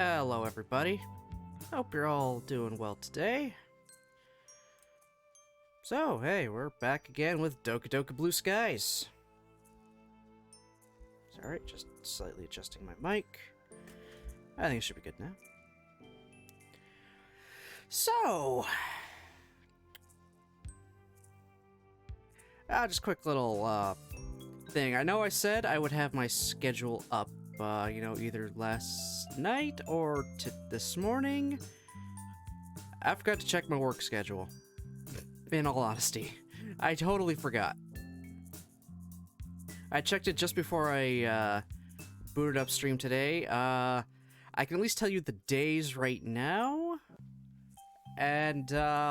Hello, everybody. Hope you're all doing well today. So, hey, we're back again with Doka Doka Blue Skies. Sorry, just slightly adjusting my mic. I think it should be good now. So, just quick little thing. I know I said I would have my schedule up, either last night or this morning. I forgot to check my work schedule. In all honesty, I totally forgot. I checked it just before I booted up stream today. I can at least tell you the days right now. And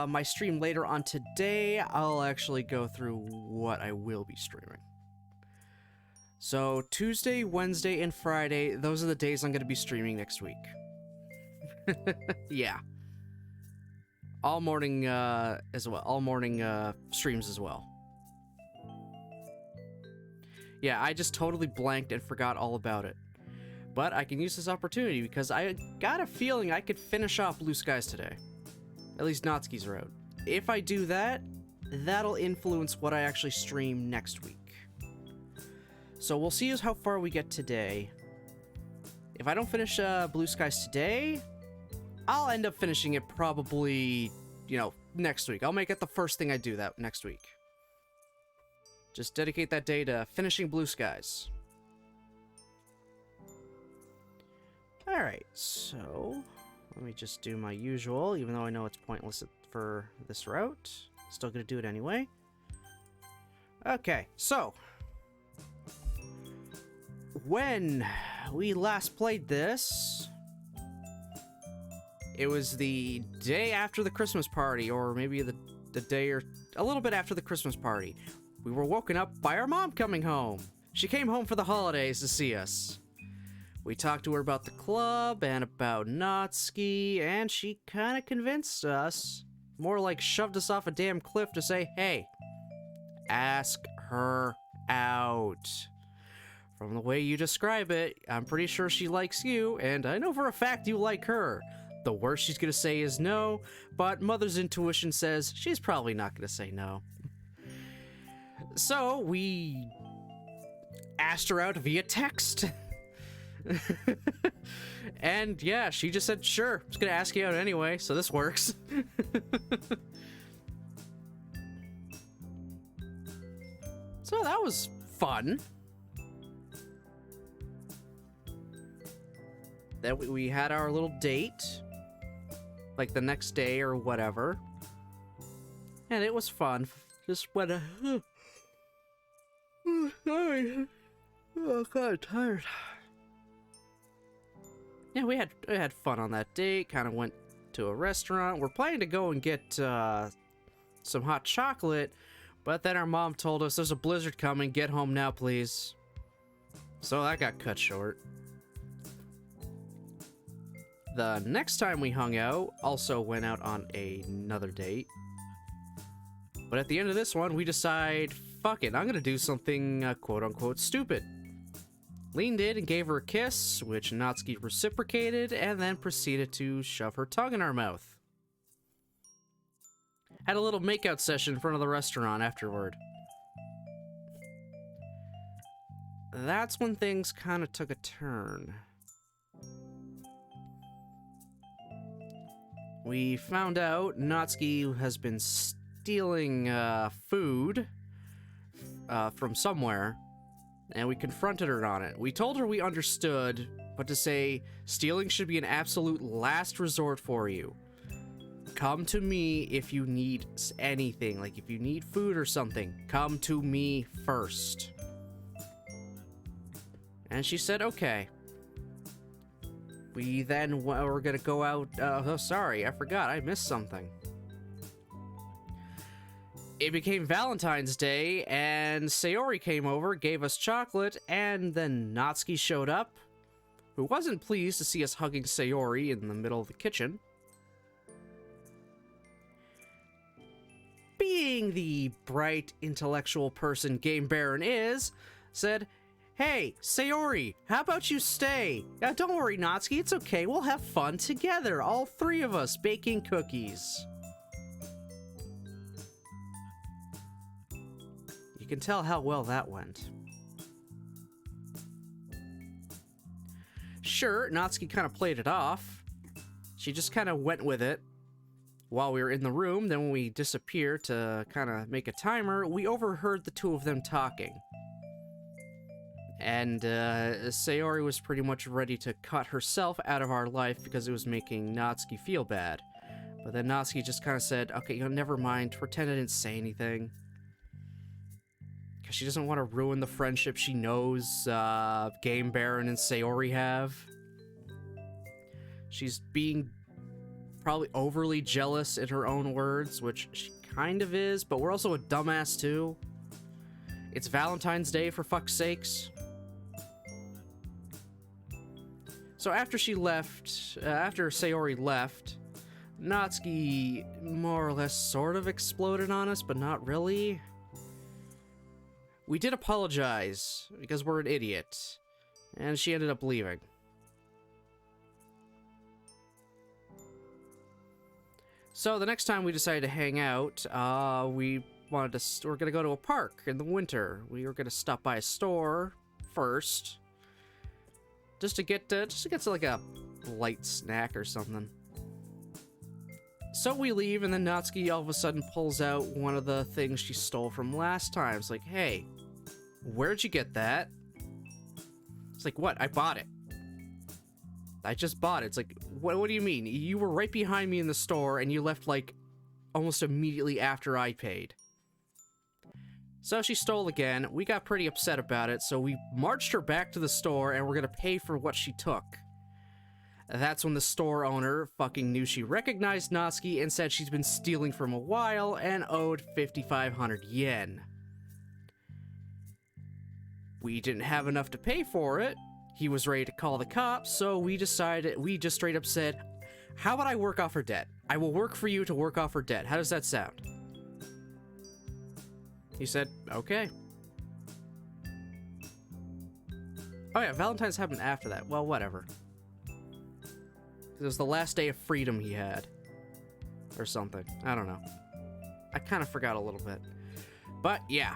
my stream later on today, I'll actually go through what I will be streaming. So Tuesday, Wednesday, and Friday, those are the days I'm going to be streaming next week. Yeah. All morning as well. All morning streams as well. Yeah, I just totally blanked and forgot all about it. But I can use this opportunity because I got a feeling I could finish off Blue Skies today. At least Natsuki's road. If I do that, that'll influence what I actually stream next week. So we'll see how far we get today. If I don't finish Blue Skies today, I'll end up finishing it probably, next week. I'll make it the first thing I do that next week. Just dedicate that day to finishing Blue Skies. Alright, so let me just do my usual, even though I know it's pointless for this route. Still gonna do it anyway. Okay, so when we last played this, it was the day after the Christmas party, or maybe the day or a little bit after the Christmas party. We were woken up by our mom coming home. She came home for the holidays to see us. We talked to her about the club and about Natsuki, and she kind of convinced us, more like shoved us off a damn cliff to say, hey, ask her out. From the way you describe it, I'm pretty sure she likes you, and I know for a fact you like her. The worst she's gonna say is no, but Mother's intuition says she's probably not gonna say no. So, we asked her out via text. And yeah, she just said, sure, I'm just gonna ask you out anyway, so this works. So that was fun. Then we had our little date, like the next day or whatever. And it was fun. Just went sorry. Oh, kind of tired. Yeah, we had fun on that date. Kind of went to a restaurant. We're planning to go and get some hot chocolate, but then our mom told us there's a blizzard coming. Get home now, please. So that got cut short. The next time we hung out, also went out on another date. But at the end of this one, we decide, fuck it, I'm gonna do something quote-unquote stupid. Leaned in and gave her a kiss, which Natsuki reciprocated, and then proceeded to shove her tongue in our mouth. Had a little makeout session in front of the restaurant afterward. That's when things kind of took a turn. We found out Natsuki has been stealing food from somewhere, and we confronted her on it. We told her we understood, but to say stealing should be an absolute last resort for you. Come to me if you need anything, like if you need food or something, come to me first. And she said, okay. We then were gonna go out, oh sorry, I forgot, I missed something. It became Valentine's Day, and Sayori came over, gave us chocolate, and then Natsuki showed up, who wasn't pleased to see us hugging Sayori in the middle of the kitchen. Being the bright, intellectual person Game Baron is, said, Hey, Sayori, how about you stay? Don't worry, Natsuki, it's okay. We'll have fun together, all three of us, baking cookies. You can tell how well that went. Sure, Natsuki kind of played it off. She just kind of went with it while we were in the room. Then when we disappeared to kind of make a timer, we overheard the two of them talking. And Sayori was pretty much ready to cut herself out of our life because it was making Natsuki feel bad. But then Natsuki just kind of said, okay, never mind, pretend I didn't say anything. Because she doesn't want to ruin the friendship she knows Game Baron and Sayori have. She's being probably overly jealous in her own words, which she kind of is, but we're also a dumbass too. It's Valentine's Day, for fuck's sakes. So after she left, after Sayori left, Natsuki more or less sort of exploded on us, but not really. We did apologize, because we're an idiot, and she ended up leaving. So the next time we decided to hang out, we're gonna go to a park in the winter. We were gonna stop by a store first, just to get to like a light snack or something. So we leave, and then Natsuki all of a sudden pulls out one of the things she stole from last time. It's like, hey, where'd you get that? It's like, what? I bought it. I just bought it. It's like, what do you mean? You were right behind me in the store, and you left, like, almost immediately after I paid. So she stole again. We got pretty upset about it, so we marched her back to the store, and we're gonna pay for what she took. That's when the store owner fucking knew she recognized Natsuki and said she's been stealing from a while and owed 5,500 yen. We didn't have enough to pay for it. He was ready to call the cops, so we just straight up said, how about I work off her debt? I will work for you to work off her debt. How does that sound? He said, okay. Oh yeah, Valentine's happened after that. Well, whatever. It was the last day of freedom he had. Or something. I don't know. I kind of forgot a little bit. But yeah.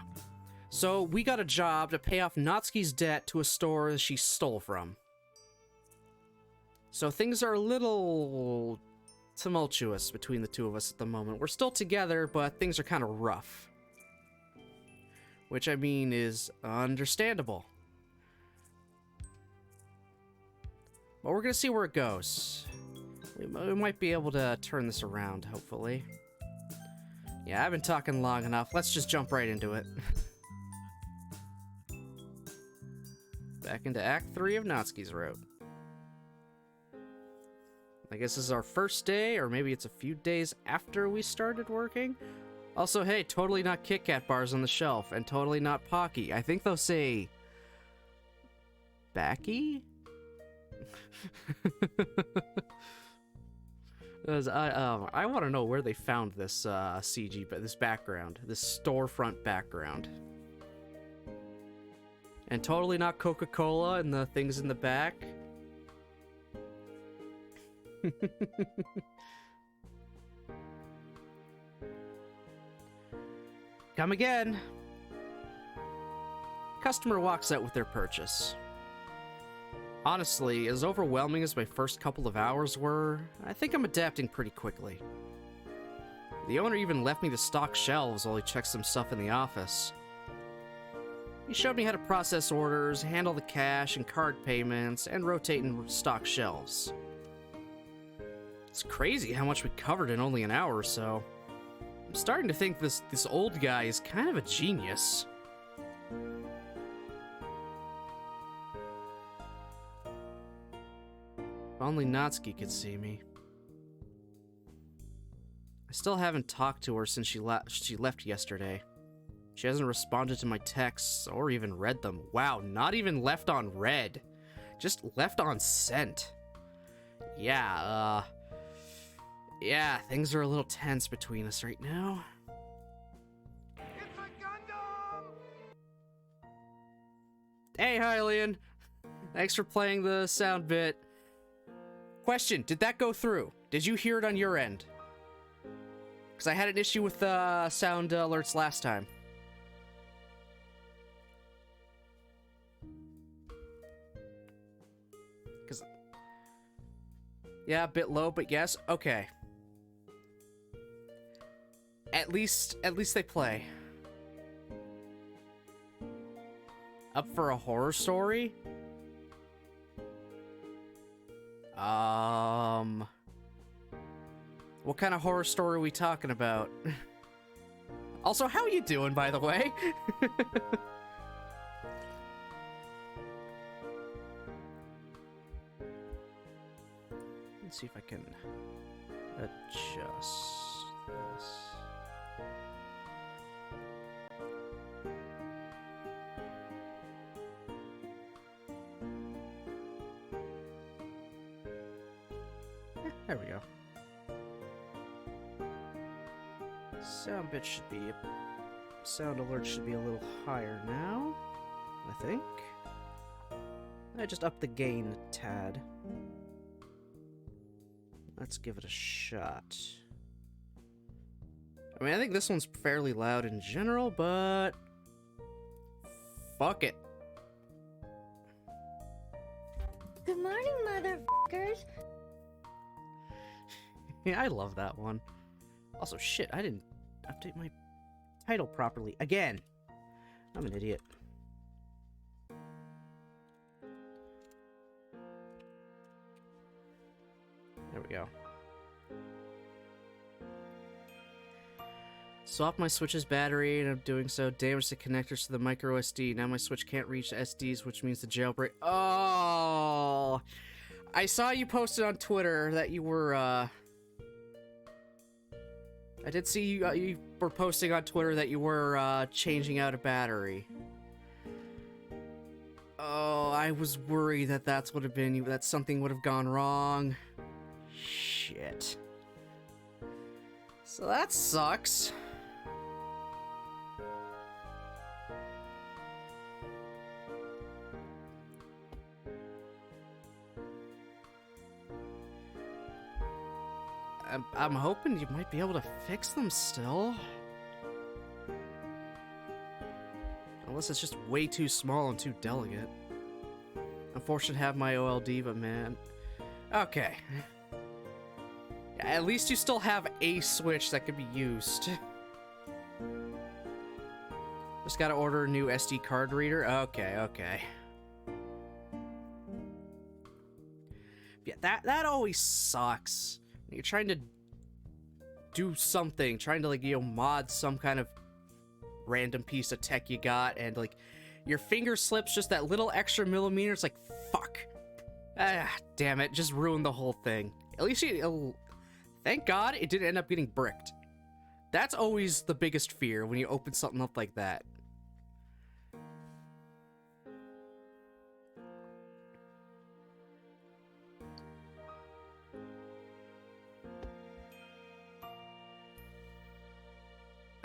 So we got a job to pay off Natsuki's debt to a store she stole from. So things are a little tumultuous between the two of us at the moment. We're still together, but things are kind of rough. Which, I mean, is understandable. But we're gonna see where it goes. We might be able to turn this around, hopefully. Yeah, I've been talking long enough. Let's just jump right into it. Back into Act 3 of Natsuki's Road. I guess this is our first day, or maybe it's a few days after we started working. Also, hey, totally not Kit Kat bars on the shelf, and totally not Pocky. I think they'll say... Backy? I want to know where they found this CG, but this background, this storefront background. And totally not Coca-Cola and the things in the back. Come again. Customer walks out with their purchase. Honestly, as overwhelming as my first couple of hours were, I think I'm adapting pretty quickly. The owner even left me to stock shelves while he checked some stuff in the office. He showed me how to process orders, handle the cash and card payments, and rotate and stock shelves. It's crazy how much we covered in only an hour or so. I'm starting to think this old guy is kind of a genius. If only Natsuki could see me. I still haven't talked to her since she left yesterday. She hasn't responded to my texts or even read them. Wow, not even left on read. Just left on sent. Yeah, yeah, things are a little tense between us right now. It's a Gundam! Hey, Hylian. Thanks for playing the sound bit. Question, did that go through? Did you hear it on your end? Because I had an issue with sound alerts last time. Yeah, a bit low, but yes. Okay. At least they play. Up for a horror story? What kind of horror story are we talking about? Also, how you doing, by the way? Let's see if I can adjust this. There we go. Sound alert should be a little higher now, I think. I just upped the gain a tad. Let's give it a shot. I mean, I think this one's fairly loud in general, but fuck it. Good morning, motherfuckers. Yeah, I love that one. Also, shit, I didn't update my title properly. Again. I'm an idiot. There we go. Swap my Switch's battery, and I'm doing so. Damage the connectors to the micro SD. Now my Switch can't reach SDs, which means the jailbreak. Oh! I saw you posted on Twitter that you were, I did see you were posting on Twitter that you were, changing out a battery. Oh, I was worried that that something would have gone wrong. Shit. So that sucks. I'm hoping you might be able to fix them still. Unless it's just way too small and too delicate. Unfortunate to have my OLD, but man. Okay. Yeah, at least you still have a Switch that could be used. Just gotta order a new SD card reader. Okay, okay. Yeah, that always sucks. You're trying to do something, trying to, like, you know, mod some kind of random piece of tech you got, and, like, your finger slips just that little extra millimeter. It's like, fuck. Ah, damn it, just ruined the whole thing. At least thank God it didn't end up getting bricked. That's always the biggest fear when you open something up like that.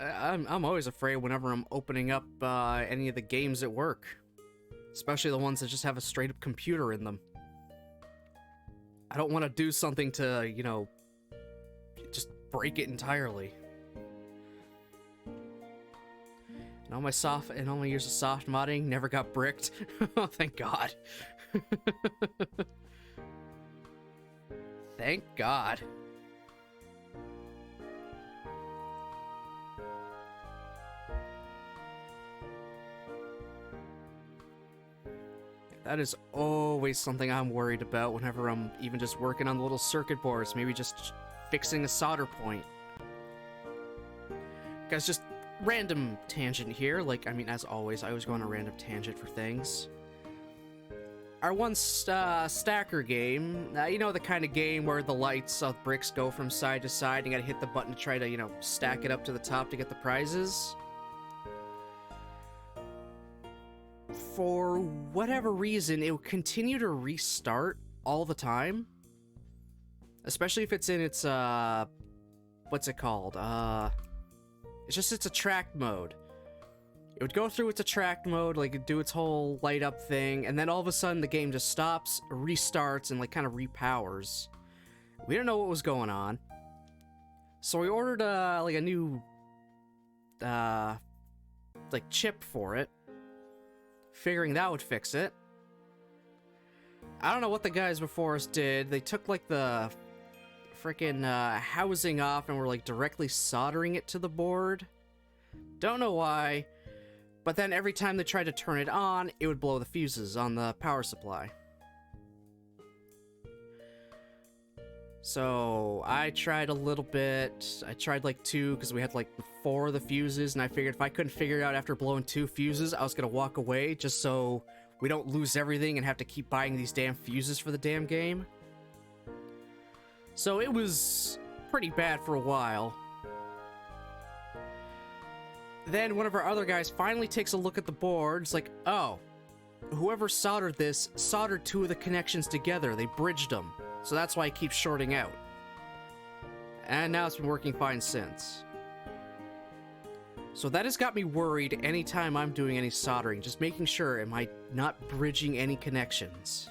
I'm always afraid whenever I'm opening up any of the games at work. Especially the ones that just have a straight-up computer in them. I don't want to do something to, you know, just break it entirely. And all my years of soft modding never got bricked. Oh, thank God. Thank God. That is always something I'm worried about whenever I'm even just working on the little circuit boards, maybe just fixing a solder point. Guys, just random tangent here, like, I mean, as always, I always go on a random tangent for things. Our one stacker game, you know, the kind of game where the lights of bricks go from side to side, and you gotta hit the button to try to, you know, stack it up to the top to get the prizes? For whatever reason, it will continue to restart all the time. Especially if it's in its, what's it called? It's attract mode. It would go through its attract mode, like it'd do its whole light up thing, and then all of a sudden the game just stops, restarts, and like kind of repowers. We didn't know what was going on. So we ordered like a new like chip for it, figuring that would fix it. I don't know what the guys before us did. They took like the freaking housing off and were like directly soldering it to the board. Don't know why, but then every time they tried to turn it on, it would blow the fuses on the power supply. So I tried a little bit. I tried like 2 because we had like 4 of the fuses, and I figured if I couldn't figure it out after blowing 2 fuses, I was gonna walk away just so we don't lose everything and have to keep buying these damn fuses for the damn game. So it was pretty bad for a while. Then one of our other guys finally takes a look at the board. It's like, oh, whoever soldered this soldered 2 of the connections together. They bridged them. So that's why it keeps shorting out. And now it's been working fine since. So that has got me worried anytime I'm doing any soldering, just making sure, am I not bridging any connections?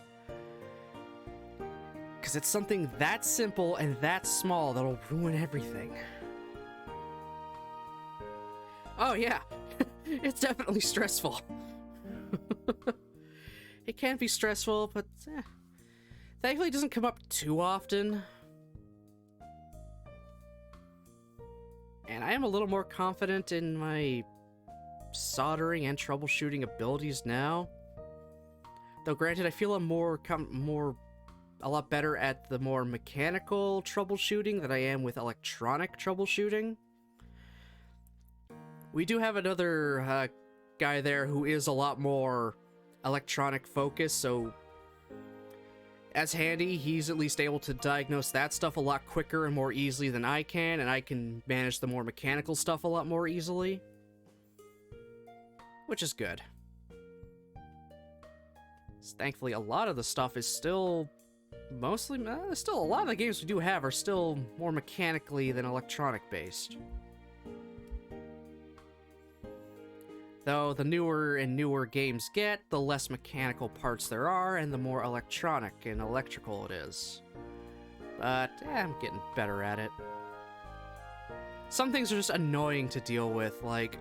Because it's something that simple and that small that'll ruin everything. Oh yeah, it's definitely stressful. It can be stressful, but thankfully it doesn't come up too often. And I am a little more confident in my soldering and troubleshooting abilities now. Though granted, I feel I'm a lot better at the more mechanical troubleshooting than I am with electronic troubleshooting. We do have another guy there who is a lot more electronic focused, so as handy, he's at least able to diagnose that stuff a lot quicker and more easily than I can, and I can manage the more mechanical stuff a lot more easily. Which is good. Thankfully, a lot of the stuff is still mostly... still, a lot of the games we do have are still more mechanically than electronic based. Though the newer and newer games get, the less mechanical parts there are, and the more electronic and electrical it is. But, I'm getting better at it. Some things are just annoying to deal with, like...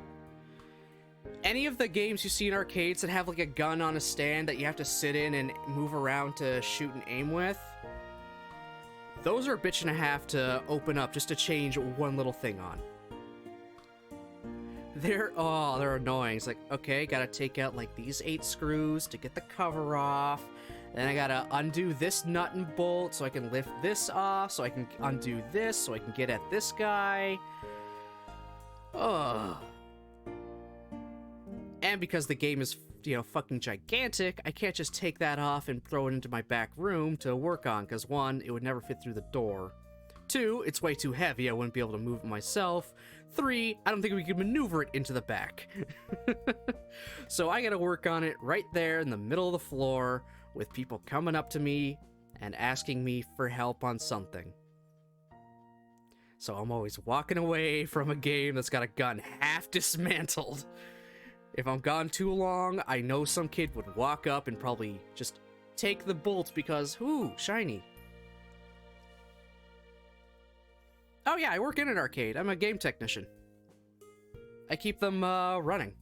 any of the games you see in arcades that have like a gun on a stand that you have to sit in and move around to shoot and aim with, those are a bitch and a half to open up just to change one little thing on. They're annoying. It's like, okay, gotta take out like these 8 screws to get the cover off. Then I gotta undo this nut and bolt so I can lift this off, so I can undo this, so I can get at this guy. Ugh. And because the game is, fucking gigantic, I can't just take that off and throw it into my back room to work on, because 1, it would never fit through the door. 2, it's way too heavy, I wouldn't be able to move it myself. 3, I don't think we could maneuver it into the back. So I gotta work on it right there in the middle of the floor, with people coming up to me and asking me for help on something. So I'm always walking away from a game that's got a gun half dismantled. If I'm gone too long, I know some kid would walk up and probably just take the bolts because, ooh, shiny. Oh yeah, I work in an arcade. I'm a game technician. I keep them running.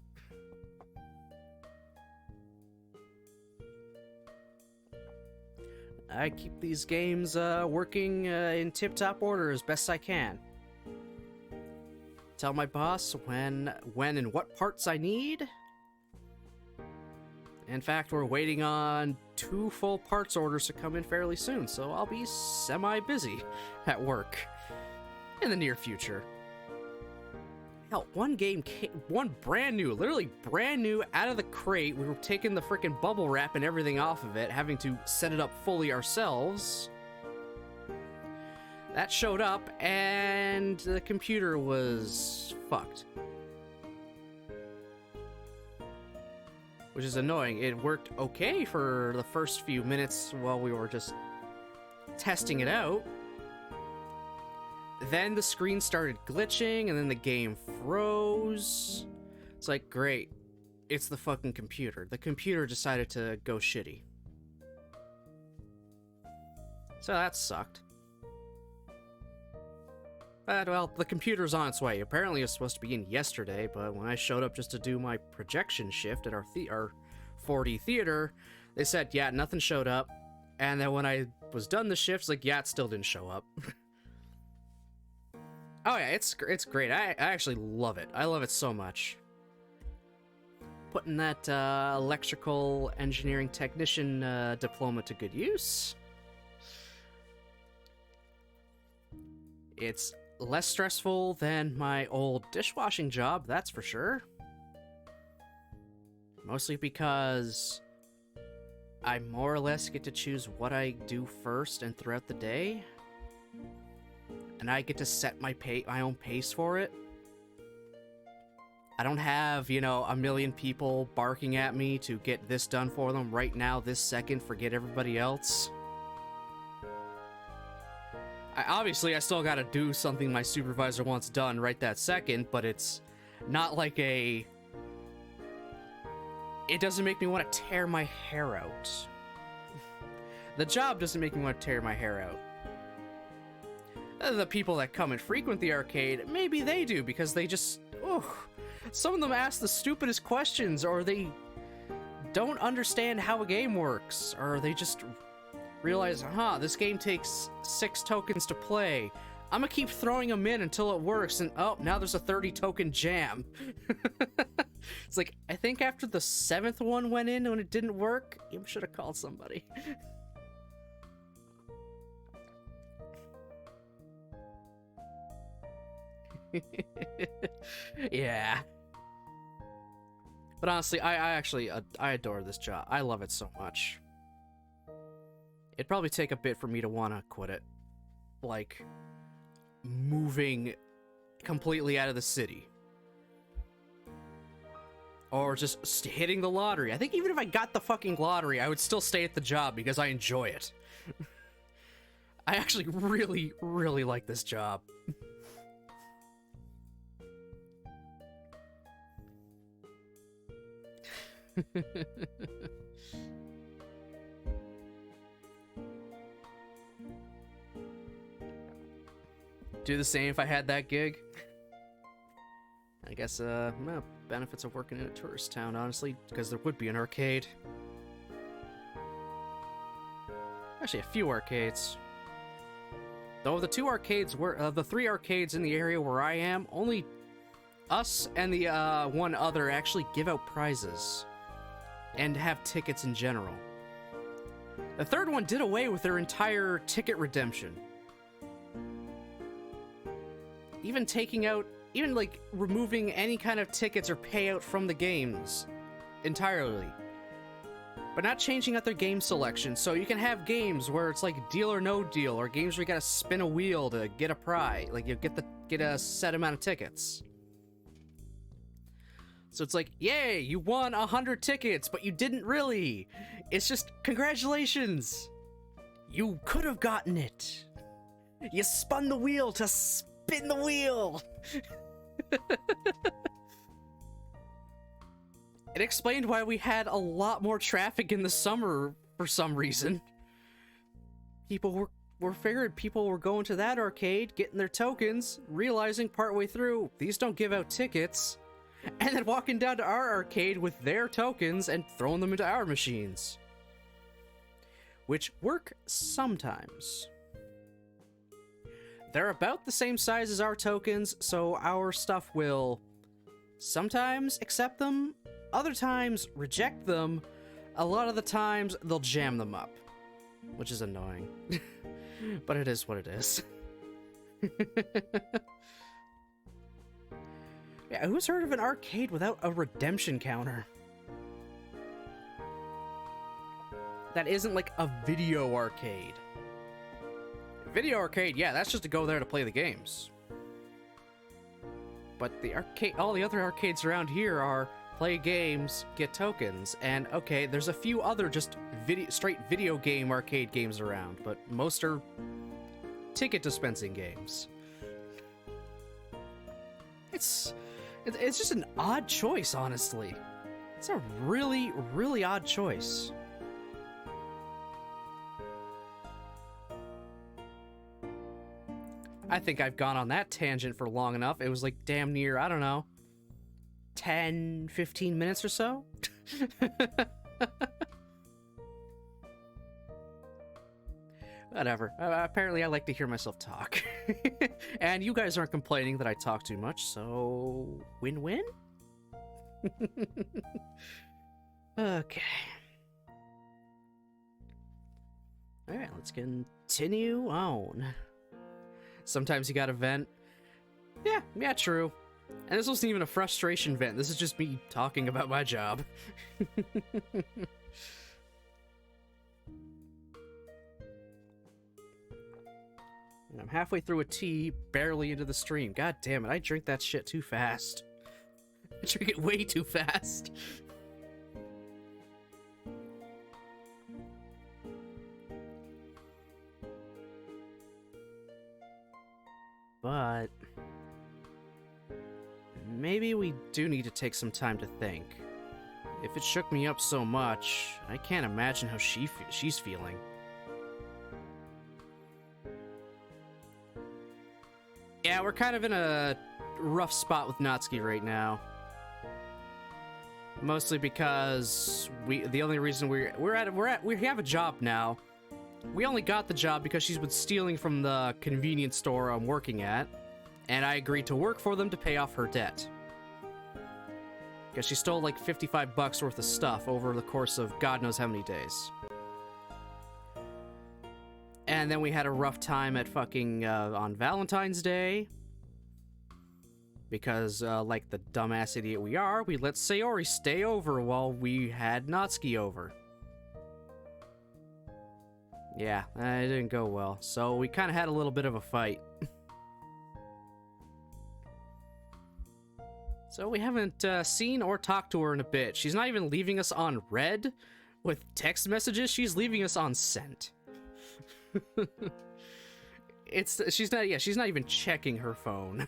I keep these games working in tip-top order as best I can. Tell my boss when and what parts I need. In fact, we're waiting on 2 full parts orders to come in fairly soon, so I'll be semi-busy at work in the near future. Hell, one brand new, literally brand new, out of the crate. We were taking the freaking bubble wrap and everything off of it, having to set it up fully ourselves. That showed up, and the computer was fucked. Which is annoying. It worked okay for the first few minutes while we were just testing it out. Then the screen started glitching, and then the game froze. It's like, great. It's the fucking computer. The computer decided to go shitty. So that sucked. But, well, the computer's on its way. Apparently it's supposed to be in yesterday, but when I showed up just to do my projection shift at our 4D theater, they said, yeah, nothing showed up. And then when I was done the shift, it's like, yeah, it still didn't show up. Oh yeah, it's great. I actually love it. I love it so much. Putting that electrical engineering technician diploma to good use. It's less stressful than my old dishwashing job, that's for sure. Mostly because I more or less get to choose what I do first and throughout the day. And I get to set my own pace for it. I don't have, you know, a million people barking at me to get this done for them right now, this second, forget everybody else. Obviously, I still gotta do something my supervisor wants done right that second, but it's not like it doesn't make me want to tear my hair out. The job doesn't make me want to tear my hair out. The people that come and frequent the arcade, maybe they do, because they just, some of them ask the stupidest questions, or they don't understand how a game works, or they just realize, this game takes 6 tokens to play. I'm gonna keep throwing them in until it works, and oh, now there's a 30 token jam. It's like, I think after the 7th one went in when it didn't work, you should have called somebody. Yeah. But honestly, I adore this job. I love it so much. It'd probably take a bit for me to want to quit it. Like, moving completely out of the city. Or just hitting the lottery. I think even if I got the fucking lottery, I would still stay at the job because I enjoy it. I actually really, really like this job. Do the same if I had that gig. I guess, well, benefits of working in a tourist town, honestly, because there would be an arcade. Actually, a few arcades. Though the 2 arcades were, the 3 arcades in the area where I am, only us and the, one other actually give out prizes. And have tickets in general. The 3rd one did away with their entire ticket redemption. Even like removing any kind of tickets or payout from the games entirely. But not changing out their game selection, so you can have games where it's like deal or no deal, or games where you gotta spin a wheel to get a prize, like you get a set amount of tickets. So it's like, yay, you won 100 tickets, but you didn't really. It's just, congratulations. You could have gotten it. You spun the wheel to spin the wheel. It explained why we had a lot more traffic in the summer for some reason. People were figuring people were going to that arcade, getting their tokens, realizing partway through, these don't give out tickets. And then walking down to our arcade with their tokens and throwing them into our machines. Which work sometimes. They're about the same size as our tokens, so our stuff will sometimes accept them, other times reject them, a lot of the times they'll jam them up. Which is annoying. But it is what it is. Yeah, who's heard of an arcade without a redemption counter? That isn't like a video arcade. Video arcade, yeah, that's just to go there to play the games. But the arcade, all the other arcades around here are play games, get tokens, and okay, there's a few other just straight video game arcade games around, but most are ticket dispensing games. It's just an odd choice, honestly. It's a really, really odd choice. I think I've gone on that tangent for long enough. It was like damn near, I don't know, 10, 15 minutes or so? Whatever. Apparently I like to hear myself talk. And you guys aren't complaining that I talk too much, so win-win? Okay. Alright, let's continue on. Sometimes you gotta vent. Yeah, true. And this wasn't even a frustration vent. This is just me talking about my job. And I'm halfway through a tea, barely into the stream. God damn it, I drink that shit too fast. I drink it way too fast. But maybe we do need to take some time to think. If it shook me up so much, I can't imagine how she's feeling. Yeah, we're kind of in a rough spot with Natsuki right now. Mostly because we have a job now. We only got the job because she's been stealing from the convenience store I'm working at, and I agreed to work for them to pay off her debt. Because she stole like 55 bucks worth of stuff over the course of God knows how many days. And then we had a rough time at fucking, on Valentine's Day. Because, like the dumbass idiot we are, we let Sayori stay over while we had Natsuki over. Yeah, it didn't go well. So we kind of had a little bit of a fight. So we haven't seen or talked to her in a bit. She's not even leaving us on read with text messages. She's leaving us on sent. She's not even checking her phone.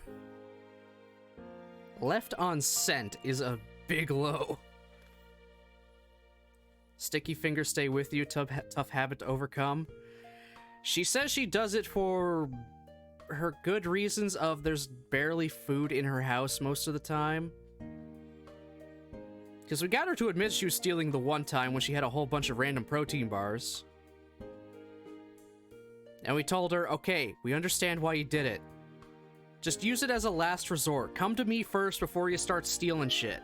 Left on sent is a big low. Sticky fingers stay with you, tough habit to overcome. She says she does it for her good reasons of there's barely food in her house most of the time. Because we got her to admit she was stealing the one time when she had a whole bunch of random protein bars. And we told her, okay, we understand why you did it. Just use it as a last resort. Come to me first before you start stealing shit.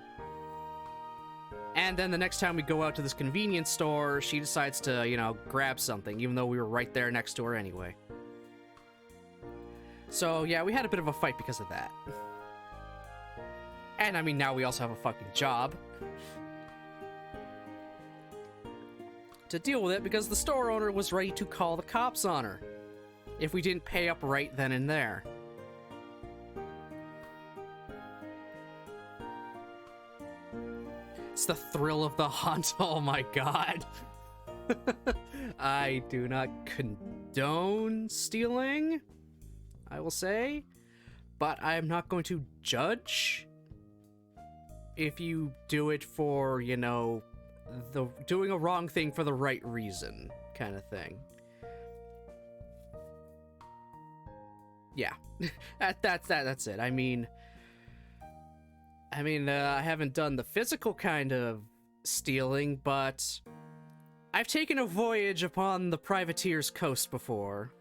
And then the next time we go out to this convenience store, she decides to, you know, grab something, even though we were right there next to her anyway. So, yeah, we had a bit of a fight because of that. And, I mean, now we also have a fucking job to deal with it because the store owner was ready to call the cops on her if we didn't pay up right then and there. It's the thrill of the hunt. Oh my god. I do not condone stealing, I will say, but I am not going to judge if you do it for, you know, the doing a wrong thing for the right reason kind of thing. Yeah. That's it. I mean, I haven't done the physical kind of stealing, but I've taken a voyage upon the privateer's coast before.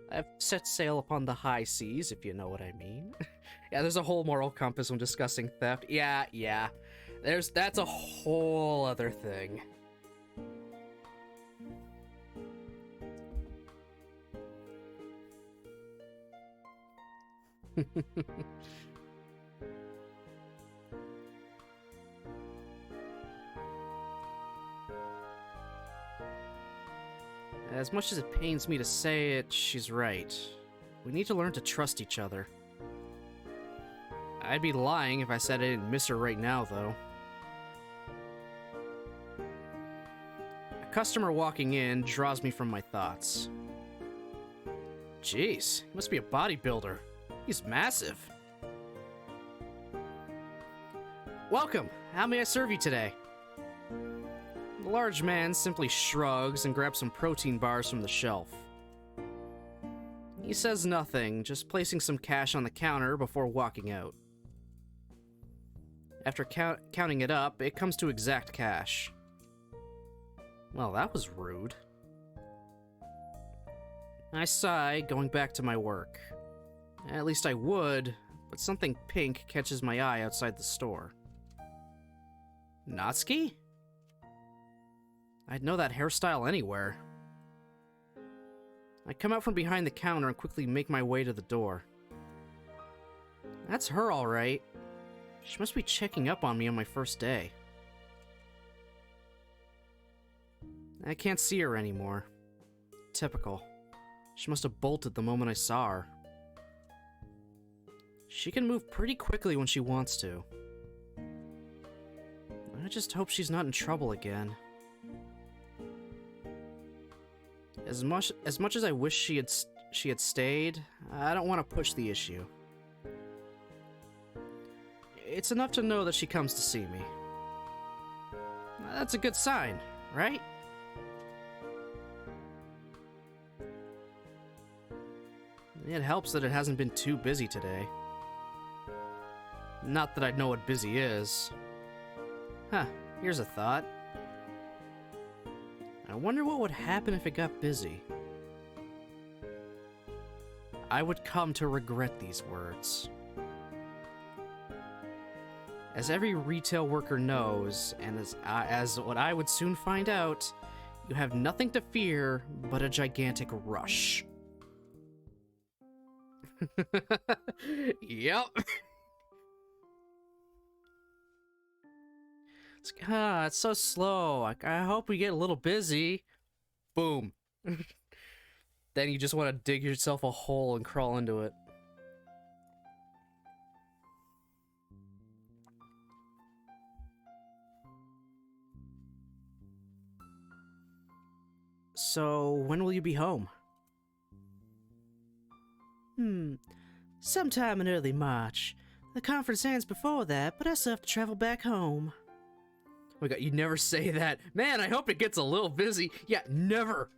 I've set sail upon the high seas, if you know what I mean. Yeah, there's a whole moral compass when discussing theft. Yeah. That's a whole other thing. As much as it pains me to say it, she's right. We need to learn to trust each other. I'd be lying if I said I didn't miss her right now, though. customer walking in draws me from my thoughts. Jeez, he must be a bodybuilder. He's massive. Welcome. How may I serve you today? The large man simply shrugs and grabs some protein bars from the shelf. He says nothing, just placing some cash on the counter before walking out. After counting it up, it comes to exact cash. Well, that was rude. I sigh, going back to my work. At least I would, but something pink catches my eye outside the store. Natsuki? I'd know that hairstyle anywhere. I come out from behind the counter and quickly make my way to the door. That's her, all right. She must be checking up on me on my first day. I can't see her anymore. Typical. She must have bolted the moment I saw her. She can move pretty quickly when she wants to. I just hope she's not in trouble again. As much as I wish she had stayed, I don't want to push the issue. It's enough to know that she comes to see me. That's a good sign, right? It helps that it hasn't been too busy today. Not that I know what busy is. Huh, here's a thought. I wonder what would happen if it got busy. I would come to regret these words. As every retail worker knows, and as what I would soon find out, you have nothing to fear but a gigantic rush. Yep. It's so slow. I hope we get a little busy. Boom. Then you just want to dig yourself a hole and crawl into it. So, when will you be home? Sometime in early March. The conference ends before that, but I still have to travel back home. Oh my god, you never say that. Man, I hope it gets a little busy. Yeah, never.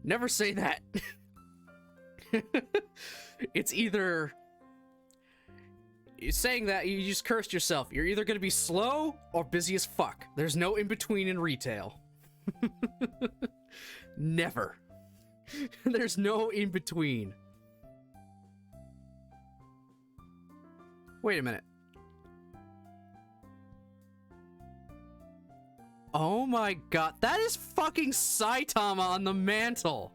Never say that. It's either... saying that, you just cursed yourself. You're either gonna be slow or busy as fuck. There's no in-between in retail. Never. There's no in-between. Wait a minute. Oh my god, that is fucking Saitama on the mantle!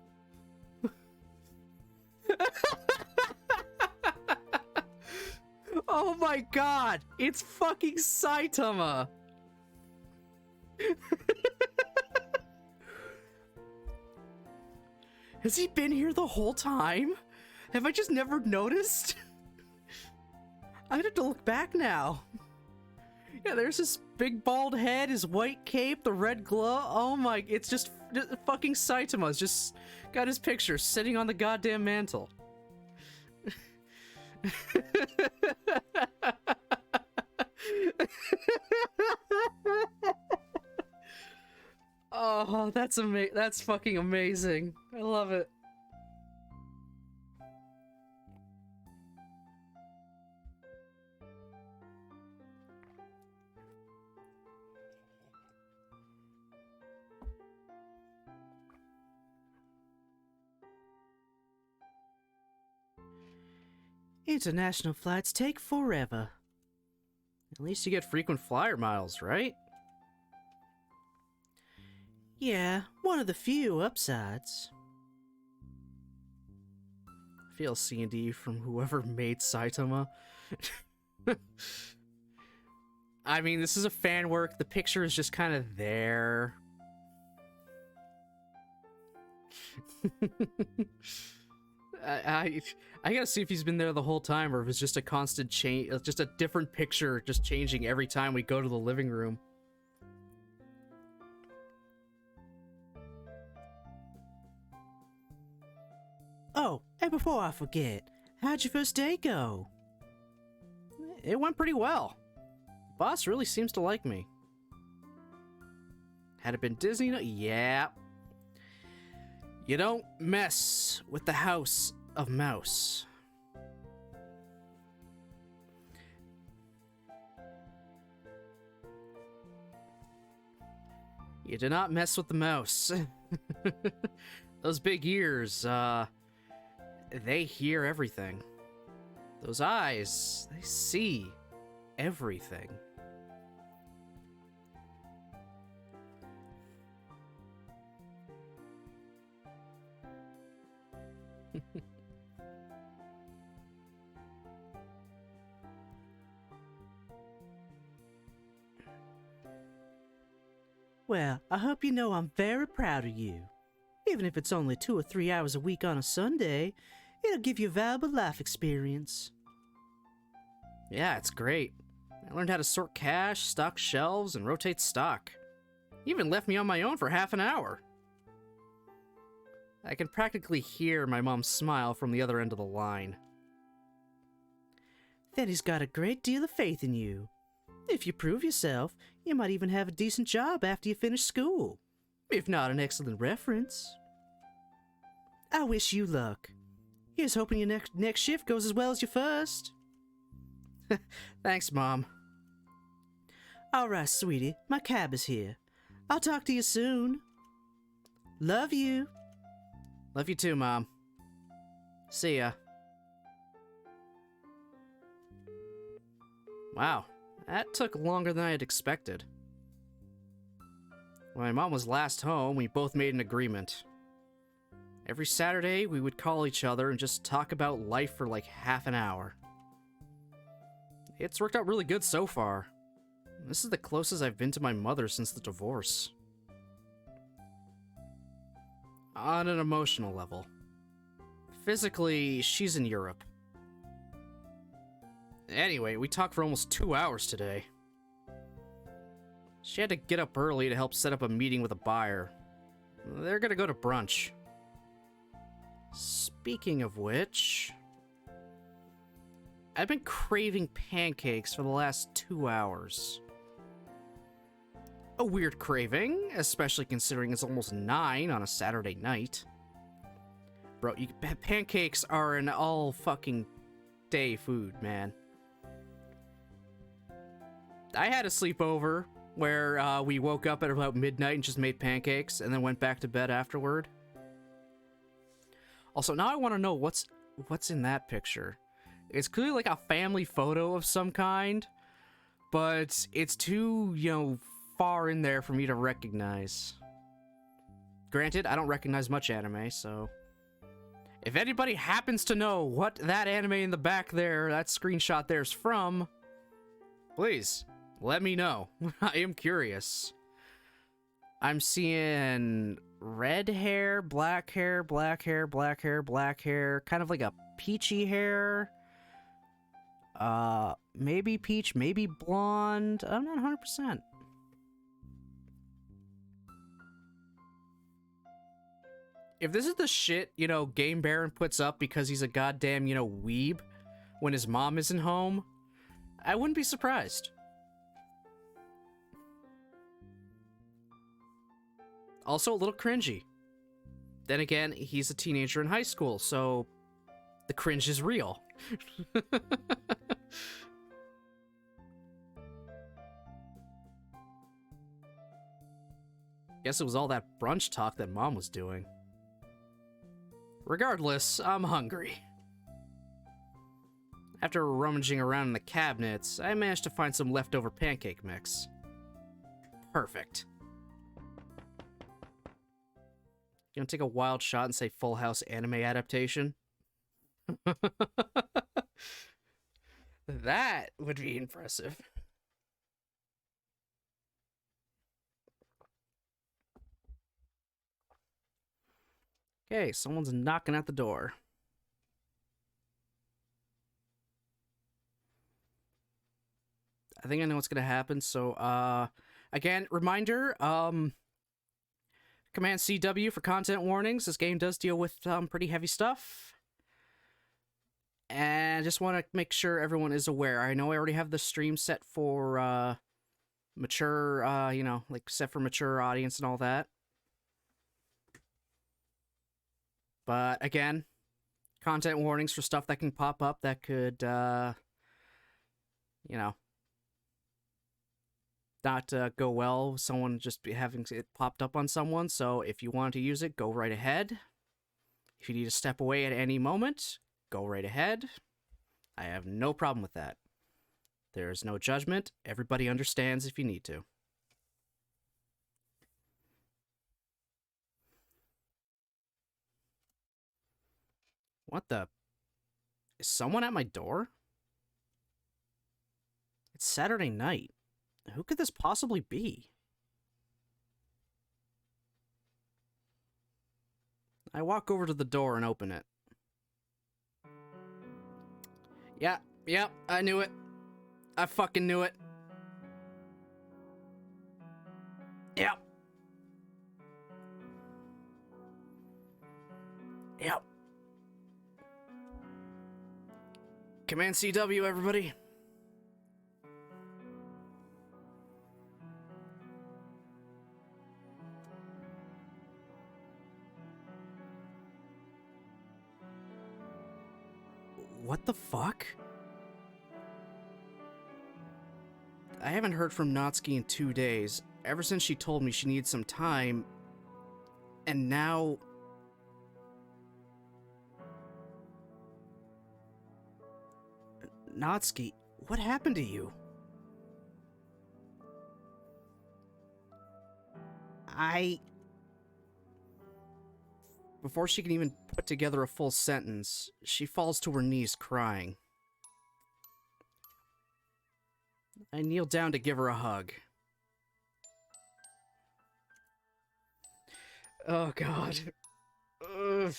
Oh my god, it's fucking Saitama! Has he been here the whole time? Have I just never noticed? I have to look back now. Yeah, there's his big bald head, his white cape, the red glow. Oh my, it's just fucking Saitama's just got his picture sitting on the goddamn mantle. Oh, that's fucking amazing. I love it. International flights take forever. At least you get frequent flyer miles, right? Yeah, one of the few upsides. I feel C&D from whoever made Saitama. I mean, this is a fan work. The picture is just kind of there. I gotta see if he's been there the whole time or if it's just a constant change, just a different picture just changing every time we go to the living room. Oh, and before I forget, how'd your first day go? It went pretty well. Boss really seems to like me. Had it been Disney? Yeah. You don't mess with the House of Mouse. You do not mess with the mouse. Those big ears, they hear everything. Those eyes, they see everything. Well, I hope you know I'm very proud of you. Even if it's only 2 or 3 hours a week on a Sunday, it'll give you a valuable life experience. Yeah, it's great. I learned how to sort cash, stock shelves, and rotate stock. You even left me on my own for half an hour. I can practically hear my mom smile from the other end of the line. Then he's got a great deal of faith in you. If you prove yourself, you might even have a decent job after you finish school. If not an excellent reference. I wish you luck. Here's hoping your next shift goes as well as your first. Thanks, Mom. Alright, sweetie, my cab is here. I'll talk to you soon. Love you. Love you too, Mom. See ya. Wow, that took longer than I had expected. When my mom was last home, we both made an agreement. Every Saturday, we would call each other and just talk about life for like half an hour. It's worked out really good so far. This is the closest I've been to my mother since the divorce. On an emotional level. Physically, she's in Europe. Anyway, we talked for almost 2 hours today. She had to get up early to help set up a meeting with a buyer. They're gonna go to brunch. Speaking of which, I've been craving pancakes for the last 2 hours. A weird craving, especially considering it's almost 9 on a Saturday night. Bro, pancakes are an all fucking day food, man. I had a sleepover where we woke up at about midnight and just made pancakes and then went back to bed afterward. Also, now I want to know what's in that picture. It's clearly like a family photo of some kind, but it's too, far in there for me to recognize. Granted, I don't recognize much anime, so if anybody happens to know what that anime in the back there, that screenshot there's from, please let me know. I am curious. I'm seeing red hair, black hair, black hair, black hair, black hair, kind of like a peachy hair. Maybe peach, maybe blonde. I'm not 100%. If this is the shit, Game Baron puts up because he's a goddamn, weeb when his mom isn't home, I wouldn't be surprised. Also a little cringy. Then again, he's a teenager in high school, so the cringe is real. Guess it was all that brunch talk that Mom was doing. Regardless, I'm hungry. After rummaging around in the cabinets, I managed to find some leftover pancake mix. Perfect. You wanna take a wild shot and say Full House anime adaptation? That would be impressive. Okay, someone's knocking at the door. I think I know what's gonna happen, so, again, reminder, Command CW for content warnings. This game does deal with pretty heavy stuff. And I just want to make sure everyone is aware. I know I already have the stream set for mature, like set for mature audience and all that. But again, content warnings for stuff that can pop up that could, not go well. Someone just having it popped up on someone. So if you want to use it, go right ahead. If you need to step away at any moment, go right ahead. I have no problem with that. There's no judgment. Everybody understands if you need to. What the? Is someone at my door? It's Saturday night. Who could this possibly be? I walk over to the door and open it. Yeah, I knew it. I fucking knew it. Yep. Command CW, everybody. What the fuck? I haven't heard from Natsuki in 2 days, ever since she told me she needs some time, and now... Natsuki, what happened to you? Before she can even put together a full sentence, she falls to her knees crying. I kneel down to give her a hug. Oh, God. Ugh.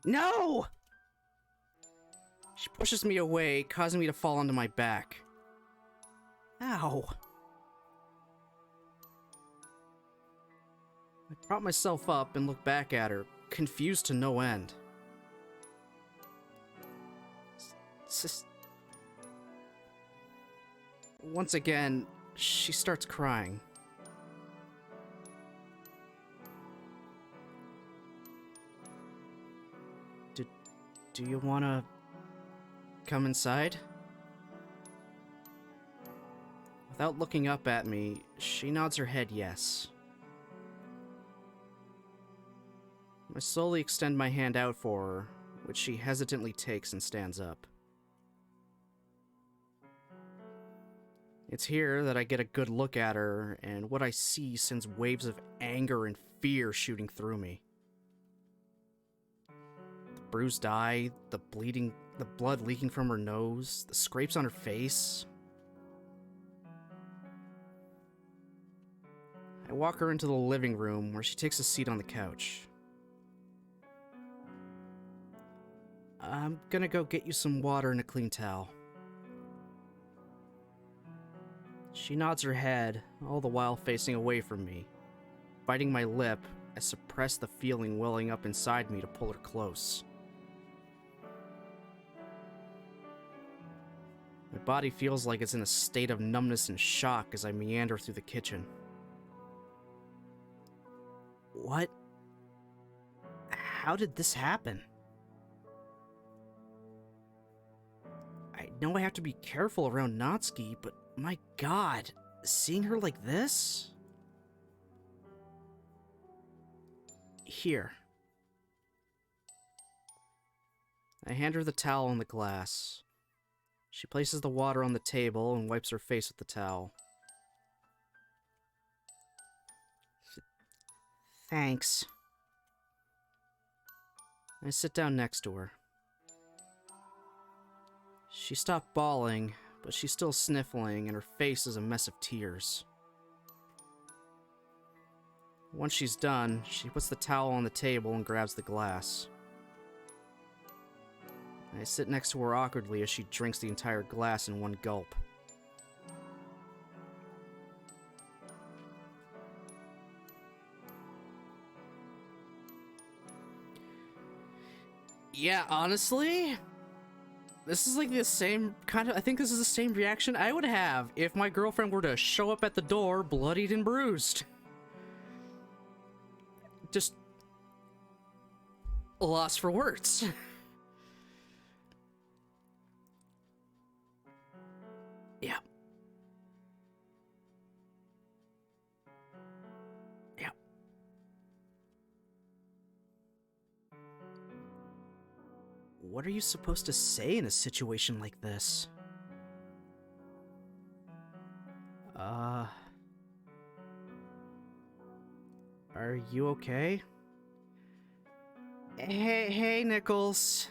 No! She pushes me away, causing me to fall onto my back. Ow. I prop myself up and look back at her, confused to no end. Once again, she starts crying. Do you wanna come inside? Without looking up at me, she nods her head yes. I slowly extend my hand out for her, which she hesitantly takes and stands up. It's here that I get a good look at her, and what I see sends waves of anger and fear shooting through me. The bruised eye, the blood leaking from her nose, the scrapes on her face. I walk her into the living room, where she takes a seat on the couch. I'm gonna go get you some water and a clean towel. She nods her head, all the while facing away from me. Biting my lip, I suppress the feeling welling up inside me to pull her close. My body feels like it's in a state of numbness and shock as I meander through the kitchen. What? How did this happen? I know I have to be careful around Natsuki, but my god, seeing her like this? Here. I hand her the towel and the glass. She places the water on the table and wipes her face with the towel. Thanks. I sit down next to her. She stopped bawling, but she's still sniffling, and her face is a mess of tears. Once she's done, she puts the towel on the table and grabs the glass. I sit next to her awkwardly as she drinks the entire glass in one gulp. Yeah, honestly, this is like the same kind of, I think this is the same reaction I would have if my girlfriend were to show up at the door bloodied and bruised. Just a loss for words. Yeah. Yeah. What are you supposed to say in a situation like this? Are you okay? Hey, Nichols.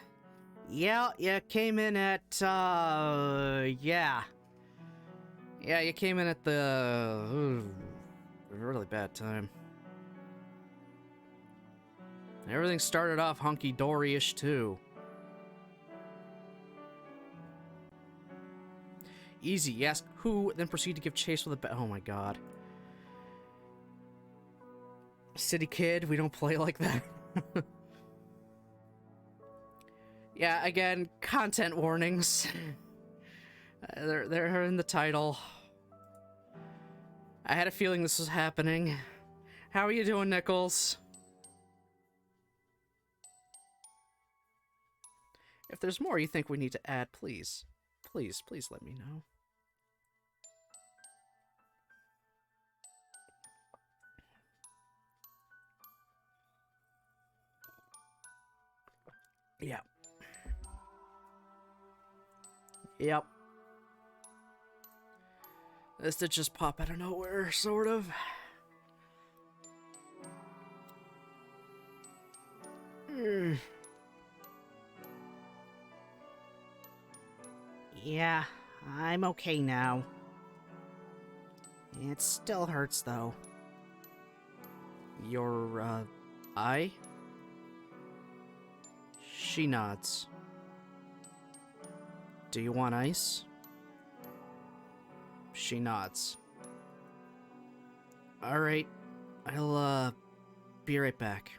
Yeah, you came in at, yeah. Yeah, you came in at the, really bad time. Everything started off hunky-dory-ish, too. Easy, you ask who, then proceed to give chase with a oh my god. City kid, we don't play like that. Yeah, again, content warnings. They're in the title. I had a feeling this was happening. How are you doing, Nichols? If there's more you think we need to add, please let me know. Yeah. Yep. This did just pop out of nowhere, sort of. Yeah, I'm okay now. It still hurts, though. Your, eye? She nods. Do you want ice? She nods. Alright, I'll, be right back.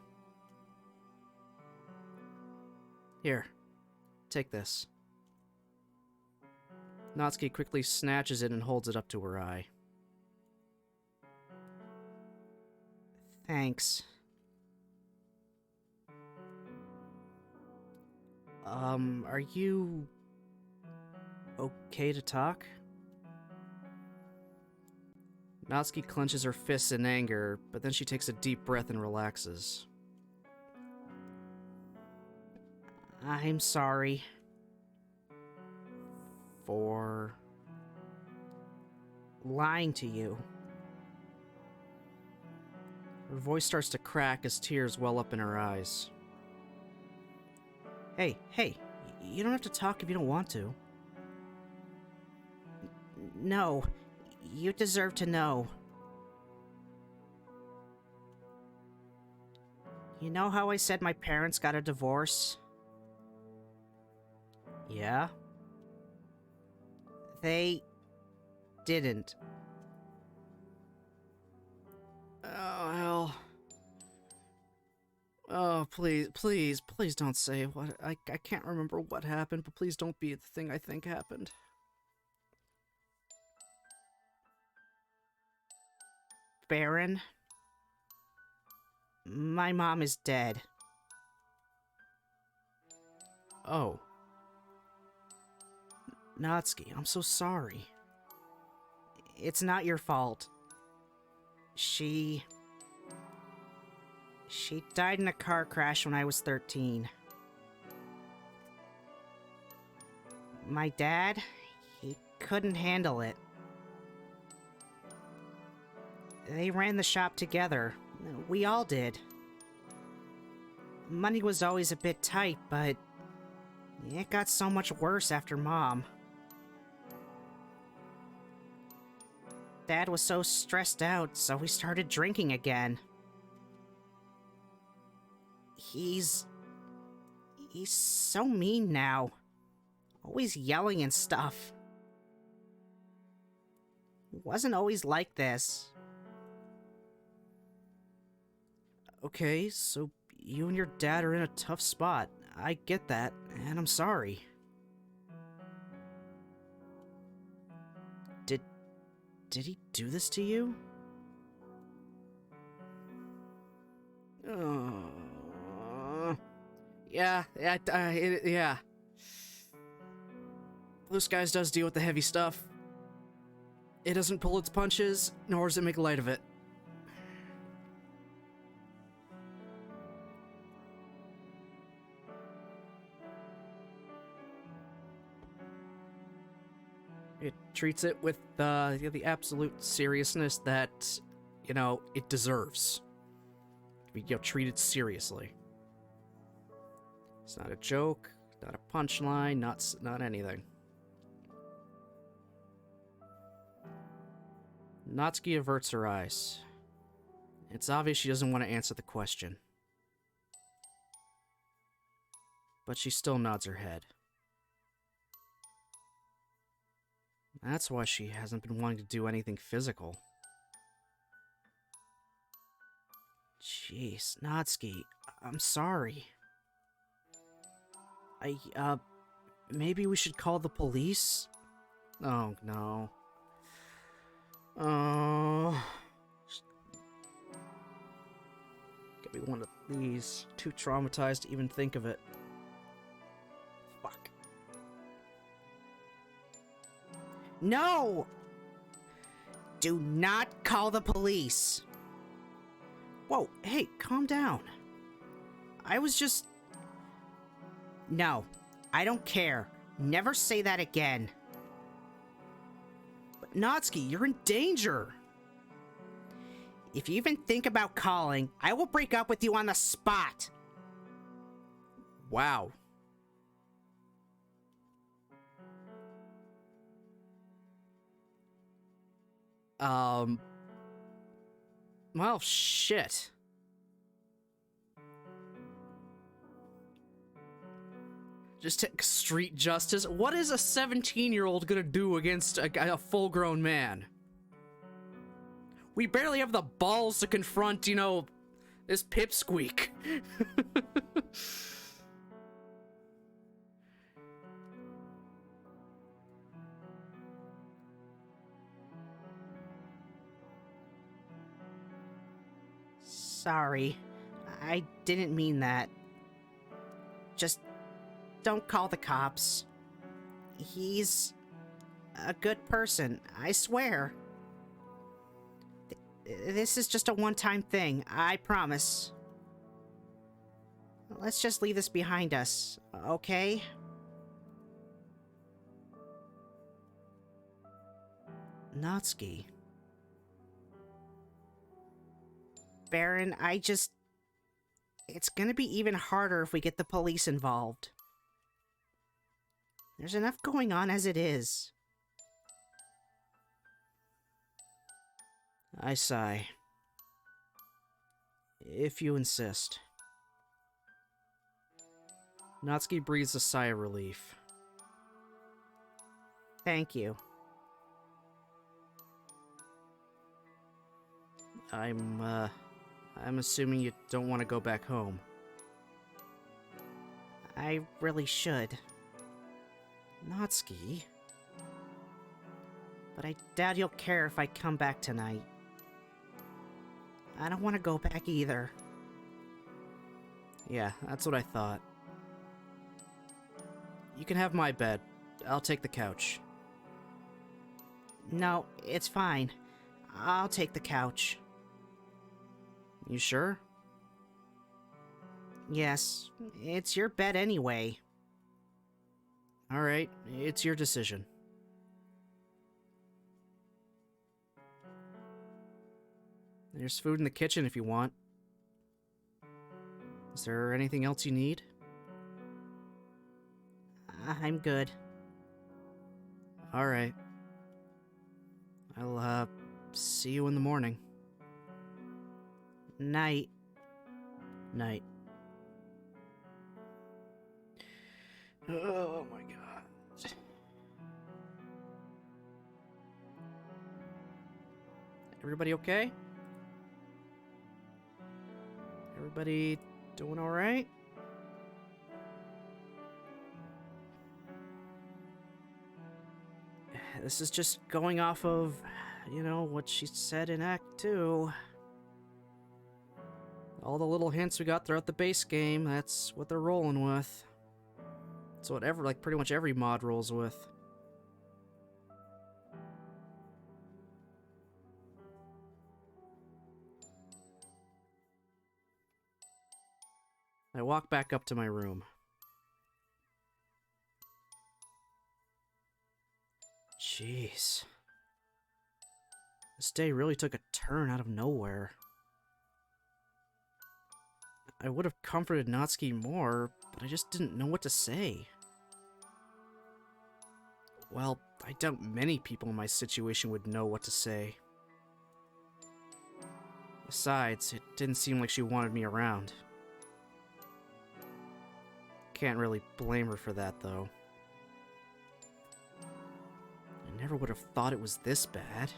Here, take this. Natsuki quickly snatches it and holds it up to her eye. Thanks. Are you okay to talk? Natsuki clenches her fists in anger, but then she takes a deep breath and relaxes. I'm sorry. For lying to you. Her voice starts to crack as tears well up in her eyes. Hey, you don't have to talk if you don't want to. No, you deserve to know. You know how I said my parents got a divorce? Yeah? They didn't. Oh, hell. Oh, please don't say what I can't remember what happened, but please don't be the thing I think happened. Baron, my mom is dead. Oh. Natsuki, I'm so sorry. It's not your fault. She died in a car crash when I was 13. My dad, he couldn't handle it. They ran the shop together. We all did. Money was always a bit tight, but it got so much worse after Mom. Dad was so stressed out, so he started drinking again. He's so mean now. Always yelling and stuff. Wasn't always like this. Okay, so you and your dad are in a tough spot. I get that, and I'm sorry. Did he do this to you? Yeah. Blue Skies does deal with the heavy stuff. It doesn't pull its punches, nor does it make light of it. It treats it with the absolute seriousness that, it deserves. Treat it seriously. It's not a joke, not a punchline, not anything. Natsuki averts her eyes. It's obvious she doesn't want to answer the question. But she still nods her head. That's why she hasn't been wanting to do anything physical. Jeez, Natsuki, I'm sorry. Maybe we should call the police? Oh, no. Oh. Gotta be one of these. Too traumatized to even think of it. Fuck. No! Do not call the police! Whoa, hey, calm down. I was just... No, I don't care. Never say that again. But Natsuki, you're in danger. If you even think about calling, I will break up with you on the spot. Wow. Well, shit. Just take street justice. What is a 17-year-old gonna do against a full-grown man? We barely have the balls to confront, this pipsqueak. Sorry. I didn't mean that. Just don't call the cops. He's a good person, I swear. This is just a one-time thing, I promise. Let's just leave this behind us, okay? Natsuki. Baron, it's gonna be even harder if we get the police involved. There's enough going on as it is. I sigh. If you insist. Natsuki breathes a sigh of relief. Thank you. I'm assuming you don't want to go back home. I really should. Natsuki. But I doubt you'll care if I come back tonight. I don't want to go back either. Yeah, that's what I thought. You can have my bed. I'll take the couch. No, it's fine. I'll take the couch. You sure? Yes, it's your bed anyway. Alright, it's your decision. There's food in the kitchen if you want. Is there anything else you need? I'm good. Alright. I'll, see you in the morning. Night. Night. Oh my god. Everybody okay? Everybody doing alright? this is just going off of, you know, what she said in Act 2. All the little hints we got throughout the base game, that's what they're rolling with. It's whatever, like, pretty much every mod rolls with. I walk back up to my room. Jeez. This day really took a turn out of nowhere. I would have comforted Natsuki more, but I just didn't know what to say. Well, I doubt many people in my situation would know what to say. Besides, it didn't seem like she wanted me around. Can't really blame her for that, though. I never would have thought it was this bad.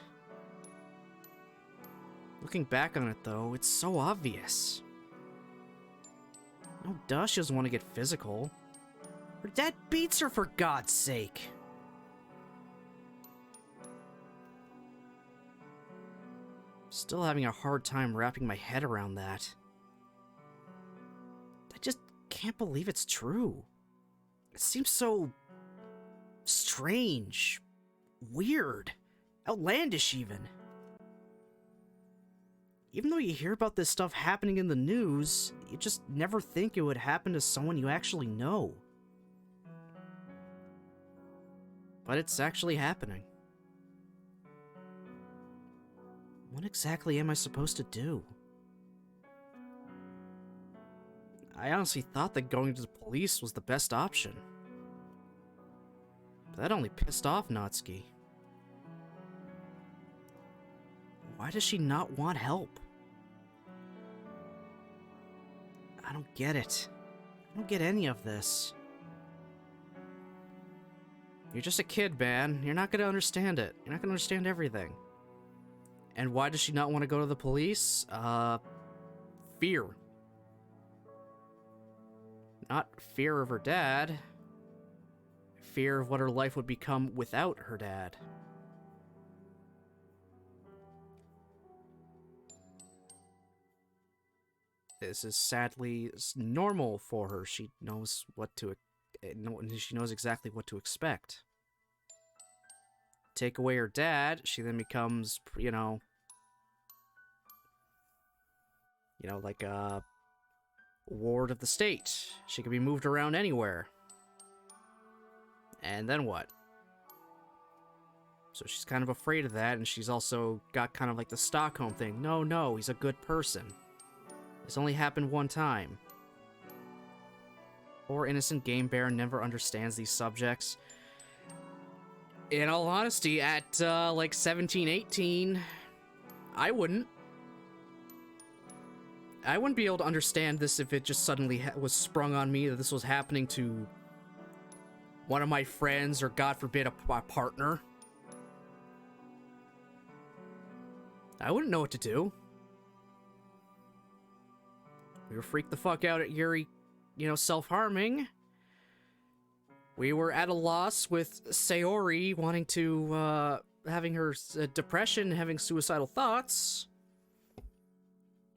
Looking back on it, though, it's so obvious. No duh, she doesn't want to get physical. Her dad beats her, for God's sake! Still having a hard time wrapping my head around that. I just can't believe it's true. It seems so strange, weird, outlandish even. Even though you hear about this stuff happening in the news, you just never think it would happen to someone you actually know. But it's actually happening. What exactly am I supposed to do? I honestly thought that going to the police was the best option. But that only pissed off Natsuki. Why does she not want help? I don't get it. I don't get any of this. You're just a kid, man. You're not gonna understand it. You're not gonna understand everything. And why does she not want to go to the police? Fear. Not fear of her dad. Fear of what her life would become without her dad. This is sadly normal for her. She knows what to... She knows exactly what to expect. Take away her dad, she then becomes, you know, like a ward of the state. She can be moved around anywhere. And then what? So she's kind of afraid of that, and she's also got kind of like the Stockholm thing. No, he's a good person. This only happened one time. Poor innocent Game Bear never understands these subjects. In all honesty, at like 17, 18, I wouldn't be able to understand this if it just suddenly was sprung on me that this was happening to one of my friends or, God forbid, a partner. I wouldn't know what to do. We were freaked the fuck out at Yuri, self-harming. We were at a loss with Sayori wanting to, having her depression, having suicidal thoughts.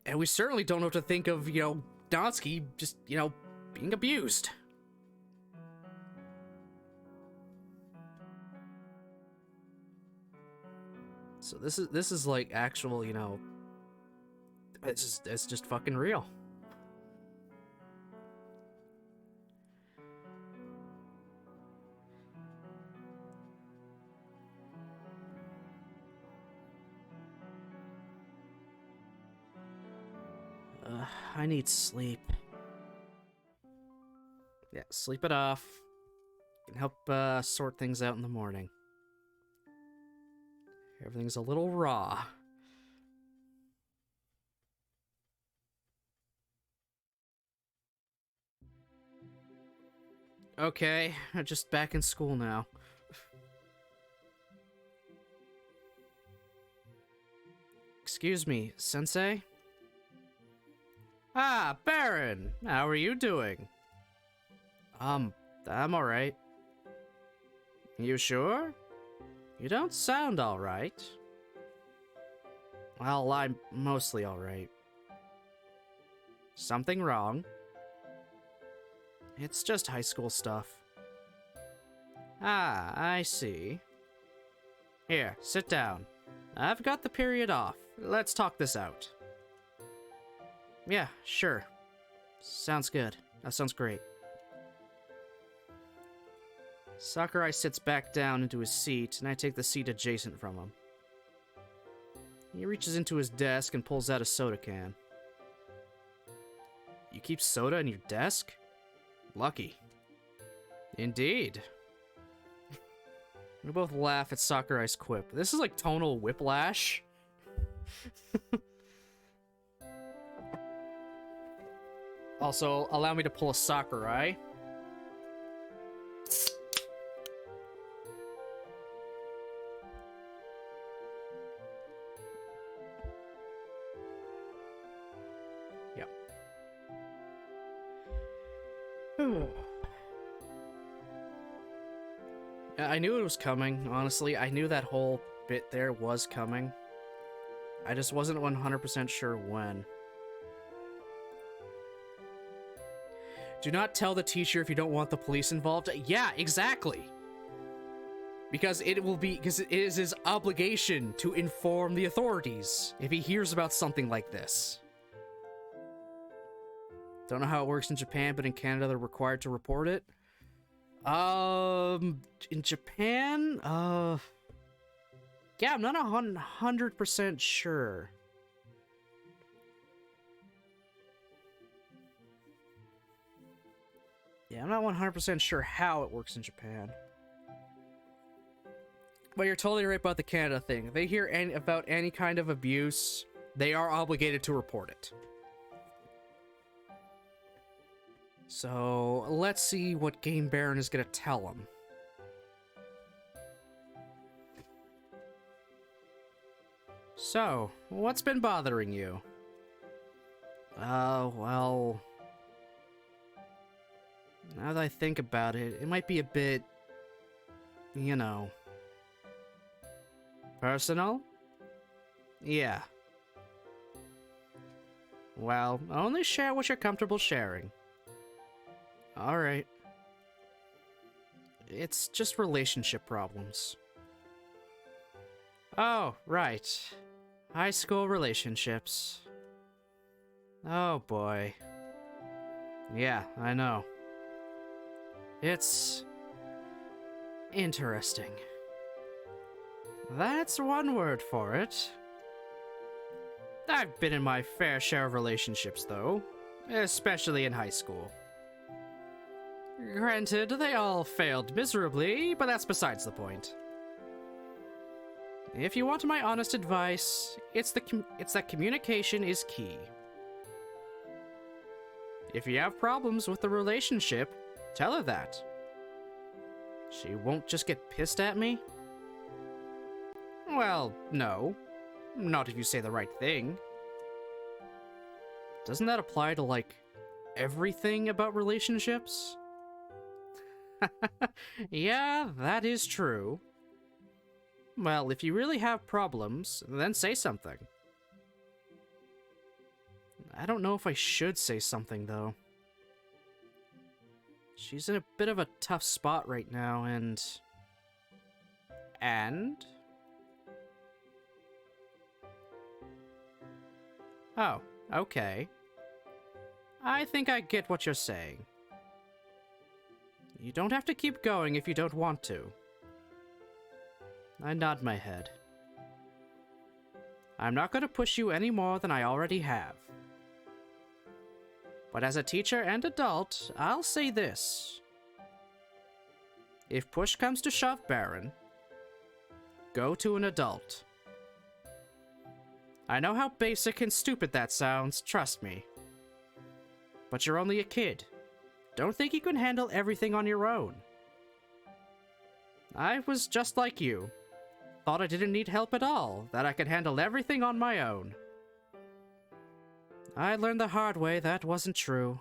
And we certainly don't know what to think of, Natsuki just, being abused. So this is like actual, it's just fucking real. I need sleep. Yeah, sleep it off. Can help sort things out in the morning. Everything's a little raw. Okay, I'm just back in school now. Excuse me, Sensei? Ah, Baron! How are you doing? I'm alright. You sure? You don't sound alright. Well, I'm mostly alright. Something wrong? It's just high school stuff. Ah, I see. Here, sit down. I've got the period off. Let's talk this out. Yeah, sure. Sounds good. That sounds great. Sakurai sits back down into his seat, and I take the seat adjacent from him. He reaches into his desk and pulls out a soda can. You keep soda in your desk? Lucky. Indeed. We both laugh at Sakurai's quip. This is like tonal whiplash. Also, allow me to pull a Sakurai. Yep. I knew it was coming, honestly. I knew that whole bit there was coming. I just wasn't 100% sure when. Do not tell the teacher if you don't want the police involved. Yeah, exactly. Because it is his obligation to inform the authorities if he hears about something like this. Don't know how it works in Japan, but in Canada they're required to report it. In Japan, yeah, I'm not 100% sure. Yeah, I'm not 100% sure how it works in Japan. But you're totally right about the Canada thing. If they hear about any kind of abuse, they are obligated to report it. So, let's see what Game Baron is going to tell him. So, what's been bothering you? Well... Now that I think about it, it might be a bit... you know... personal? Yeah. Well, only share what you're comfortable sharing. Alright. It's just relationship problems. Oh, right. High school relationships. Oh boy. Yeah, I know. It's... interesting. That's one word for it. I've been in my fair share of relationships, though. Especially in high school. Granted, they all failed miserably, but that's besides the point. If you want my honest advice, it's that communication is key. If you have problems with the relationship, tell her that. She won't just get pissed at me? Well, no. Not if you say the right thing. Doesn't that apply to, like, everything about relationships? Yeah, that is true. Well, if you really have problems, then say something. I don't know if I should say something, though. She's in a bit of a tough spot right now, and... Oh, okay. I think I get what you're saying. You don't have to keep going if you don't want to. I nod my head. I'm not going to push you any more than I already have. But as a teacher and adult, I'll say this. If push comes to shove, Baron, go to an adult. I know how basic and stupid that sounds, trust me. But you're only a kid. Don't think you can handle everything on your own. I was just like you. Thought I didn't need help at all, that I could handle everything on my own. I learned the hard way that wasn't true.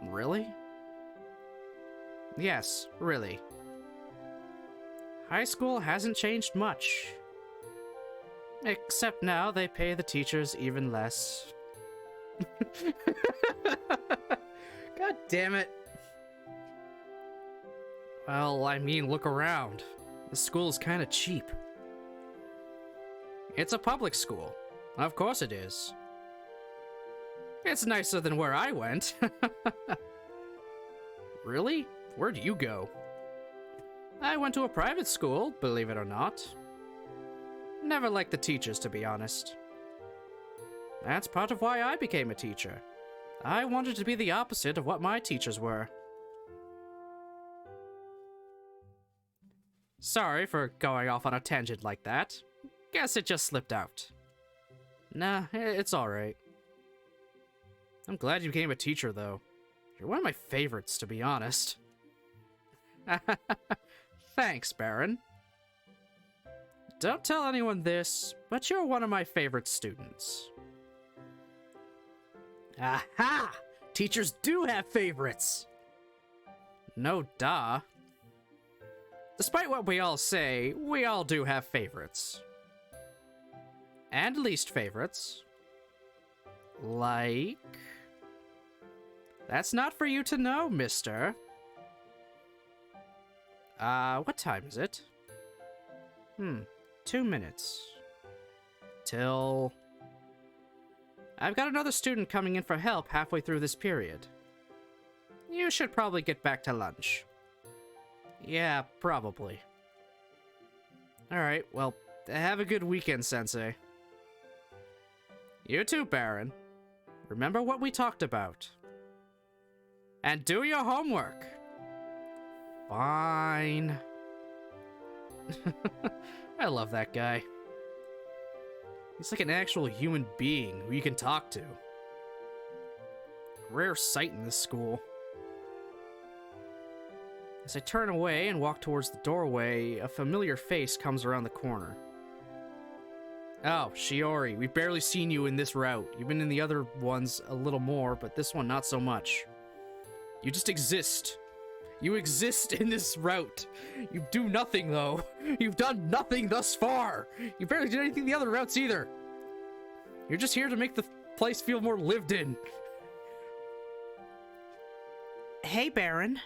Really? Yes, really. High school hasn't changed much. Except now they pay the teachers even less. God damn it. Well, I mean, look around. The school is kind of cheap. It's a public school. Of course it is. It's nicer than where I went. Really? Where'd you go? I went to a private school, believe it or not. Never liked the teachers, to be honest. That's part of why I became a teacher. I wanted to be the opposite of what my teachers were. Sorry for going off on a tangent like that. Guess it just slipped out. Nah, it's alright. I'm glad you became a teacher, though. You're one of my favorites, to be honest. Thanks, Baron. Don't tell anyone this, but you're one of my favorite students. Aha! Teachers do have favorites! No duh. Despite what we all say, we all do have favorites. And least favorites. Like... That's not for you to know, mister. What time is it? 2 minutes. Till... I've got another student coming in for help halfway through this period. You should probably get back to lunch. Yeah, probably. Alright, well, have a good weekend, Sensei. You too, Baron. Remember what we talked about. And do your homework. Fine. I love that guy. He's like an actual human being who you can talk to. Rare sight in this school. As I turn away and walk towards the doorway, a familiar face comes around the corner. Oh, Shiori, we've barely seen you in this route. You've been in the other ones a little more, but this one not so much. You just exist. You exist in this route. You do nothing, though. You've done nothing thus far. You barely did anything the other routes, either. You're just here to make the place feel more lived in. Hey, Baron.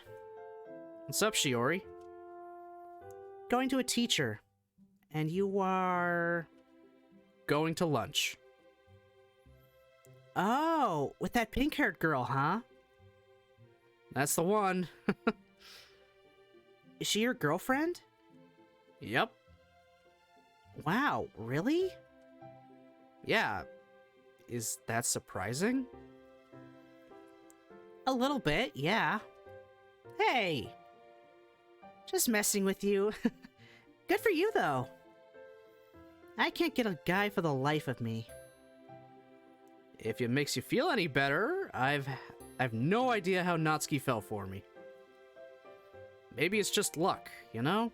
What's up, Shiori? Going to a teacher. And you are... going to lunch. Oh, with that pink-haired girl, huh? That's the one. Is she your girlfriend? Yep. Wow, really? Yeah. Is that surprising? A little bit, yeah. Hey! Just messing with you. Good for you, though. I can't get a guy for the life of me. If it makes you feel any better, I've no idea how Natsuki fell for me. Maybe it's just luck, you know?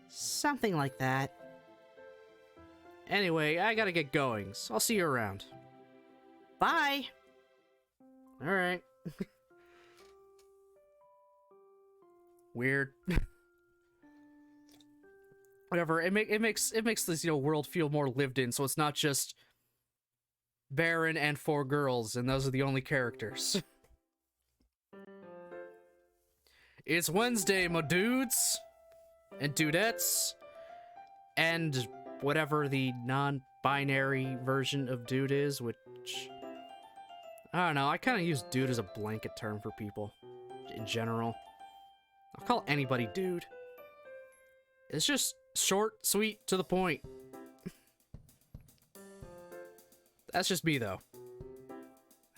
Something like that. Anyway, I gotta get going, so I'll see you around. Bye! Alright. Weird. Whatever, it makes this, you know, world feel more lived in, so it's not just Baron and 4 girls, and those are the only characters. It's Wednesday, my dudes and dudettes, and whatever the non-binary version of dude is, which... I don't know, I kind of use dude as a blanket term for people, in general. I'll call anybody dude. It's just short, sweet, to the point. That's just me, though.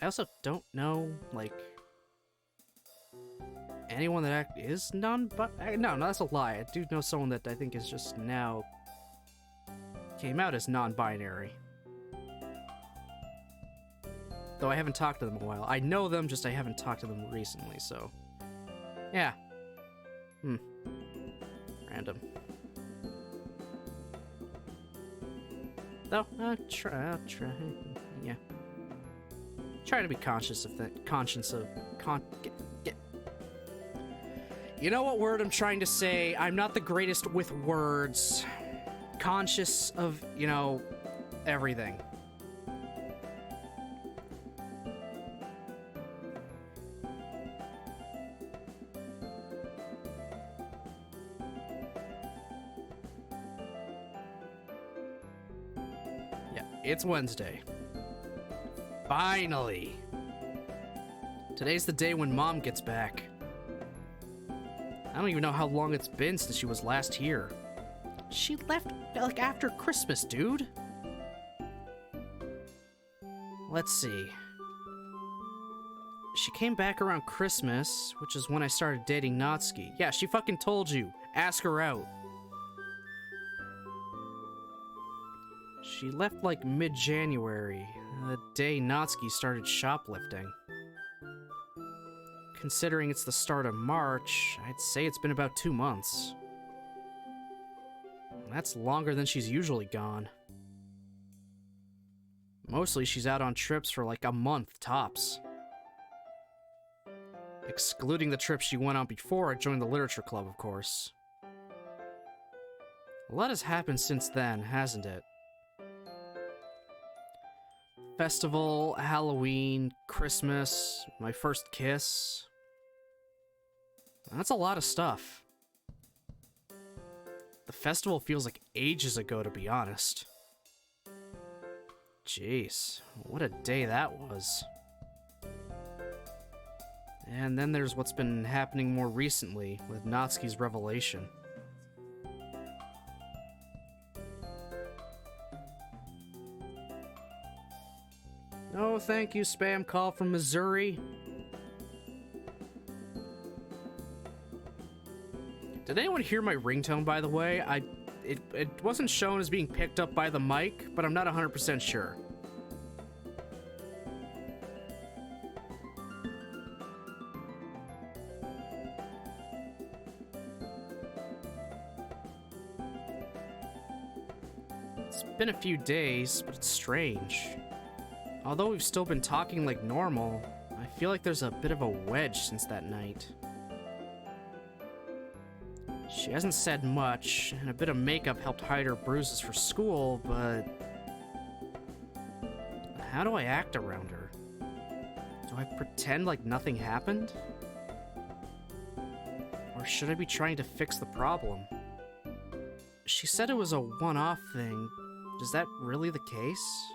I also don't know, like... anyone that is non-binary? No, that's a lie. I do know someone that I think is just now... came out as non-binary. Though I haven't talked to them in a while. I know them, just I haven't talked to them recently, so... yeah. Random. Though, I'll try, yeah. Try to be conscious of that, You know what word I'm trying to say? I'm not the greatest with words. Conscious of, you know, everything. Yeah, it's Wednesday. Finally. Today's the day when Mom gets back. I don't even know how long it's been since she was last here. She left, like, after Christmas, dude. Let's see. She came back around Christmas, which is when I started dating Natsuki. Yeah, she fucking told you. Ask her out. She left, like, mid-January, the day Natsuki started shoplifting. Considering it's the start of March, I'd say it's been about 2 months. That's longer than she's usually gone. Mostly she's out on trips for like a month tops. Excluding the trips she went on before I joined the literature club, of course. A lot has happened since then, hasn't it? Festival, Halloween, Christmas, my first kiss. That's a lot of stuff. The festival feels like ages ago, to be honest. Jeez, what a day that was. And then there's what's been happening more recently with Natsuki's revelation. No, thank you, spam call from Missouri. Did anyone hear my ringtone, by the way? It wasn't shown as being picked up by the mic, but I'm not 100% sure. It's been a few days, but it's strange. Although we've still been talking like normal, I feel like there's a bit of a wedge since that night. She hasn't said much, and a bit of makeup helped hide her bruises for school, but... how do I act around her? Do I pretend like nothing happened? Or should I be trying to fix the problem? She said it was a one-off thing. Is that really the case?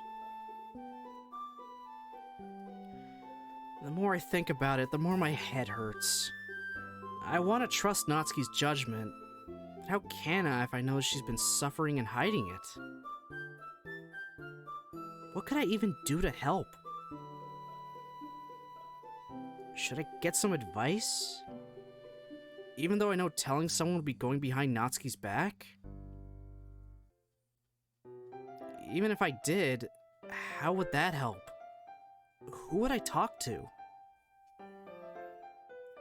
The more I think about it, the more my head hurts. I want to trust Natsuki's judgment, but how can I if I know she's been suffering and hiding it? What could I even do to help? Should I get some advice? Even though I know telling someone would be going behind Natsuki's back? Even if I did, how would that help? Who would I talk to?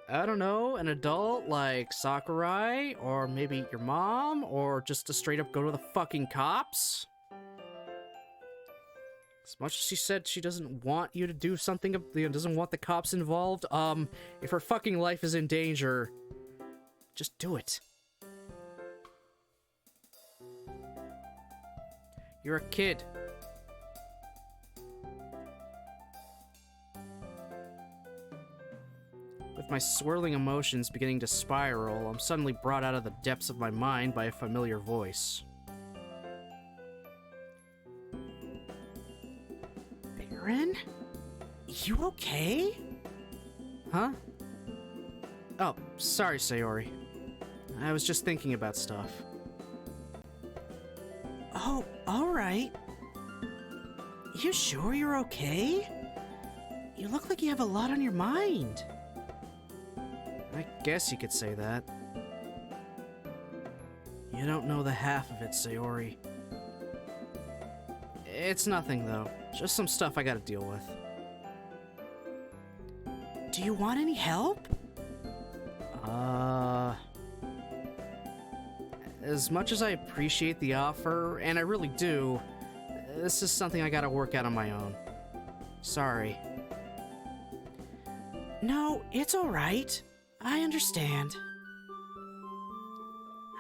I don't know, an adult like Sakurai, or maybe your mom, or just to straight up go to the fucking cops? As much as she said she doesn't want you to do something, doesn't want the cops involved, if her fucking life is in danger, just do it. You're a kid. With my swirling emotions beginning to spiral, I'm suddenly brought out of the depths of my mind by a familiar voice. Baron? You okay? Huh? Oh, sorry, Sayori. I was just thinking about stuff. Oh, alright. You sure you're okay? You look like you have a lot on your mind. I guess you could say that. You don't know the half of it, Sayori. It's nothing, though. Just some stuff I gotta deal with. Do you want any help? As much as I appreciate the offer, and I really do, this is something I gotta work out on my own. Sorry. No, it's alright. I understand.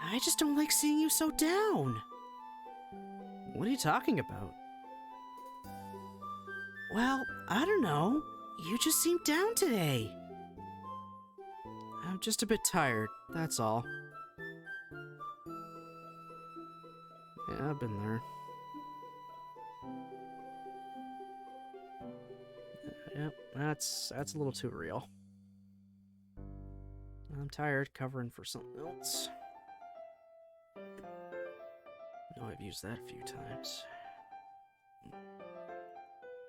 I just don't like seeing you so down. What are you talking about? Well, I don't know. You just seem down today. I'm just a bit tired, that's all. Yeah, I've been there. Yep, that's a little too real. I'm tired covering for something else. I know I've used that a few times.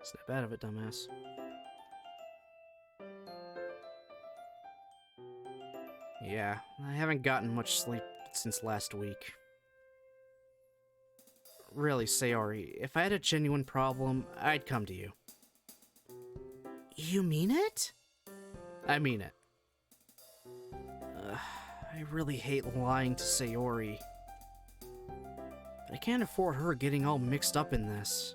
Snap out of it, dumbass. Yeah, I haven't gotten much sleep since last week. Really, Sayori, if I had a genuine problem, I'd come to you. You mean it? I mean it. I really hate lying to Sayori. But I can't afford her getting all mixed up in this.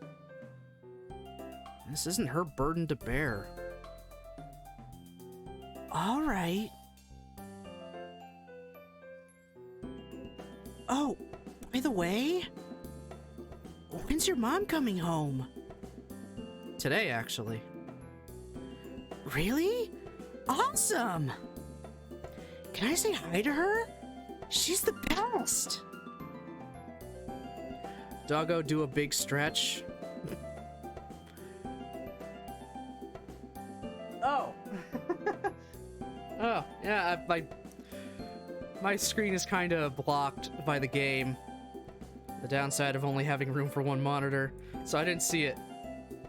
This isn't her burden to bear. All right. Oh, by the way, when's your mom coming home? Today, actually. Really? Awesome! Can I say hi to her? She's the best! Doggo, do a big stretch. Oh! Oh, yeah, my screen is kind of blocked by the game. The downside of only having room for one monitor, so I didn't see it.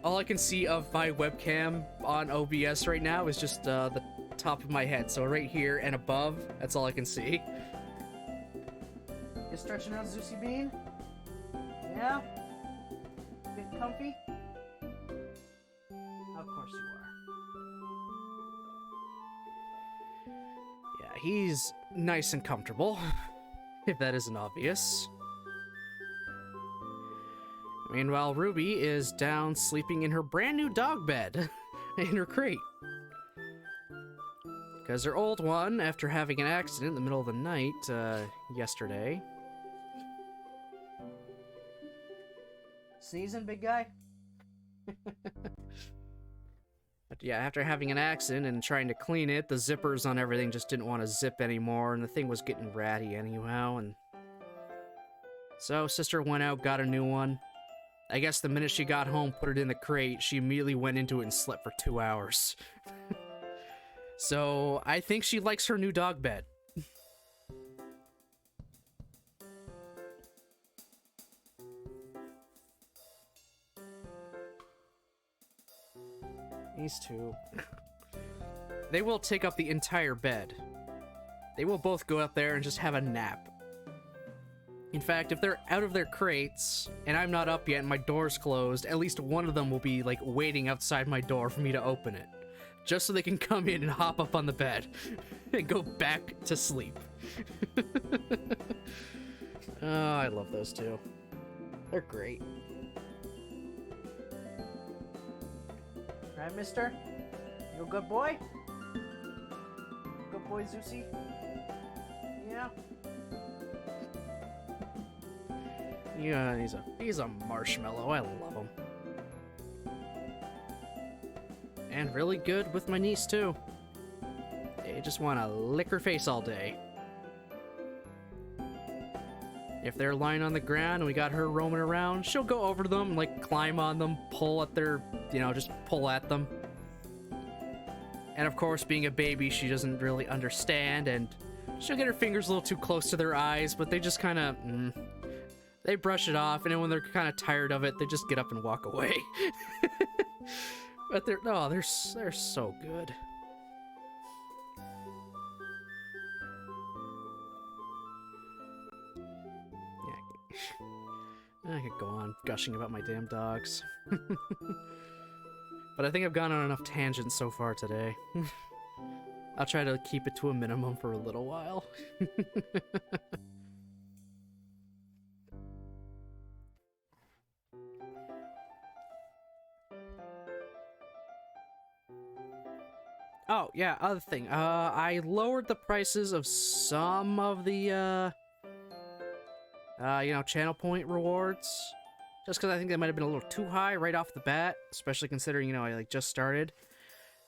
All I can see of my webcam on OBS right now is just the top of my head. So right here and above, that's all I can see. You stretching out, Zeusy Bean? Yeah? Bit comfy? Of course you are. Yeah, he's nice and comfortable, if that isn't obvious. Meanwhile, Ruby is down sleeping in her brand new dog bed in her crate. Because her old one, after having an accident in the middle of the night yesterday. Sneezing, big guy? But yeah, after having an accident and trying to clean it, the zippers on everything just didn't want to zip anymore, and the thing was getting ratty anyhow, and so sister went out, got a new one. I guess the minute she got home, put it in the crate, she immediately went into it and slept for 2 hours. So, I think she likes her new dog bed. These two. They will take up the entire bed. They will both go up there and just have a nap. In fact, if they're out of their crates, and I'm not up yet and my door's closed, at least one of them will be, like, waiting outside my door for me to open it. Just so they can come in and hop up on the bed and go back to sleep. Oh, I love those two. They're great. Right, mister? You a good boy? Good boy, Zeusy? Yeah? Yeah, he's a marshmallow. I love him. And really good with my niece, too. They just want to lick her face all day. If they're lying on the ground and we got her roaming around, she'll go over to them and, like, climb on them, pull at their, just pull at them. And of course, being a baby, she doesn't really understand, and she'll get her fingers a little too close to their eyes, but they just kind of, they brush it off, and then when they're kind of tired of it, they just get up and walk away. But they're so good. Yeah, I could go on gushing about my damn dogs. But I think I've gone on enough tangents so far today. I'll try to keep it to a minimum for a little while. Oh, yeah, other thing. I lowered the prices of some of the channel point rewards. Just because I think they might have been a little too high right off the bat, especially considering, I like just started.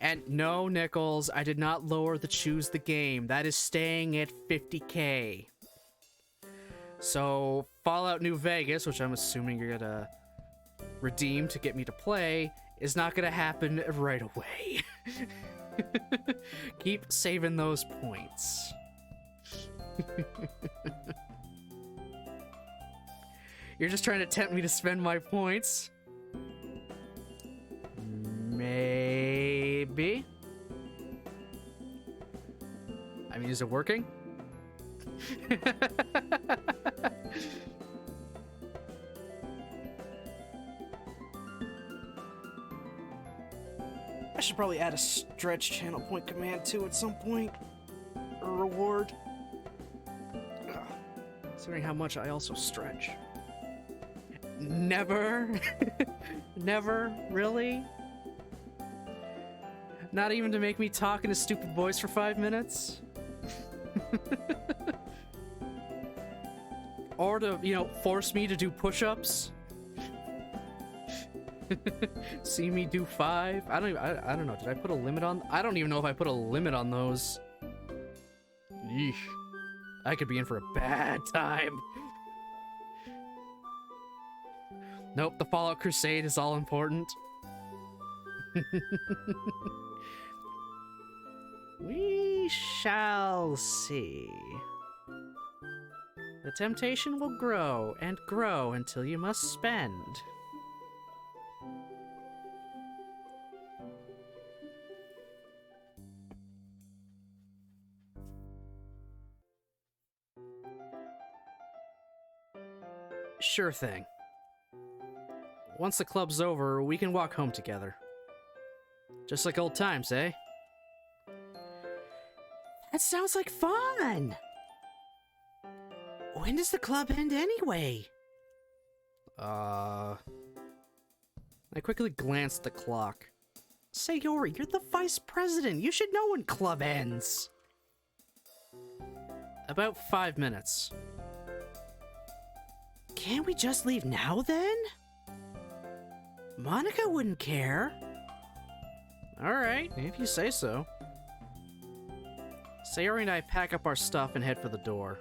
And no, Nichols, I did not lower the choose the game. That is staying at 50K. So, Fallout New Vegas, which I'm assuming you're gonna redeem to get me to play, is not gonna happen right away. Keep saving those points. You're just trying to tempt me to spend my points? Maybe? I mean, is it working? I should probably add a stretch channel point command too at some point. Or reward. Ugh. Considering how much I also stretch. Never? Never? Really? Not even to make me talk in a stupid voice for 5 minutes? Or to, force me to do push-ups? See me do 5? I don't know. Did I put a limit on? I don't even know if I put a limit on those. Yeesh. I could be in for a bad time. Nope, the Fallout Crusade is all important. We shall see. The temptation will grow and grow until you must spend. Sure thing. Once the club's over, we can walk home together. Just like old times, eh? That sounds like fun! When does the club end anyway? I quickly glanced at the clock. Sayori, you're the vice president. You should know when club ends. About 5 minutes. Can't we just leave now, then? Monica wouldn't care. Alright, if you say so. Sayori and I pack up our stuff and head for the door.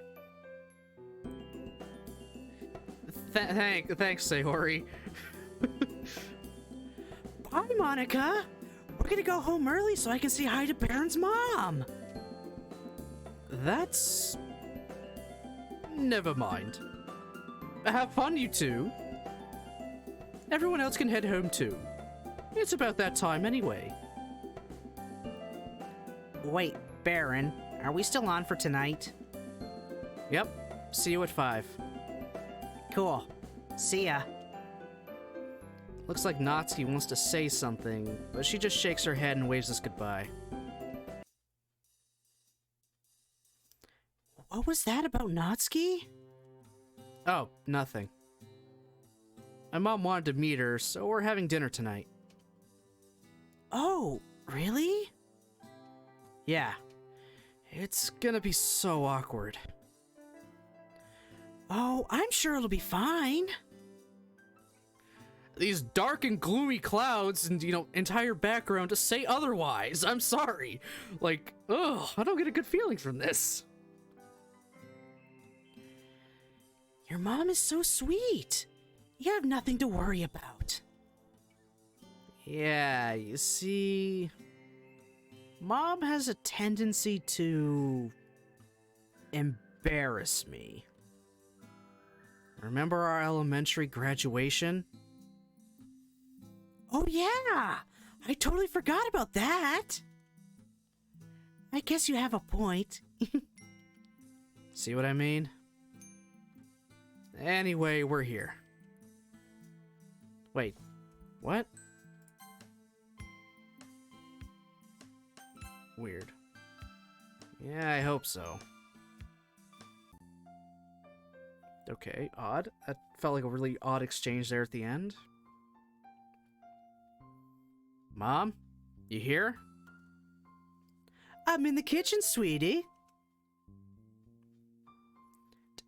Thanks, Sayori. Bye, Monica. We're gonna go home early so I can say hi to Baron's mom. That's... Never mind. Have fun, you two. Everyone else can head home too. It's about that time anyway. Wait, Baron, are we still on for tonight? Yep. See you at 5. Cool. See ya. Looks like Natsuki wants to say something, but she just shakes her head and waves us goodbye. What was that about Natsuki? Oh, nothing. My mom wanted to meet her, so we're having dinner tonight. Oh, really? Yeah. It's gonna be so awkward. Oh, I'm sure it'll be fine. These dark and gloomy clouds and, entire background to say otherwise. I'm sorry. Like, ugh, I don't get a good feeling from this. Your mom is so sweet. You have nothing to worry about. Yeah, you see... Mom has a tendency to... embarrass me. Remember our elementary graduation? Oh yeah! I totally forgot about that! I guess you have a point. See what I mean? Anyway, we're here. Wait, what? Weird. Yeah, I hope so. Okay, odd. That felt like a really odd exchange there at the end. Mom? You here? I'm in the kitchen, sweetie.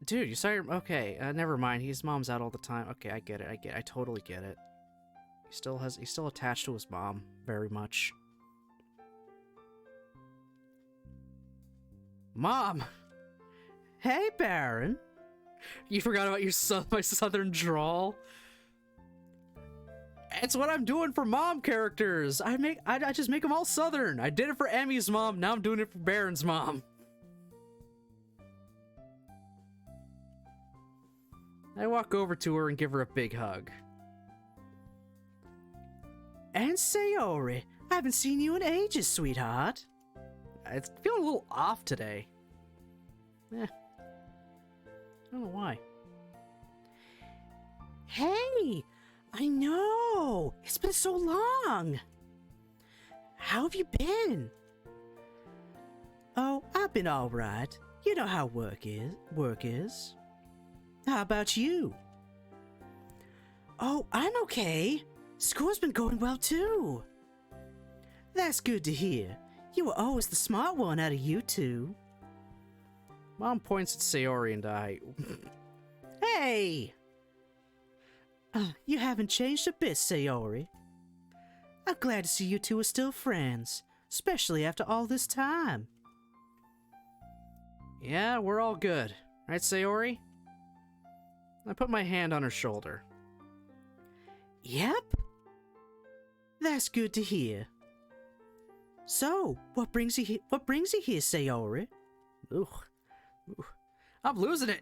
Dude, you saw your... Okay, never mind. His mom's out all the time. Okay, I get it. I totally get it. He's still attached to his mom. Very much. Mom! Hey, Baron! You forgot about my southern drawl? It's what I'm doing for mom characters! I just make them all southern! I did it for Emmy's mom, now I'm doing it for Baron's mom. I walk over to her and give her a big hug. And Sayori, I haven't seen you in ages, sweetheart. It's feeling a little off today. I don't know why. Hey, I know. It's been so long. How have you been? Oh, I've been all right. You know how work is. How about you? Oh, I'm okay. School's been going well too. That's good to hear. You were always the smart one out of you two. Mom points at Sayori and I. Hey! You haven't changed a bit, Sayori. I'm glad to see you two are still friends, especially after all this time. Yeah, we're all good. Right, Sayori? I put my hand on her shoulder. Yep. That's good to hear. So, what brings you here, Sayori? Ooh. I'm losing it.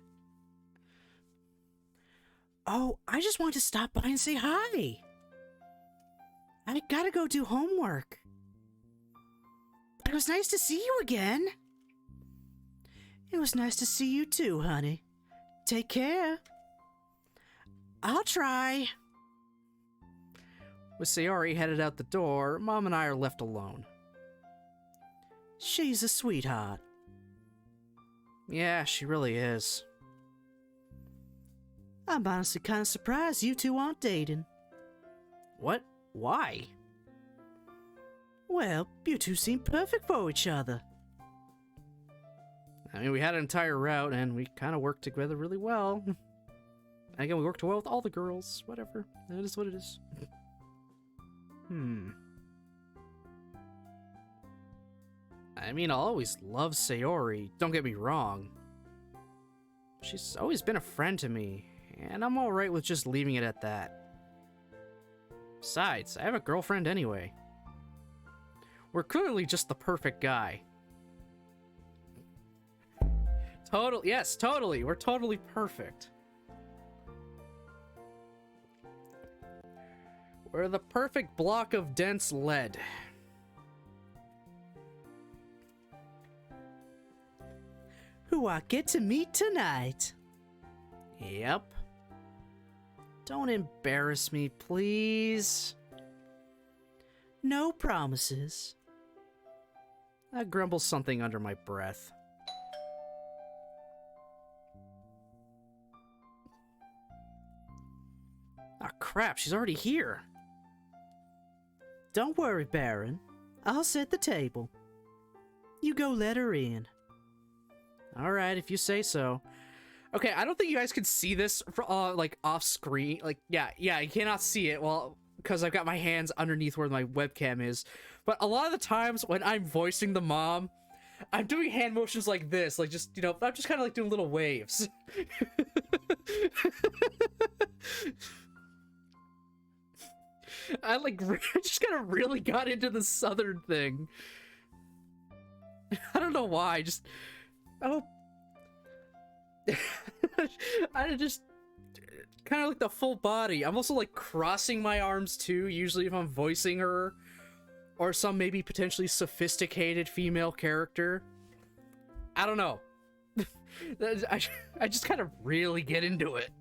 Oh, I just want to stop by and say hi. I gotta go do homework. But it was nice to see you again. It was nice to see you too, honey. Take care. I'll try. With Sayori headed out the door, Mom and I are left alone. She's a sweetheart. Yeah, she really is. I'm honestly kind of surprised you two aren't dating. What? Why? Well, you two seem perfect for each other. I mean, we had an entire route, and we kind of worked together really well. And again, we worked well with all the girls. Whatever. It is what it is. I mean, I'll always love Sayori, don't get me wrong. She's always been a friend to me, and I'm alright with just leaving it at that. Besides, I have a girlfriend anyway. We're clearly just the perfect guy. Yes, totally. We're totally perfect. We're the perfect block of dense lead. Who I get to meet tonight. Yep. Don't embarrass me, please. No promises. I grumble something under my breath. Ah, crap, she's already here. Don't worry, Baron. I'll set the table. You go let her in. Alright, if you say so. Okay, I don't think you guys can see this like off screen. Like, yeah, you cannot see it. Well, because I've got my hands underneath where my webcam is. But a lot of the times when I'm voicing the mom, I'm doing hand motions like this. Like, just, you know, I'm just kind of like doing little waves. I like just kind of really got into the southern thing. I don't know why. Just I just kind of like the full body. I'm also like crossing my arms too. Usually, if I'm voicing her or some maybe potentially sophisticated female character. I don't know. I just kind of really get into it.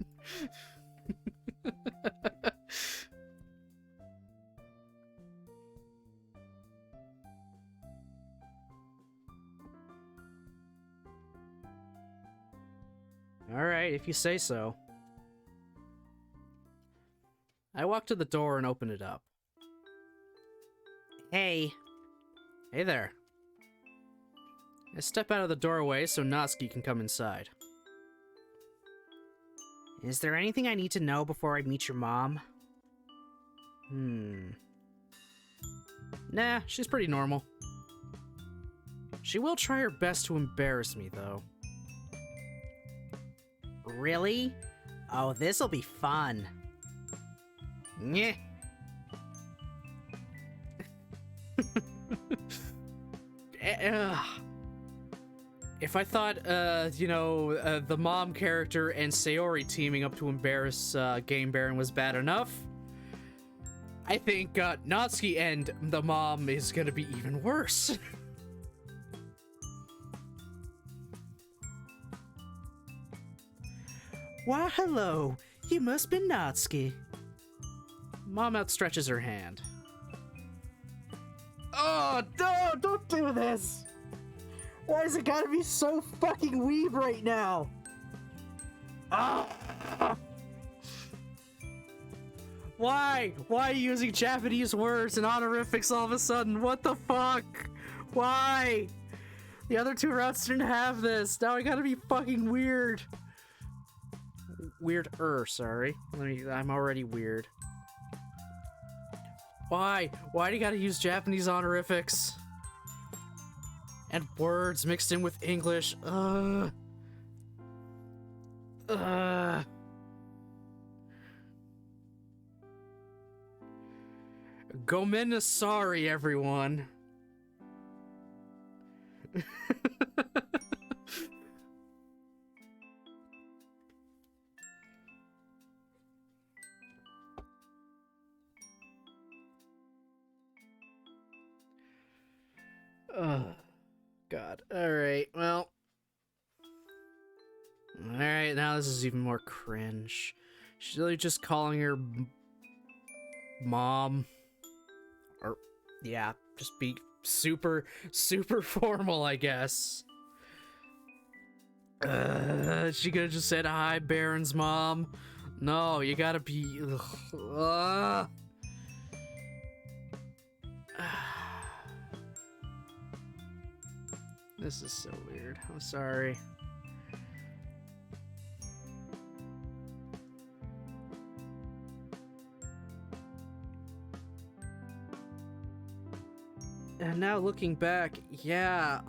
Alright, if you say so. I walk to the door and open it up. Hey. Hey there. I step out of the doorway so Natsuki can come inside. Is there anything I need to know before I meet your mom? Nah, she's pretty normal. She will try her best to embarrass me, though. Really? Oh, this'll be fun. Nyeh. If I thought, the mom character and Sayori teaming up to embarrass Game Baron was bad enough, I think Natsuki and the mom is gonna be even worse. Why, hello. You must be Natsuki. Mom outstretches her hand. Oh, no, don't do this! Why is it gotta be so fucking weeb right now? Ah! Why? Why are you using Japanese words and honorifics all of a sudden? What the fuck? Why? The other two routes didn't have this. Now I gotta be fucking weird. Weird-er, sorry. I'm already weird. Why? Why do you gotta use Japanese honorifics? And words mixed in with English. Gomen sorry, everyone. Oh, God. Alright, well. Alright, now this is even more cringe. She's really just calling her mom. Or, yeah, just be super formal, I guess. She could've just said, hi, Baron's mom. No, you gotta be... This is so weird. I'm sorry. And now looking back, yeah,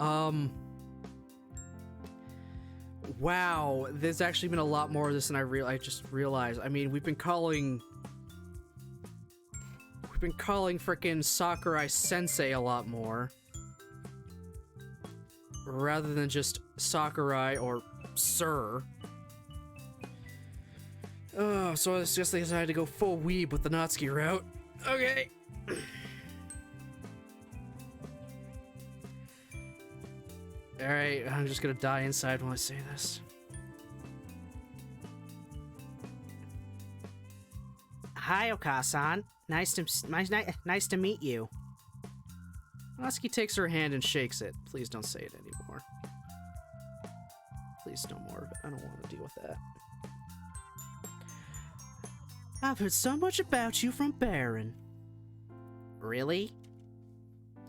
wow, there's actually been a lot more of this than I just realized. I mean, we've been calling frickin' Sakurai Sensei a lot more. Rather than just Sakurai or Sir. Oh, so it's just they decided to go full weeb with the Natsuki route. Okay. Alright, I'm just gonna die inside when I say this. Hi, Okasan. Nice to meet you. Natsuki takes her hand and shakes it. Please don't say it anymore. Please no more of it. I don't want to deal with that. I've heard so much about you from Baron. Really?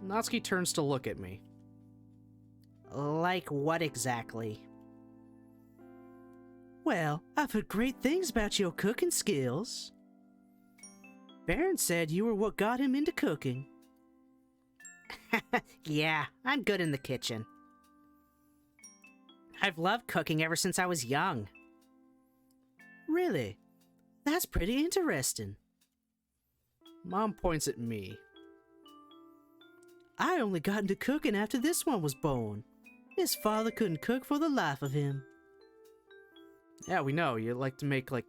Natsuki turns to look at me. Like what exactly? Well, I've heard great things about your cooking skills. Baron said you were what got him into cooking. Yeah, I'm good in the kitchen. I've loved cooking ever since I was young. Really? That's pretty interesting. Mom points at me. I only got into cooking after this one was born. His father couldn't cook for the life of him. Yeah, we know. You like to make, like,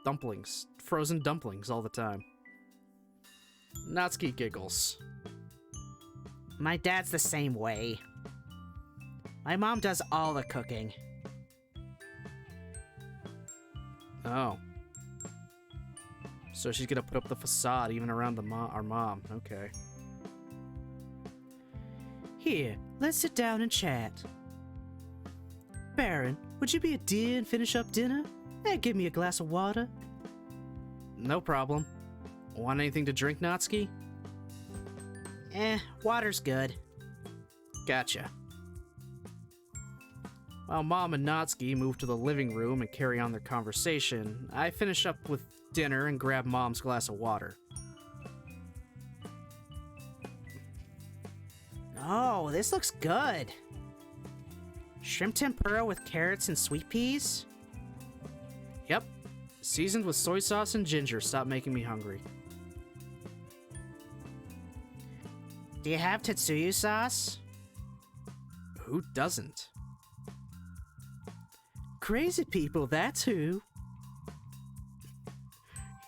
dumplings. Frozen dumplings all the time. Natsuki giggles. My dad's the same way. My mom does all the cooking. Oh. So she's gonna put up the facade even around our mom. Okay. Here, let's sit down and chat. Baron, would you be a dear and finish up dinner? And give me a glass of water? No problem. Want anything to drink, Natsuki? Water's good. Gotcha. While Mom and Natsuki move to the living room and carry on their conversation, I finish up with dinner and grab Mom's glass of water. Oh, this looks good. Shrimp tempura with carrots and sweet peas? Yep. Seasoned with soy sauce and ginger. Stop making me hungry. Do you have Tetsuyu sauce? Who doesn't? Crazy people, that's who.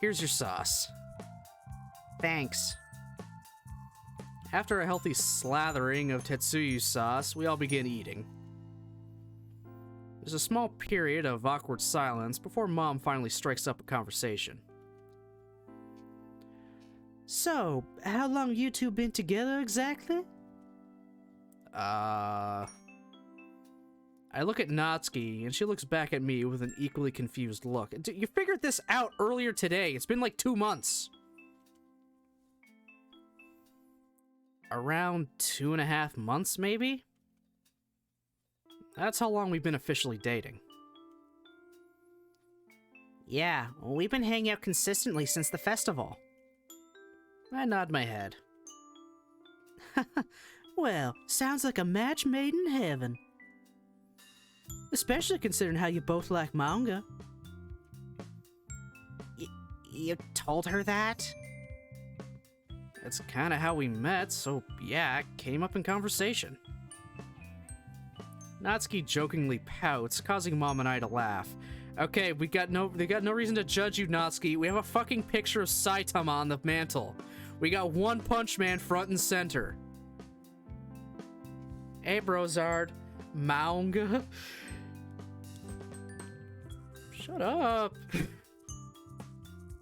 Here's your sauce. Thanks. After a healthy slathering of Tetsuyu sauce, we all begin eating. There's a small period of awkward silence before Mom finally strikes up a conversation. So, how long you two been together exactly? I look at Natsuki, and she looks back at me with an equally confused look. You figured this out earlier today. It's been like 2 months. Around 2.5 months, maybe? That's how long we've been officially dating. Yeah, we've been hanging out consistently since the festival. I nod my head. Well, sounds like a match made in heaven. Especially considering how you both like manga. You told her that? That's kind of how we met, so yeah, it came up in conversation. Natsuki jokingly pouts, causing Mom and I to laugh. Okay, they got no reason to judge you, Natsuki. We have a fucking picture of Saitama on the mantle. We got One Punch Man front and center. Hey, Brozard. Manga? Shut up.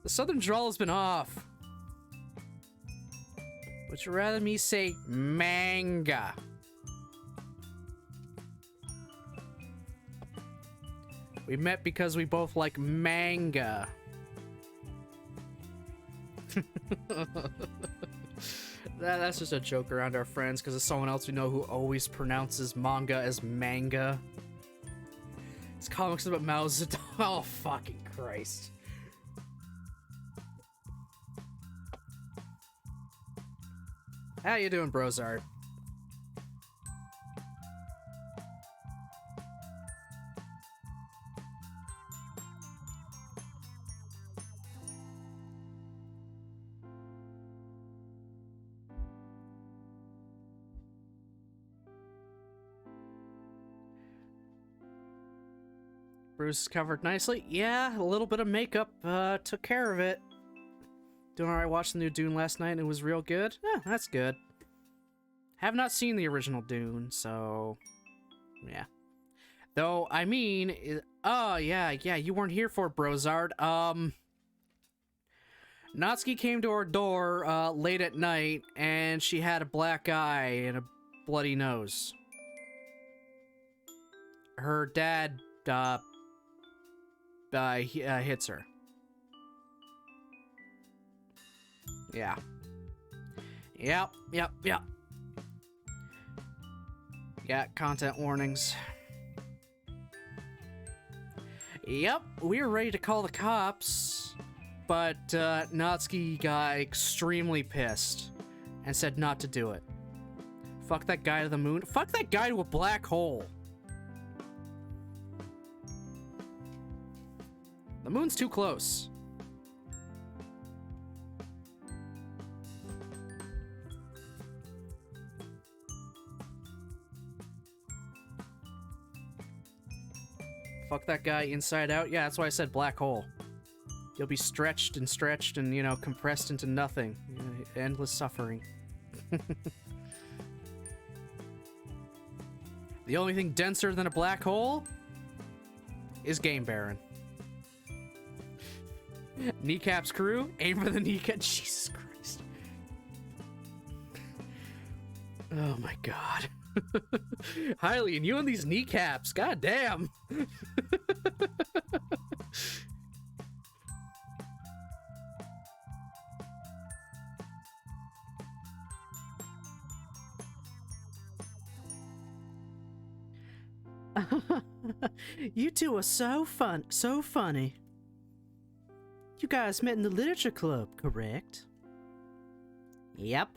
The southern drawl has been off. Would you rather me say manga? We met because we both like manga. That's just a joke around our friends because there's someone else we know who always pronounces manga as manga. It's comics about Mao Zedong. Oh, fucking Christ. How you doing, Brozard? Bruce is covered nicely. Yeah, a little bit of makeup took care of it. Doing alright, watched the new Dune last night and it was real good. Yeah, that's good. Have not seen the original Dune, so yeah. Though, I mean, oh yeah, you weren't here for it, Brozard. Natsuki came to our door late at night and she had a black eye and a bloody nose. Her dad hits her. Yeah. Yep. Yeah, content warnings. Yep, we were ready to call the cops, but Natsuki got extremely pissed and said not to do it. Fuck that guy to the moon. Fuck that guy to a black hole. The moon's too close. Fuck that guy inside out. Yeah, that's why I said black hole. You'll be stretched and, you know, compressed into nothing. Endless suffering. The only thing denser than a black hole is Game Baron. Kneecaps crew, aim for the kneecap. Jesus Christ. Oh my god. Hylian, you and these kneecaps, god damn. You two are so funny. You guys met in the literature club, correct? Yep.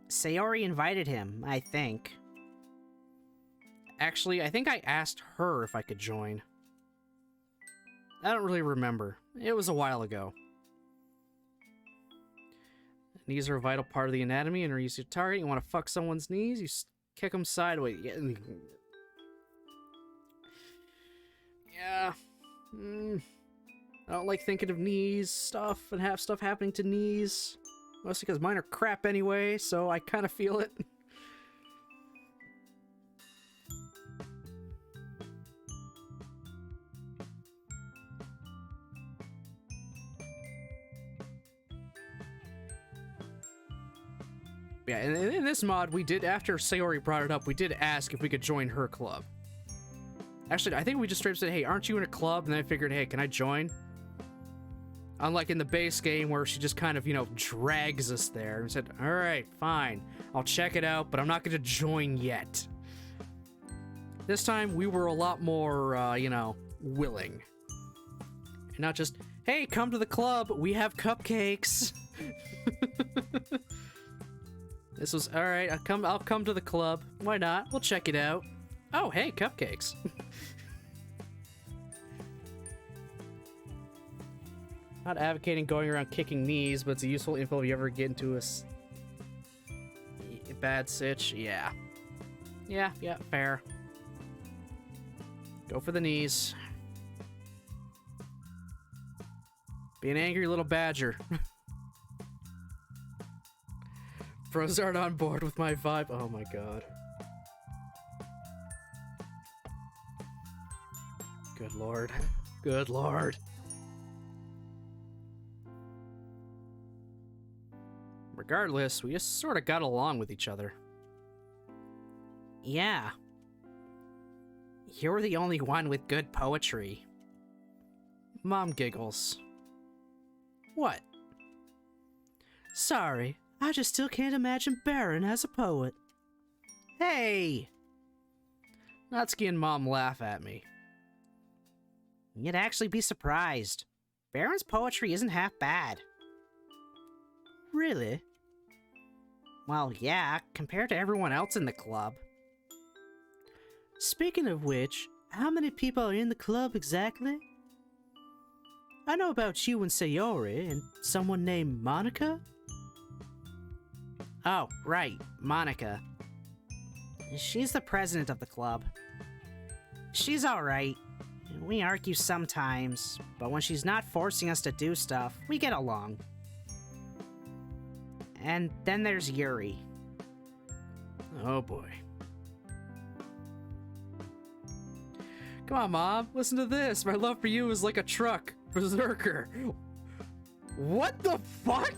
Sayori invited him, I think. Actually, I think I asked her if I could join. I don't really remember. It was a while ago. Knees are a vital part of the anatomy and are used to target. You want to fuck someone's knees, you kick them sideways. Yeah. I don't like thinking of knees stuff and have stuff happening to knees. Mostly because mine are crap anyway, so I kind of feel it. Yeah, and in this mod, we did, after Sayori brought it up, we did ask if we could join her club. Actually, I think we just straight up said, hey, aren't you in a club? And then I figured, hey, can I join? Unlike in the base game where she just kind of, you know, drags us there and said, all right, fine, I'll check it out, but I'm not going to join yet. This time, we were a lot more, you know, willing. And not just, hey, come to the club, we have cupcakes. This was, all right, I'll come to the club. Why not? We'll check it out. Oh, hey, cupcakes. Not advocating going around kicking knees, but it's a useful info if you ever get into a bad sitch. Yeah. Yeah, fair. Go for the knees. Be an angry little badger. Bros aren't on board with my vibe. Oh my god. Good lord. Good lord. Regardless, we just sort of got along with each other. Yeah. You're the only one with good poetry. Mom giggles. What? Sorry, I just still can't imagine Baron as a poet. Hey! Natsuki and Mom laugh at me. You'd actually be surprised. Baron's poetry isn't half bad. Really? Well, yeah, compared to everyone else in the club. Speaking of which, how many people are in the club exactly? I know about you and Sayori, and someone named Monica? Oh, right, Monica. She's the president of the club. She's alright. We argue sometimes, but when she's not forcing us to do stuff, we get along. And then there's Yuri. Oh boy. Come on, Mom, listen to this. My love for you is like a truck. Berserker. What the fuck?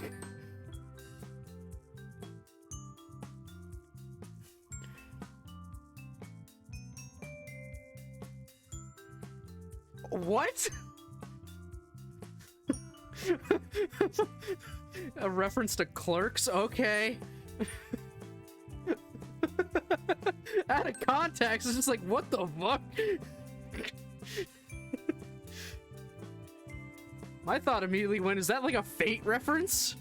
What? A reference to Clerks? Okay. Out of context, it's just like, what the fuck? My thought immediately went, is that like a Fate reference?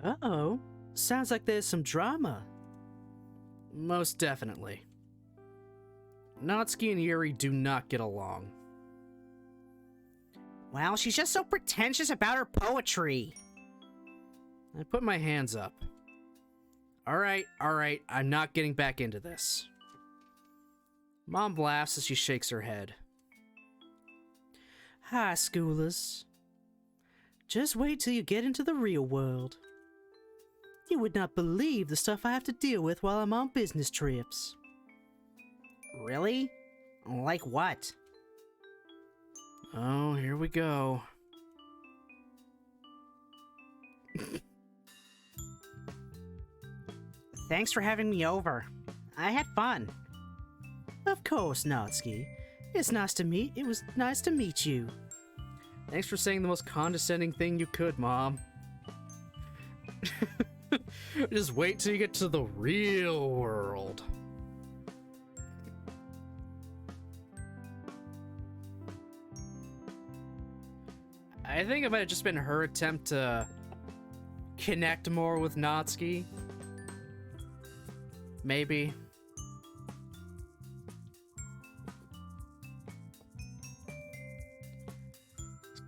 Uh-oh. Sounds like there's some drama. Most definitely. Natsuki and Yuri do not get along. Well, she's just so pretentious about her poetry. I put my hands up. Alright, I'm not getting back into this. Mom laughs as she shakes her head. Hi, schoolers. Just wait till you get into the real world. You would not believe the stuff I have to deal with while I'm on business trips. Really? Like what? Oh, here we go. Thanks for having me over. I had fun. Of course, Natsuki. It was nice to meet you. Thanks for saying the most condescending thing you could, Mom. Just wait till you get to the real world. I think it might have just been her attempt to connect more with Natsuki. Maybe.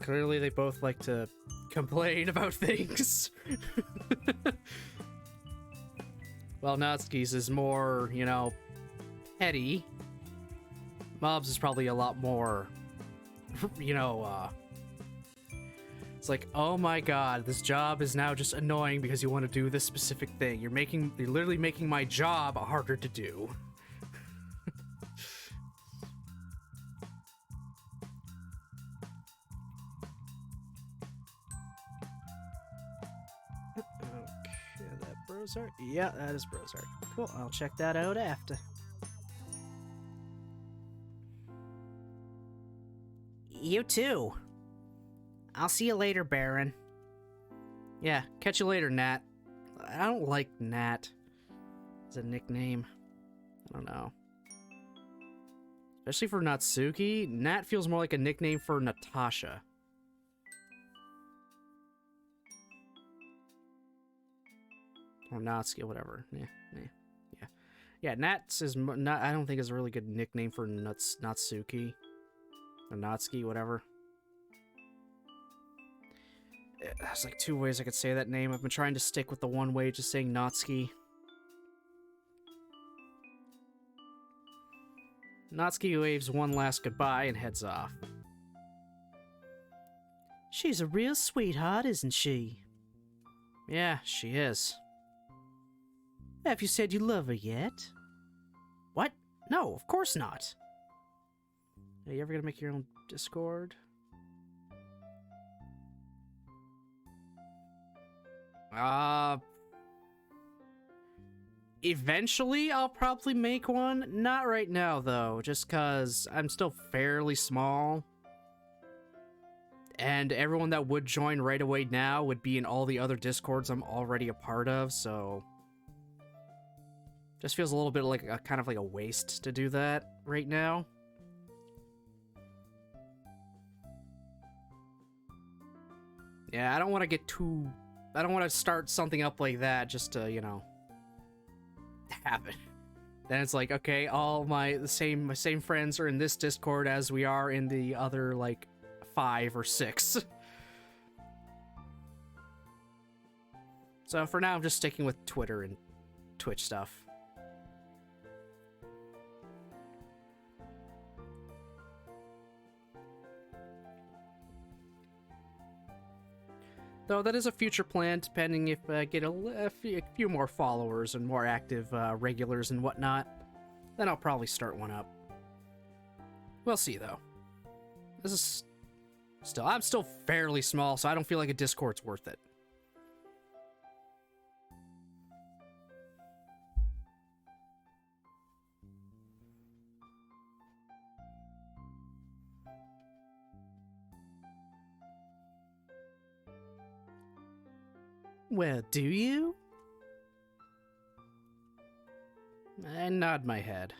Clearly they both like to complain about things. Well, Natsuki's is more, you know, petty. Mom's is probably a lot more, you know, it's like, oh my god, this job is now just annoying because you want to do this specific thing. You're literally making my job harder to do. Okay, that Brozart? Yeah, that is Brozart. Cool, I'll check that out after. You too. I'll see you later, Baron. Yeah, catch you later, Nat. I don't like Nat as a nickname. I don't know. Especially for Natsuki, Nat feels more like a nickname for Natasha. Or Natsuki, whatever. Yeah, Nats is not. I don't think is a really good nickname for Natsuki. Or Natsuki, whatever. There's like two ways I could say that name. I've been trying to stick with the one way, just saying Natsuki. Natsuki waves one last goodbye and heads off. She's a real sweetheart, isn't she? Yeah, she is. Have you said you love her yet? What? No, of course not. Are you ever gonna make your own Discord? Eventually I'll probably make one. Not right now, though, just because I'm still fairly small. And everyone that would join right away now would be in all the other Discords I'm already a part of, so... Just feels a little bit like a kind of like a waste to do that right now. Yeah, I don't want to get too... I don't want to start something up like that just to, you know, have it. Then it's like, okay, all my same friends are in this Discord as we are in the other, like, 5 or 6. So for now, I'm just sticking with Twitter and Twitch stuff. Though that is a future plan, depending if I get a few more followers and more active regulars and whatnot. Then I'll probably start one up. We'll see, though. This is I'm still fairly small, so I don't feel like a Discord's worth it. Well, do you? I nod my head.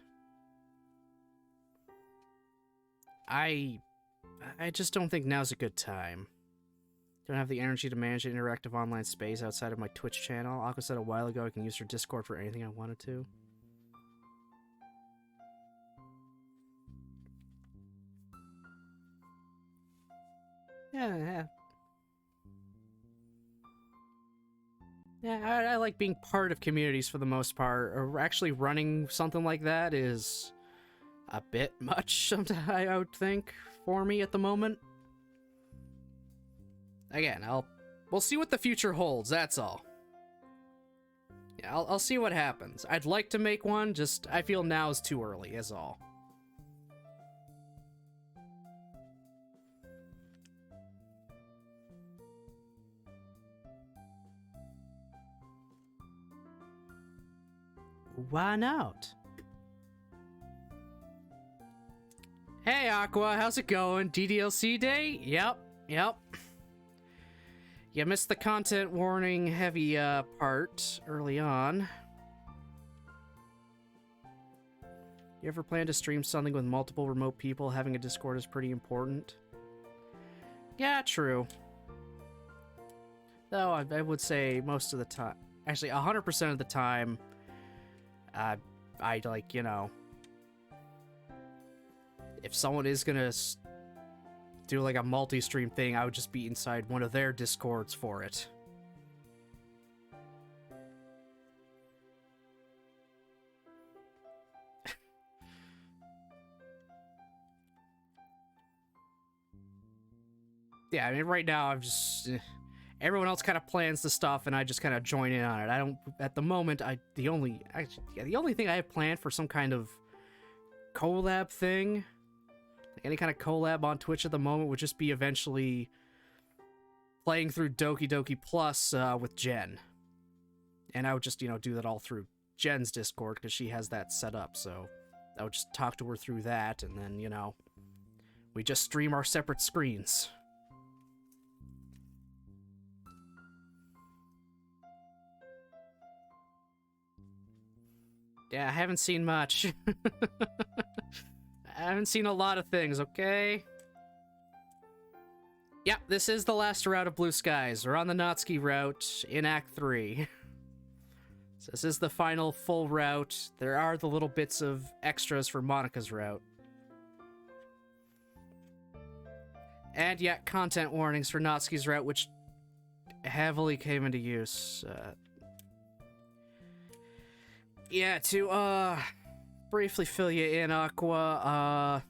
I just don't think now's a good time. Don't have the energy to manage an interactive online space outside of my Twitch channel. Aqua said a while ago I can use her Discord for anything I wanted to. Yeah. Yeah, I like being part of communities for the most part. Or actually running something like that is a bit much, sometimes I would think, for me at the moment. Again, we'll see what the future holds, that's all. Yeah, I'll see what happens. I'd like to make one, just I feel now is too early, is all. Why not? Hey Aqua, how's it going? DDLC day? Yep. You missed the content warning heavy part early on. You ever plan to stream something with multiple remote people? Having a Discord is pretty important. Yeah, true. Though I would say most of the time, actually 100% of the time, I like, you know, if someone is gonna do like a multi-stream thing, I would just be inside one of their Discords for it. Yeah, I mean, right now I'm just everyone else kind of plans the stuff, and I just kind of join in on it. I don't at the moment. The only thing I have planned for some kind of collab thing, like any kind of collab on Twitch at the moment, would just be eventually playing through Doki Doki Plus with Jen, and I would just, you know, do that all through Jen's Discord because she has that set up. So I would just talk to her through that, and then, you know, we just stream our separate screens. Yeah, I haven't seen much. I haven't seen a lot of things, okay? Yep, this is the last route of Blue Skies. We're on the Natsuki route in Act 3. So this is the final full route. There are the little bits of extras for Monika's route. And yet, content warnings for Natsuki's route, which heavily came into use. Yeah, to, briefly fill you in, Aqua,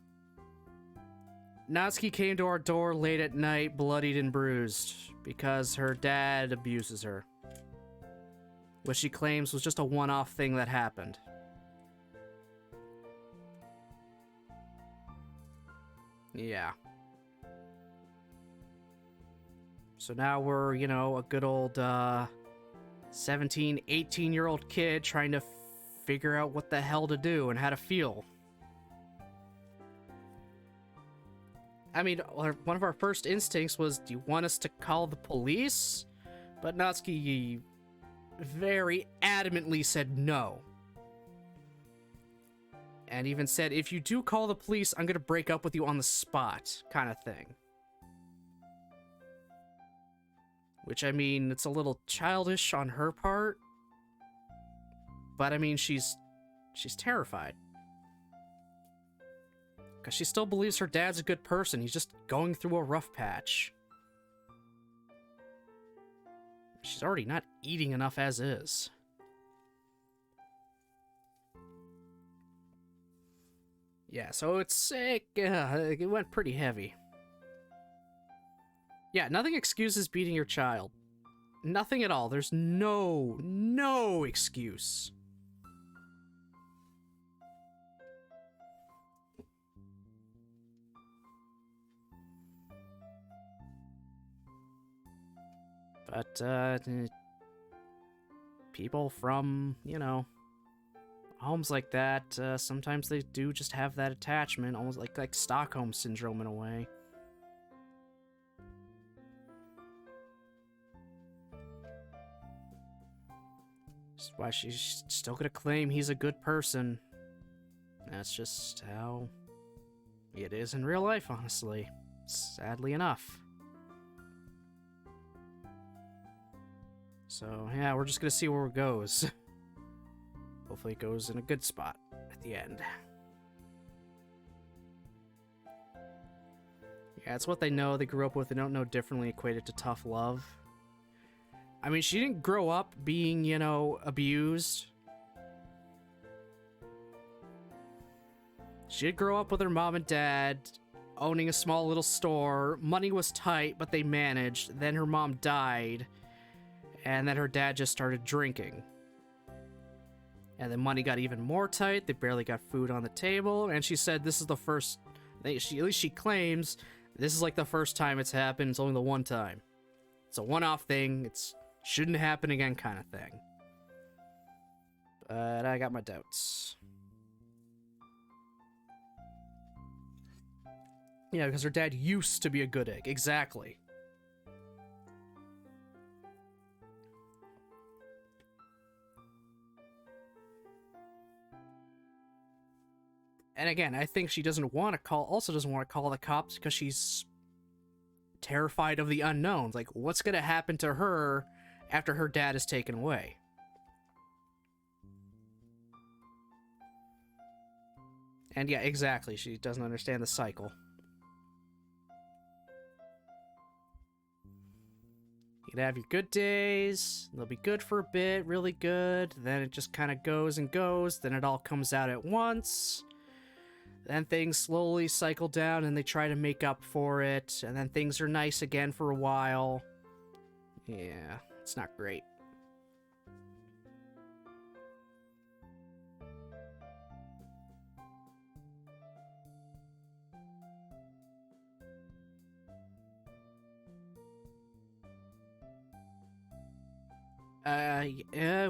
Natsuki came to our door late at night, bloodied and bruised, because her dad abuses her. Which she claims was just a one-off thing that happened. Yeah. So now we're, you know, a good old, 17, 18-year-old kid trying to figure out what the hell to do and how to feel. I mean, one of our first instincts was, do you want us to call the police? But Natsuki very adamantly said no. And even said, if you do call the police, I'm gonna break up with you on the spot, kind of thing. Which, I mean, it's a little childish on her part. But, I mean, she's terrified. Because she still believes her dad's a good person. He's just going through a rough patch. She's already not eating enough as is. Yeah, so it went pretty heavy. Yeah, nothing excuses beating your child. Nothing at all. There's no excuse. But, people from, you know, homes like that, sometimes they do just have that attachment, almost like Stockholm Syndrome in a way. That's why she's still gonna claim he's a good person. That's just how it is in real life, honestly. Sadly enough. So, yeah, we're just gonna see where it goes. Hopefully it goes in a good spot at the end. Yeah, it's what they know, they grew up with, they don't know differently, equated to tough love. I mean, she didn't grow up being, you know, abused. She did grow up with her mom and dad, owning a small little store. Money was tight, but they managed. Then her mom died, and then her dad just started drinking. And then money got even more tight. They barely got food on the table, and she said this is the first, at least she claims, this is like the first time it's happened. It's only the one time. It's a one-off thing. It's shouldn't happen again kind of thing. But I got my doubts. Yeah, because her dad used to be a good egg. Exactly. And again, I think she doesn't want to call the cops because she's terrified of the unknowns. Like, what's going to happen to her after her dad is taken away? And yeah, exactly. She doesn't understand the cycle. You can have your good days. They'll be good for a bit, really good. Then it just kind of goes and goes. Then it all comes out at once. Then things slowly cycle down and they try to make up for it. And then things are nice again for a while. Yeah, it's not great.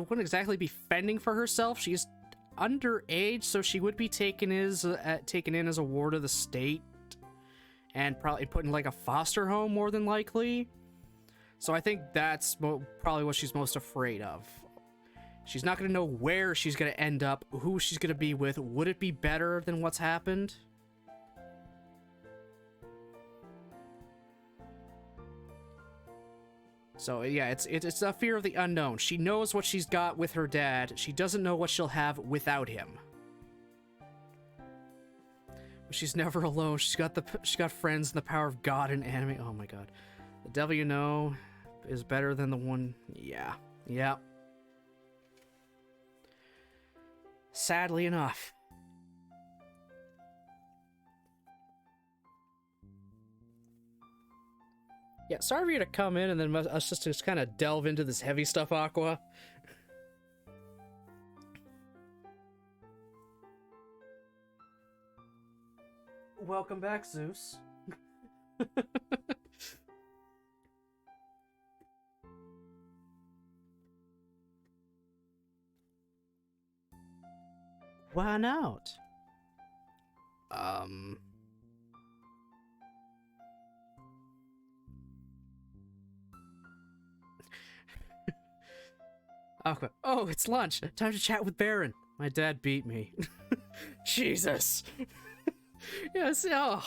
Wouldn't exactly be fending for herself. She's underage, so she would be taken in as a ward of the state, and probably put in like a foster home, more than likely. So I think that's probably what she's most afraid of. She's not gonna know where she's gonna end up, who she's gonna be with. Would it be better than what's happened? So yeah, it's a fear of the unknown. She knows what she's got with her dad. She doesn't know what she'll have without him. But she's never alone. She's got friends in the power of God and anime. Oh my god, the devil you know is better than the one. Yeah, yeah. Sadly enough. Yeah, sorry for you to come in and then us just kind of delve into this heavy stuff, Aqua. Welcome back, Zeus. Why not? Aqua. Oh, it's lunch. Time to chat with Baron. My dad beat me. Jesus. Yes, oh.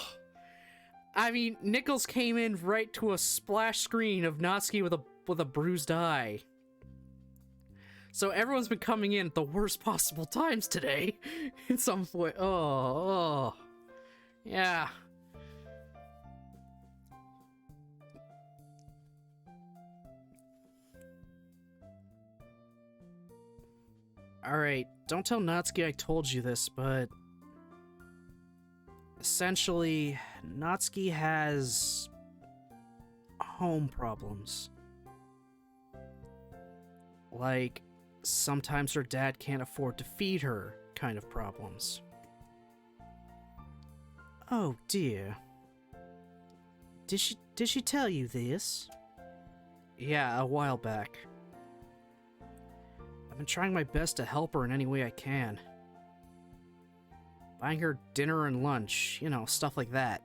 I mean, Nichols came in right to a splash screen of Natsuki with a bruised eye. So everyone's been coming in at the worst possible times today. In some way. Oh. Yeah. Alright, don't tell Natsuki I told you this, but essentially, Natsuki has home problems. Like, sometimes her dad can't afford to feed her kind of problems. Oh dear. Did she tell you this? Yeah, a while back. I've been trying my best to help her in any way I can. Buying her dinner and lunch, you know, stuff like that.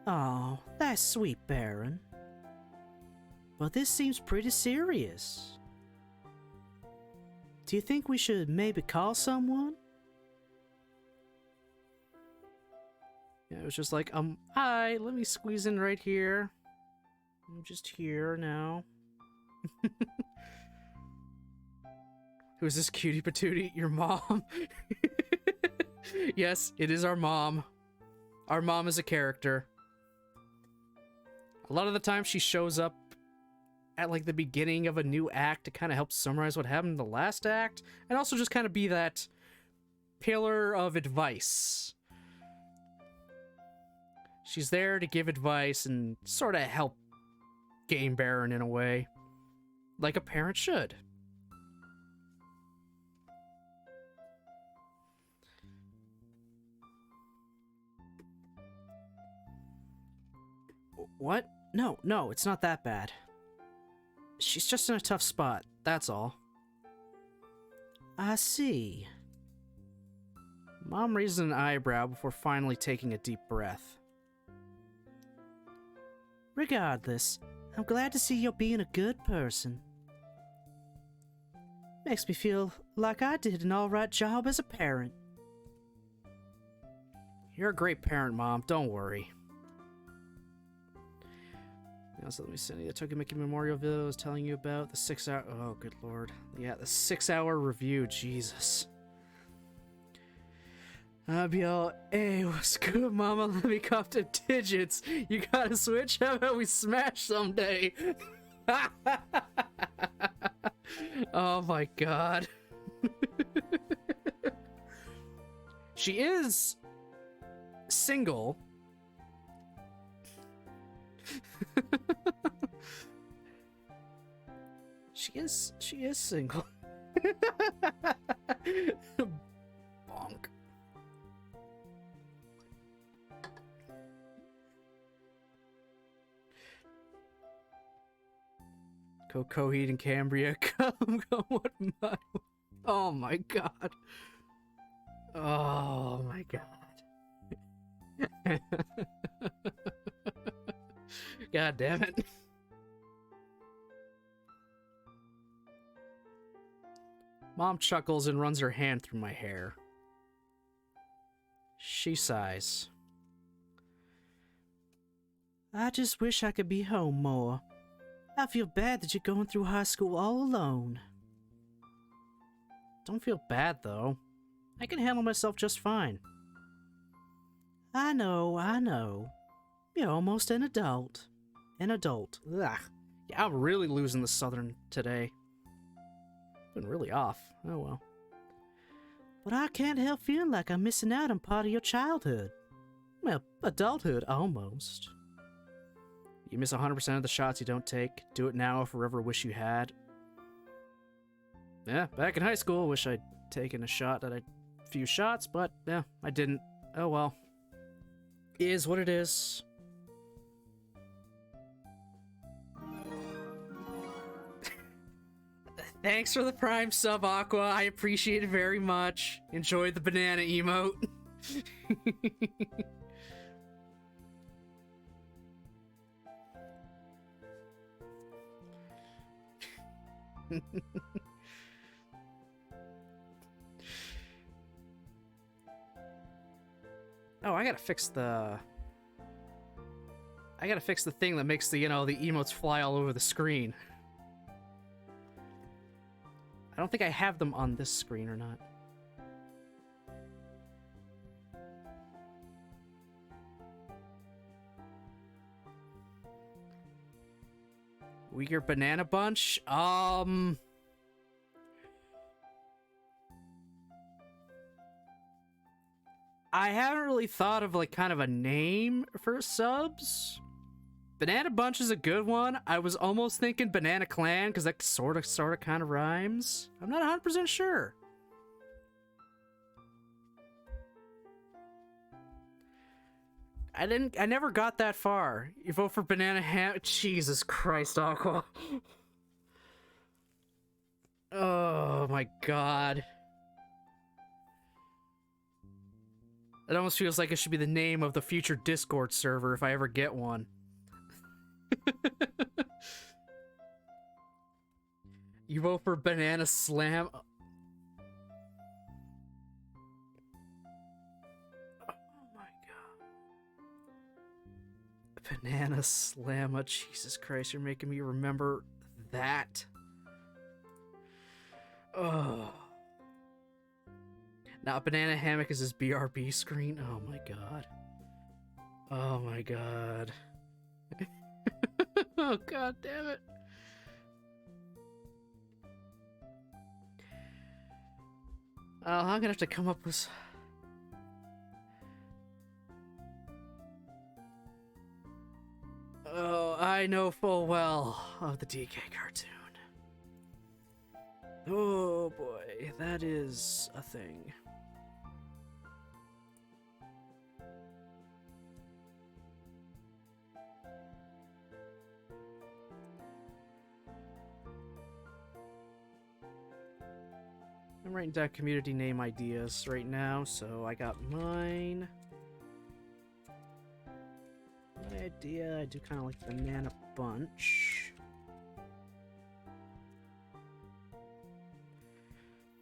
Oh, that's sweet, Baron. But this seems pretty serious. Do you think we should maybe call someone? Yeah, it was just like, hi, let me squeeze in right here. I'm just here now. Who's this cutie patootie? Your mom? Yes, it is our mom. Our mom is a character. A lot of the time she shows up at like the beginning of a new act to kind of help summarize what happened in the last act, and also just kind of be that pillar of advice. She's there to give advice and sort of help Game Baron in a way, like a parent should. What? No, it's not that bad. She's just in a tough spot, that's all. I see. Mom raises an eyebrow before finally taking a deep breath. Regardless, I'm glad to see you're being a good person. Makes me feel like I did an alright job as a parent. You're a great parent, Mom. Don't worry. So let me send you the Tokimeki Memorial video I was telling you about. The 6 hour... Oh, good lord. Yeah, the 6 hour review. Jesus. I'll be all, hey, what's good, Mama? Let me cop them digits. You got a Switch? How about we smash someday? Oh my god. She is single. She is single. Bonk. Coheed and Cambria, come, what my... Oh my god. Oh my god. God damn it. Mom chuckles and runs her hand through my hair. She sighs. I just wish I could be home more. I feel bad that you're going through high school all alone. Don't feel bad, though. I can handle myself just fine. I know. You're almost an adult. Ugh. Yeah, I'm really losing the southern today. Been really off. Oh well. But I can't help feeling like I'm missing out on part of your childhood. Well, adulthood, almost. You miss 100% of the shots you don't take. Do it now or forever wish you had. Yeah, back in high school, wish I'd taken a few shots, but yeah, I didn't. Oh well. Is what it is. Thanks for the Prime sub, Aqua. I appreciate it very much. Enjoy the banana emote. Oh, I gotta fix the thing that makes the emotes fly all over the screen. I don't think I have them on this screen or not. Uyghur Banana Bunch? I haven't really thought of like kind of a name for subs. Banana Bunch is a good one. I was almost thinking Banana Clan because that sort of kind of rhymes. I'm not 100% sure. I never got that far. You vote for Banana Ham. Jesus Christ, Aqua. Oh my god. It almost feels like it should be the name of the future Discord server if I ever get one. You vote for Banana Slam? Oh my god. Banana Slamma. Jesus Christ, you're making me remember that. Oh. Now, Banana Hammock is his BRB screen. Oh my god. Oh my god. Oh god damn it. Oh, I'm gonna have to come up with... Oh, I know full well of the DK cartoon. Oh boy, that is a thing. I'm writing down community name ideas right now, so I got mine. My idea, I do kind of like Banana Bunch.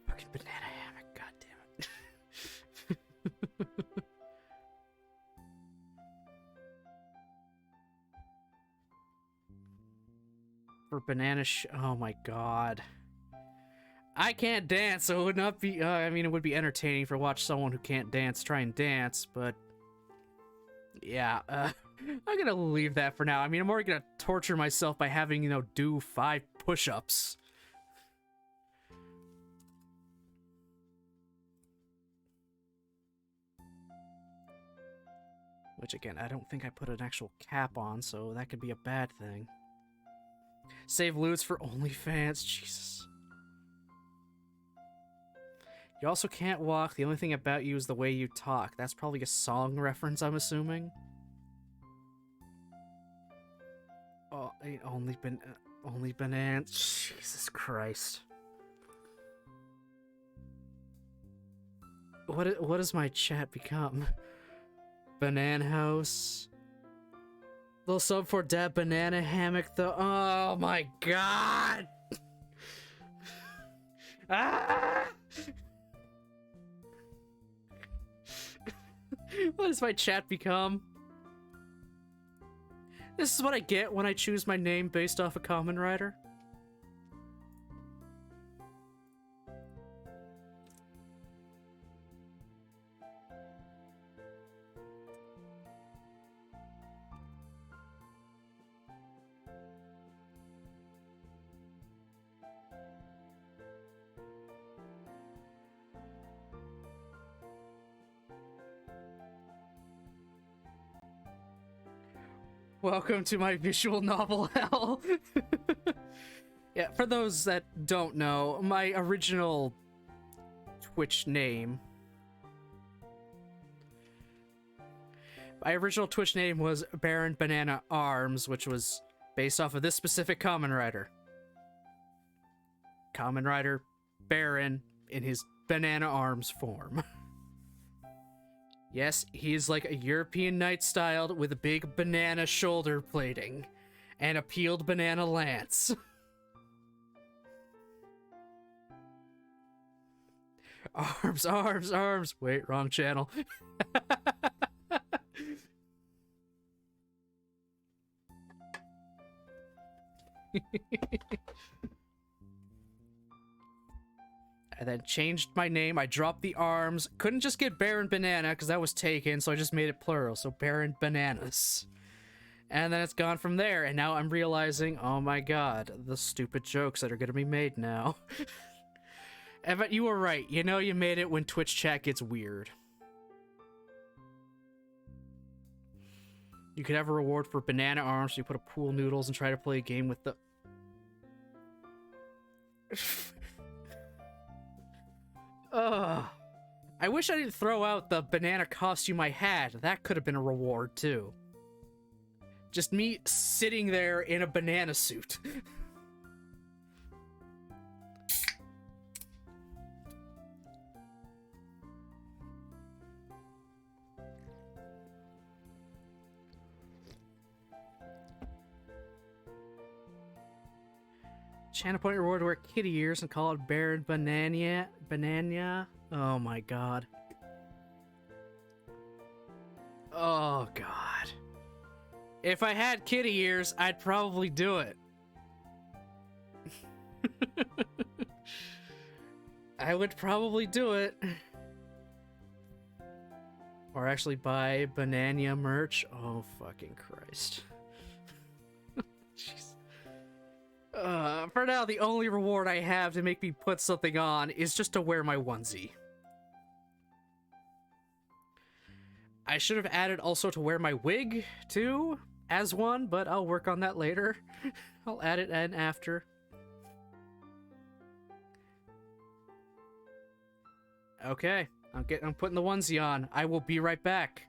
Fucking banana hammock, god damn it. For oh my god. I can't dance, so it would not be, I mean, it would be entertaining to watch someone who can't dance try and dance, but yeah, I'm gonna leave that for now. I mean, I'm already gonna torture myself by having, you know, do 5 push-ups. Which, again, I don't think I put an actual cap on, so that could be a bad thing. Save loots for OnlyFans, Jesus. You also can't walk. The only thing about you is the way you talk. That's probably a song reference, I'm assuming. Oh, ain't only bananas. Jesus Christ. What does my chat become? Banana house. Little sub for Dad Banana Hammock though. Oh my god! Ah! What does my chat become? This is what I get when I choose my name based off a Kamen Rider. Welcome to my visual novel hell. Yeah, for those that don't know, my original Twitch name was Baron Banana Arms, which was based off of this specific Kamen Rider. Kamen Rider Baron in his banana arms form. Yes, he's like a European knight styled with a big banana shoulder plating and a peeled banana lance. Arms, arms, arms. Wait, wrong channel. I then changed my name. I dropped the arms. Couldn't just get Baron Banana because that was taken, so I just made it plural. So Baron Bananas. And then it's gone from there. And now I'm realizing, oh my god, the stupid jokes that are going to be made now. But you were right. You know you made it when Twitch chat gets weird. You could have a reward for banana arms. So you put a pool noodles and try to play a game with the... Ugh. I wish I didn't throw out the banana costume I had. That could have been a reward, too. Just me sitting there in a banana suit. Channel point reward, wear kitty ears and call it Baron Banana. Oh my god. Oh god. If I had kitty ears, I'd probably do it. I would probably do it. Or actually buy Banana merch. Oh fucking Christ. Jeez. For now, the only reward I have to make me put something on is just to wear my onesie. I should have added also to wear my wig, too, as one, but I'll work on that later. I'll add it in after. Okay, I'm putting the onesie on. I will be right back.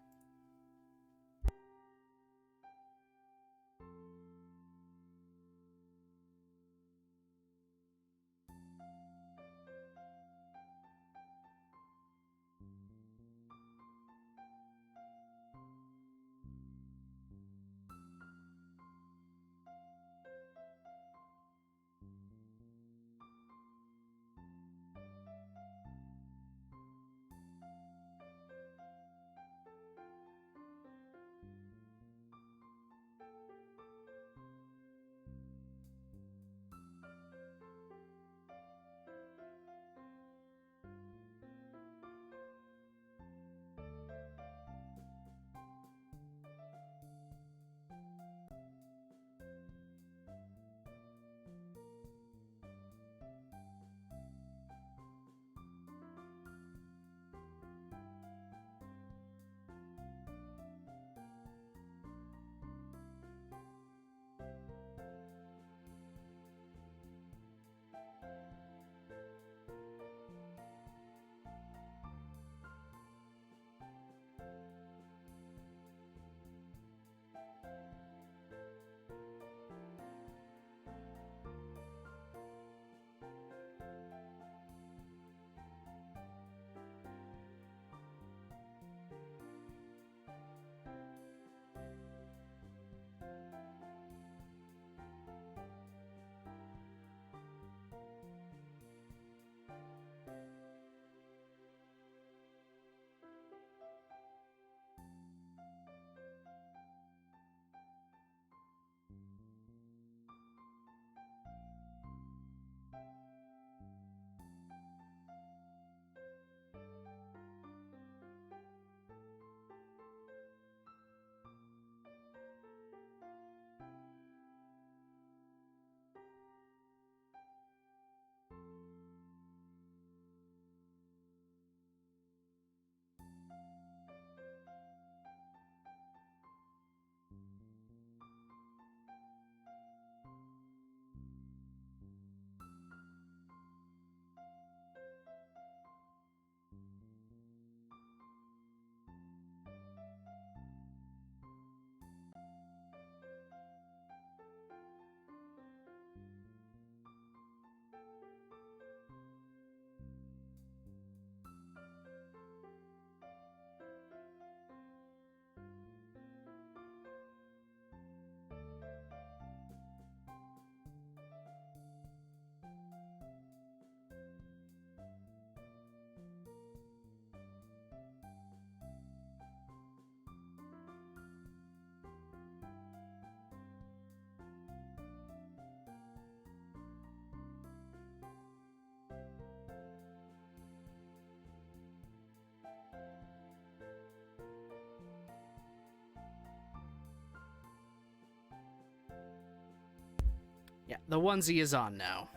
Yeah, the onesie is on now.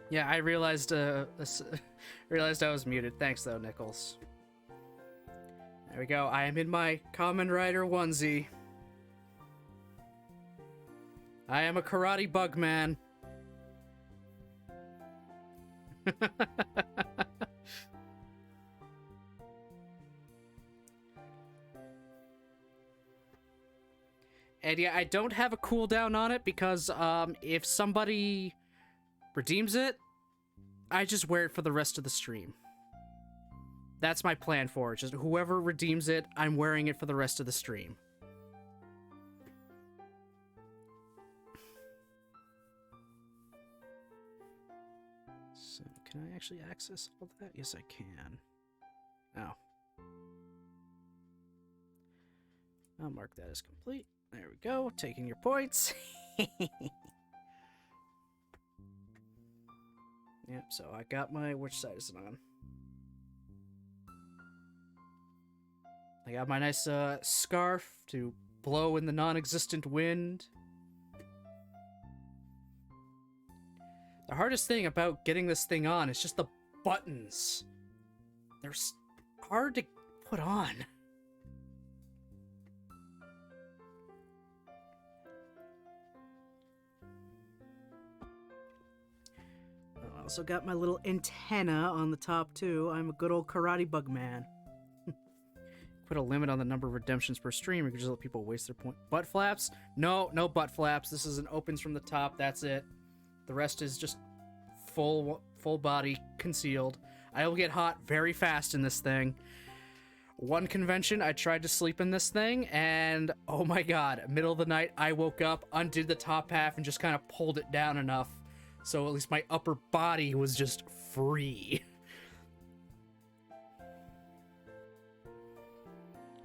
Yeah, I realized realized I was muted. Thanks though, Nichols. There we go. I am in my Kamen Rider onesie. I am a karate bug man. And yeah, I don't have a cooldown on it because if somebody redeems it, I just wear it for the rest of the stream. That's my plan for it. Just whoever redeems it, I'm wearing it for the rest of the stream. So, can I actually access all that? Yes, I can. Oh. I'll mark that as complete. There we go. Taking your points. Yep, so I got my... Which side is it on? I got my nice scarf to blow in the non-existent wind. The hardest thing about getting this thing on is just the buttons. They're hard to put on. I also got my little antenna on the top too. I'm a good old karate bug man. Put a limit on the number of redemptions per stream. You can just let people waste their point. Butt flaps? No, no butt flaps. This is an opens from the top. That's it. The rest is just full body concealed. I will get hot very fast in this thing. One convention, I tried to sleep in this thing, and oh my god, middle of the night, I woke up, undid the top half, and just kind of pulled it down enough. So at least my upper body was just free.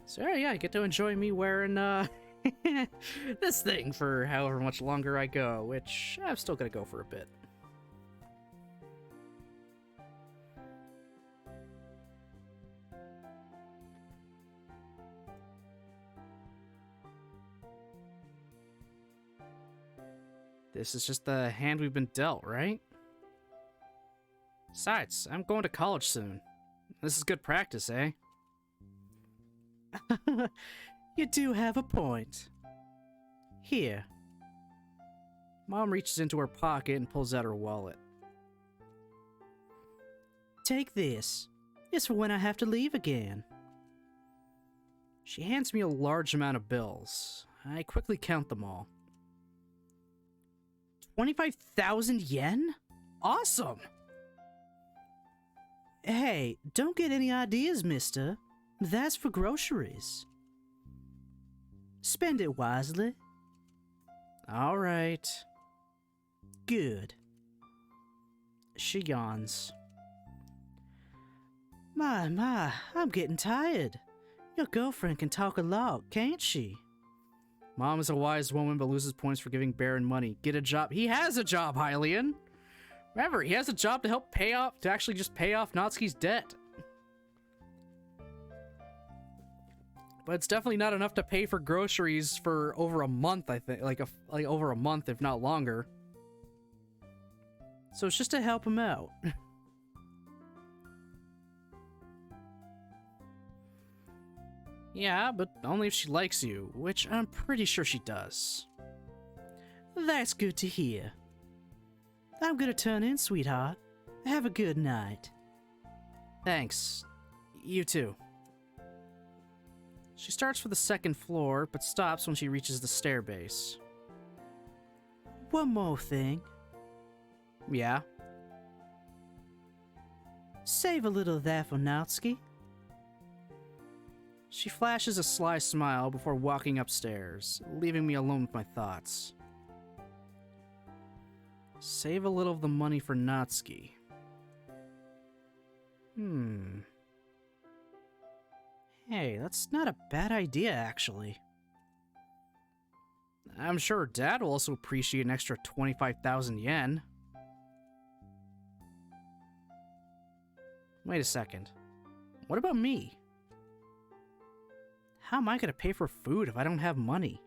So yeah, I get to enjoy me wearing this thing for however much longer I go, which I'm still gonna go for a bit. This is just the hand we've been dealt, right? Besides, I'm going to college soon. This is good practice, eh? You do have a point. Here. Mom reaches into her pocket and pulls out her wallet. Take this. It's for when I have to leave again. She hands me a large amount of bills. I quickly count them all. 25,000 yen? Awesome! Hey, don't get any ideas, mister. That's for groceries. Spend it wisely. All right. Good. She yawns. My, I'm getting tired. Your girlfriend can talk a lot, can't she? Mom is a wise woman, but loses points for giving Baron money. Get a job. He has a job, Hylian. Remember, he has a job to help pay off, to actually just pay off Natsuki's debt. But it's definitely not enough to pay for groceries for over a month, I think. Like over a month, if not longer. So it's just to help him out. Yeah, but only if she likes you, which I'm pretty sure she does. That's good to hear. I'm gonna turn in, sweetheart. Have a good night. Thanks. You too. She starts for the second floor, but stops when she reaches the stair base. One more thing. Yeah? Save a little of that for Natsuki. She flashes a sly smile before walking upstairs, leaving me alone with my thoughts. Save a little of the money for Natsuki. Hey, that's not a bad idea, actually. I'm sure her dad will also appreciate an extra 25,000 yen. Wait a second. What about me? How am I gonna pay for food if I don't have money?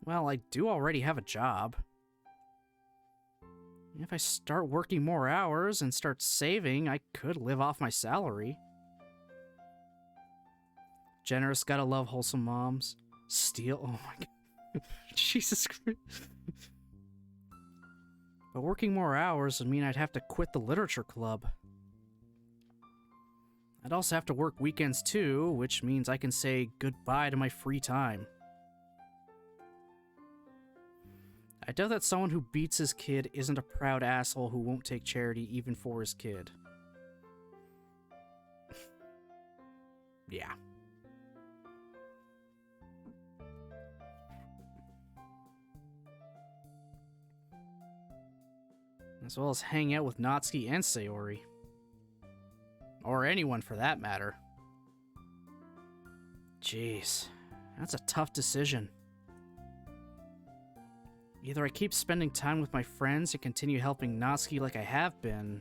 Well, I do already have a job. If I start working more hours and start saving, I could live off my salary. Generous, gotta love wholesome moms. Steal, oh my god. Jesus Christ. But working more hours would mean I'd have to quit the literature club. I'd also have to work weekends too, which means I can say goodbye to my free time. I doubt that someone who beats his kid isn't a proud asshole who won't take charity even for his kid. Yeah. As well as hang out with Natsuki and Sayori. Or anyone for that matter. Jeez, that's a tough decision. Either I keep spending time with my friends and continue helping Natsuki like I have been,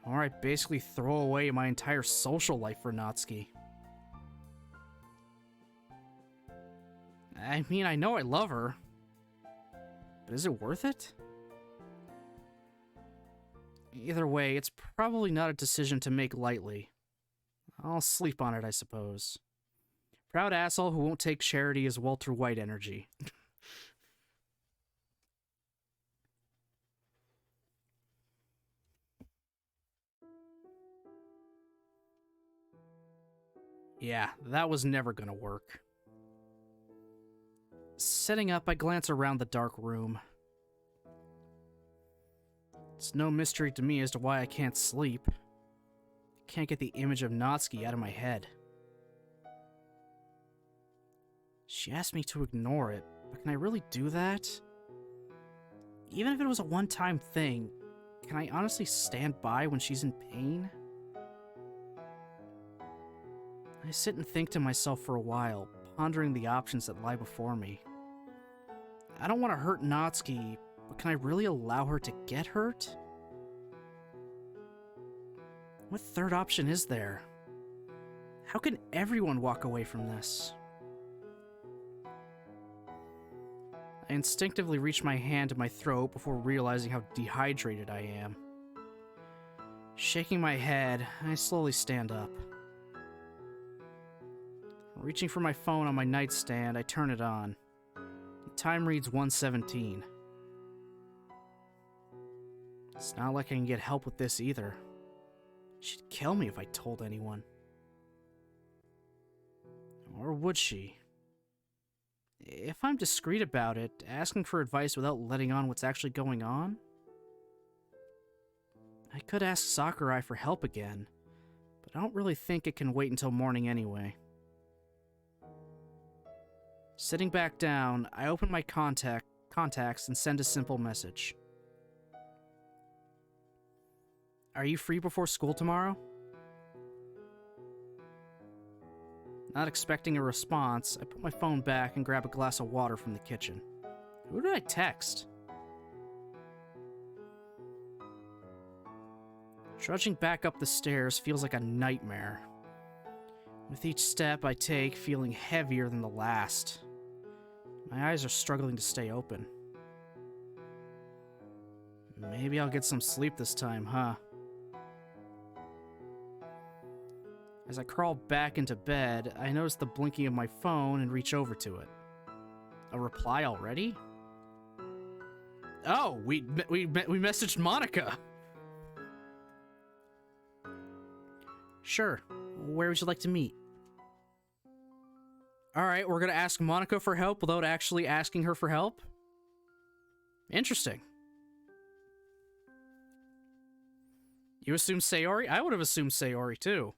or I basically throw away my entire social life for Natsuki. I mean, I know I love her, but is it worth it? Either way, it's probably not a decision to make lightly. I'll sleep on it, I suppose. Proud asshole who won't take charity is Walter White energy. Yeah, that was never gonna work. Sitting up, I glance around the dark room. It's no mystery to me as to why I can't sleep. I can't get the image of Natsuki out of my head. She asked me to ignore it, but can I really do that? Even if it was a one-time thing, can I honestly stand by when she's in pain? I sit and think to myself for a while, pondering the options that lie before me. I don't want to hurt Natsuki, but can I really allow her to get hurt? What third option is there? How can everyone walk away from this? I instinctively reach my hand to my throat before realizing how dehydrated I am. Shaking my head, I slowly stand up. Reaching for my phone on my nightstand, I turn it on. The time reads 1:17. It's not like I can get help with this either. She'd kill me if I told anyone. Or would she? If I'm discreet about it, asking for advice without letting on what's actually going on? I could ask Sakurai for help again, but I don't really think it can wait until morning anyway. Sitting back down, I open my contacts and send a simple message. Are you free before school tomorrow? Not expecting a response, I put my phone back and grab a glass of water from the kitchen. Who did I text? Trudging back up the stairs feels like a nightmare. With each step I take feeling heavier than the last. My eyes are struggling to stay open. Maybe I'll get some sleep this time, huh? As I crawl back into bed, I notice the blinking of my phone and reach over to it. A reply already? Oh, we messaged Monica. Sure. Where would you like to meet? Alright, we're gonna ask Monica for help without actually asking her for help? Interesting. You assume Sayori? I would have assumed Sayori too.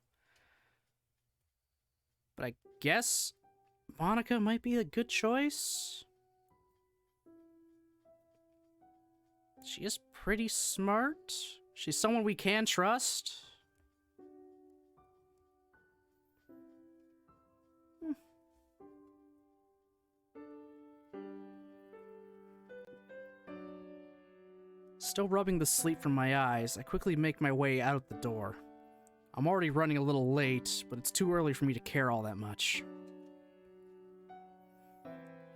But I guess Monica might be a good choice. She is pretty smart. She's someone we can trust. Still rubbing the sleep from my eyes, I quickly make my way out the door. I'm already running a little late, but it's too early for me to care all that much.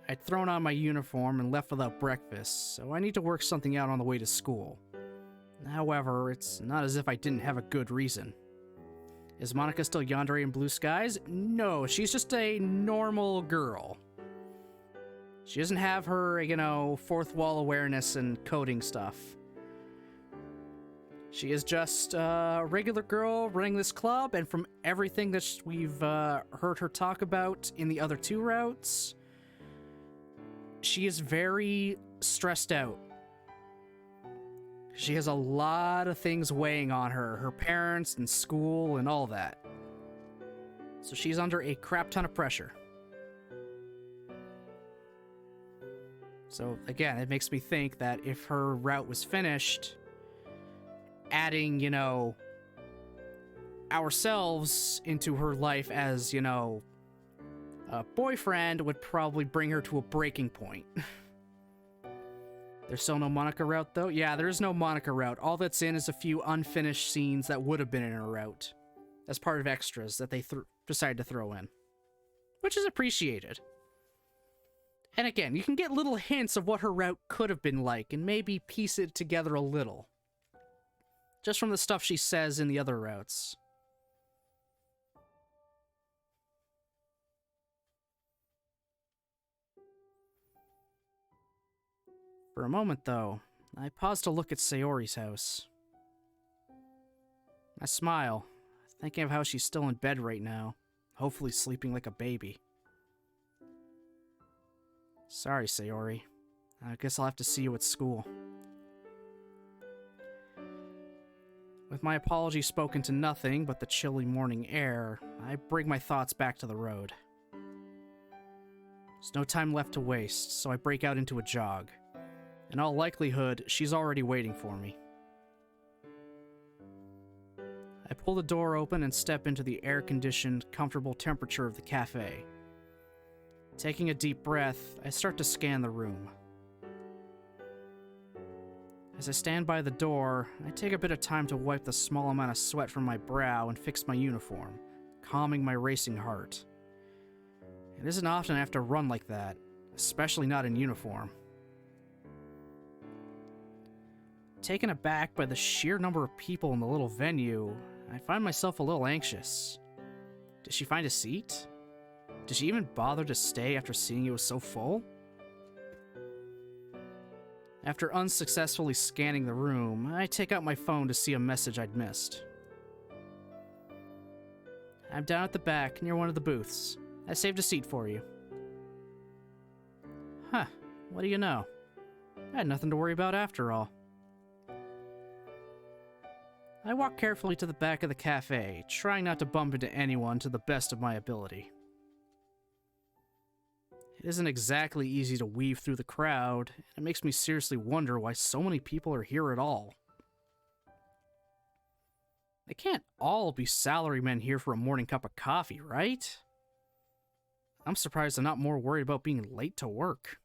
I'd thrown on my uniform and left without breakfast, so I need to work something out on the way to school. However, it's not as if I didn't have a good reason. Is Monica still yandere in blue skies? No, she's just a normal girl. She doesn't have her, fourth wall awareness and coding stuff. She is just a regular girl running this club, and from everything that we've heard her talk about in the other 2 routes, she is very stressed out. She has a lot of things weighing on her, her parents and school and all that. So she's under a crap ton of pressure. So again, it makes me think that if her route was finished, adding, ourselves into her life as, a boyfriend would probably bring her to a breaking point. There's still no Monica route, though? Yeah, there is no Monica route. All that's in is a few unfinished scenes that would have been in her route as part of extras that they decided to throw in, which is appreciated. And again, you can get little hints of what her route could have been like and maybe piece it together a little, just from the stuff she says in the other routes. For a moment, though, I pause to look at Sayori's house. I smile, thinking of how she's still in bed right now, hopefully sleeping like a baby. Sorry, Sayori. I guess I'll have to see you at school. With my apology spoken to nothing but the chilly morning air, I bring my thoughts back to the road. There's no time left to waste, so I break out into a jog. In all likelihood, she's already waiting for me. I pull the door open and step into the air-conditioned, comfortable temperature of the cafe. Taking a deep breath, I start to scan the room. As I stand by the door, I take a bit of time to wipe the small amount of sweat from my brow and fix my uniform, calming my racing heart. It isn't often I have to run like that, especially not in uniform. Taken aback by the sheer number of people in the little venue, I find myself a little anxious. Did she find a seat? Did she even bother to stay after seeing it was so full? After unsuccessfully scanning the room, I take out my phone to see a message I'd missed. I'm down at the back near one of the booths. I saved a seat for you. Huh, what do you know? I had nothing to worry about after all. I walk carefully to the back of the cafe, trying not to bump into anyone to the best of my ability. It isn't exactly easy to weave through the crowd, and it makes me seriously wonder why so many people are here at all. They can't all be salarymen here for a morning cup of coffee, right? I'm surprised I'm not more worried about being late to work.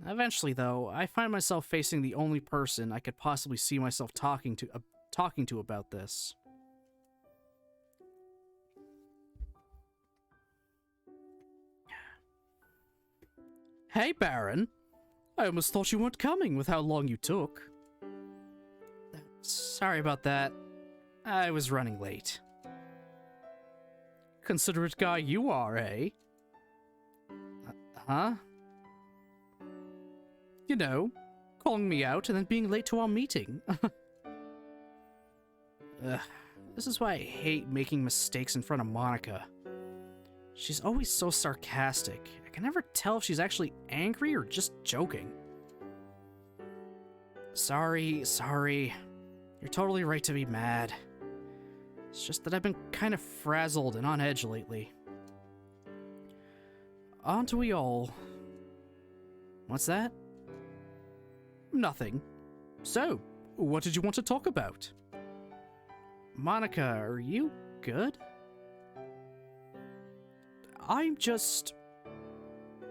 Eventually, though, I find myself facing the only person I could possibly see myself talking to about this. Hey, Baron. I almost thought you weren't coming with how long you took. Sorry about that. I was running late. Considerate guy you are, eh? Huh? You know, calling me out and then being late to our meeting. This is why I hate making mistakes in front of Monica. She's always so sarcastic. I can never tell if she's actually angry or just joking. Sorry. You're totally right to be mad. It's just that I've been kind of frazzled and on edge lately. Aren't we all? What's that? Nothing. So, what did you want to talk about? Monica, are you good? I'm just...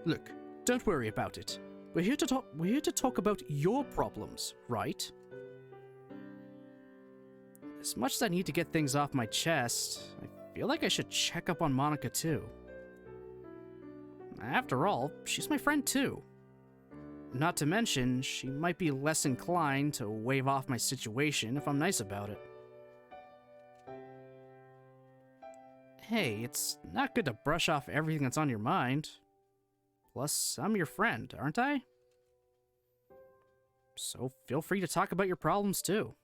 Look, don't worry about it. We're here to talk about your problems, right? As much as I need to get things off my chest, I feel like I should check up on Monica too. After all, she's my friend too. Not to mention, she might be less inclined to wave off my situation if I'm nice about it. Hey, it's not good to brush off everything that's on your mind. Plus, I'm your friend, aren't I? So feel free to talk about your problems too.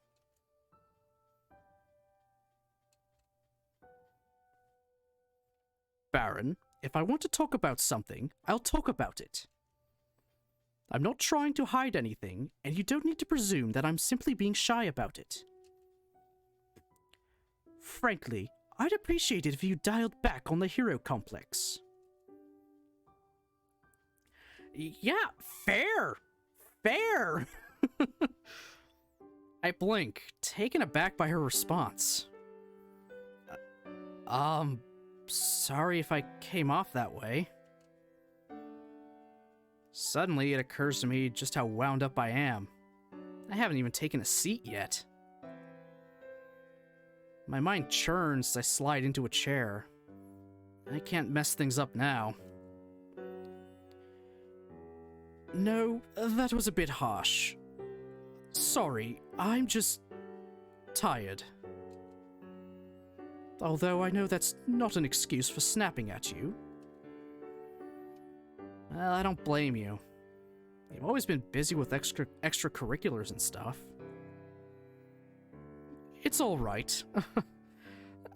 Baron, if I want to talk about something, I'll talk about it. I'm not trying to hide anything, and you don't need to presume that I'm simply being shy about it. Frankly, I'd appreciate it if you dialed back on the hero complex. Yeah, fair! Fair! I blink, taken aback by her response. Sorry if I came off that way. Suddenly, it occurs to me just how wound up I am. I haven't even taken a seat yet. My mind churns as I slide into a chair. I can't mess things up now. No, that was a bit harsh. Sorry, I'm just tired. Although I know that's not an excuse for snapping at you. Well, I don't blame you. You've always been busy with extracurriculars and stuff. It's alright.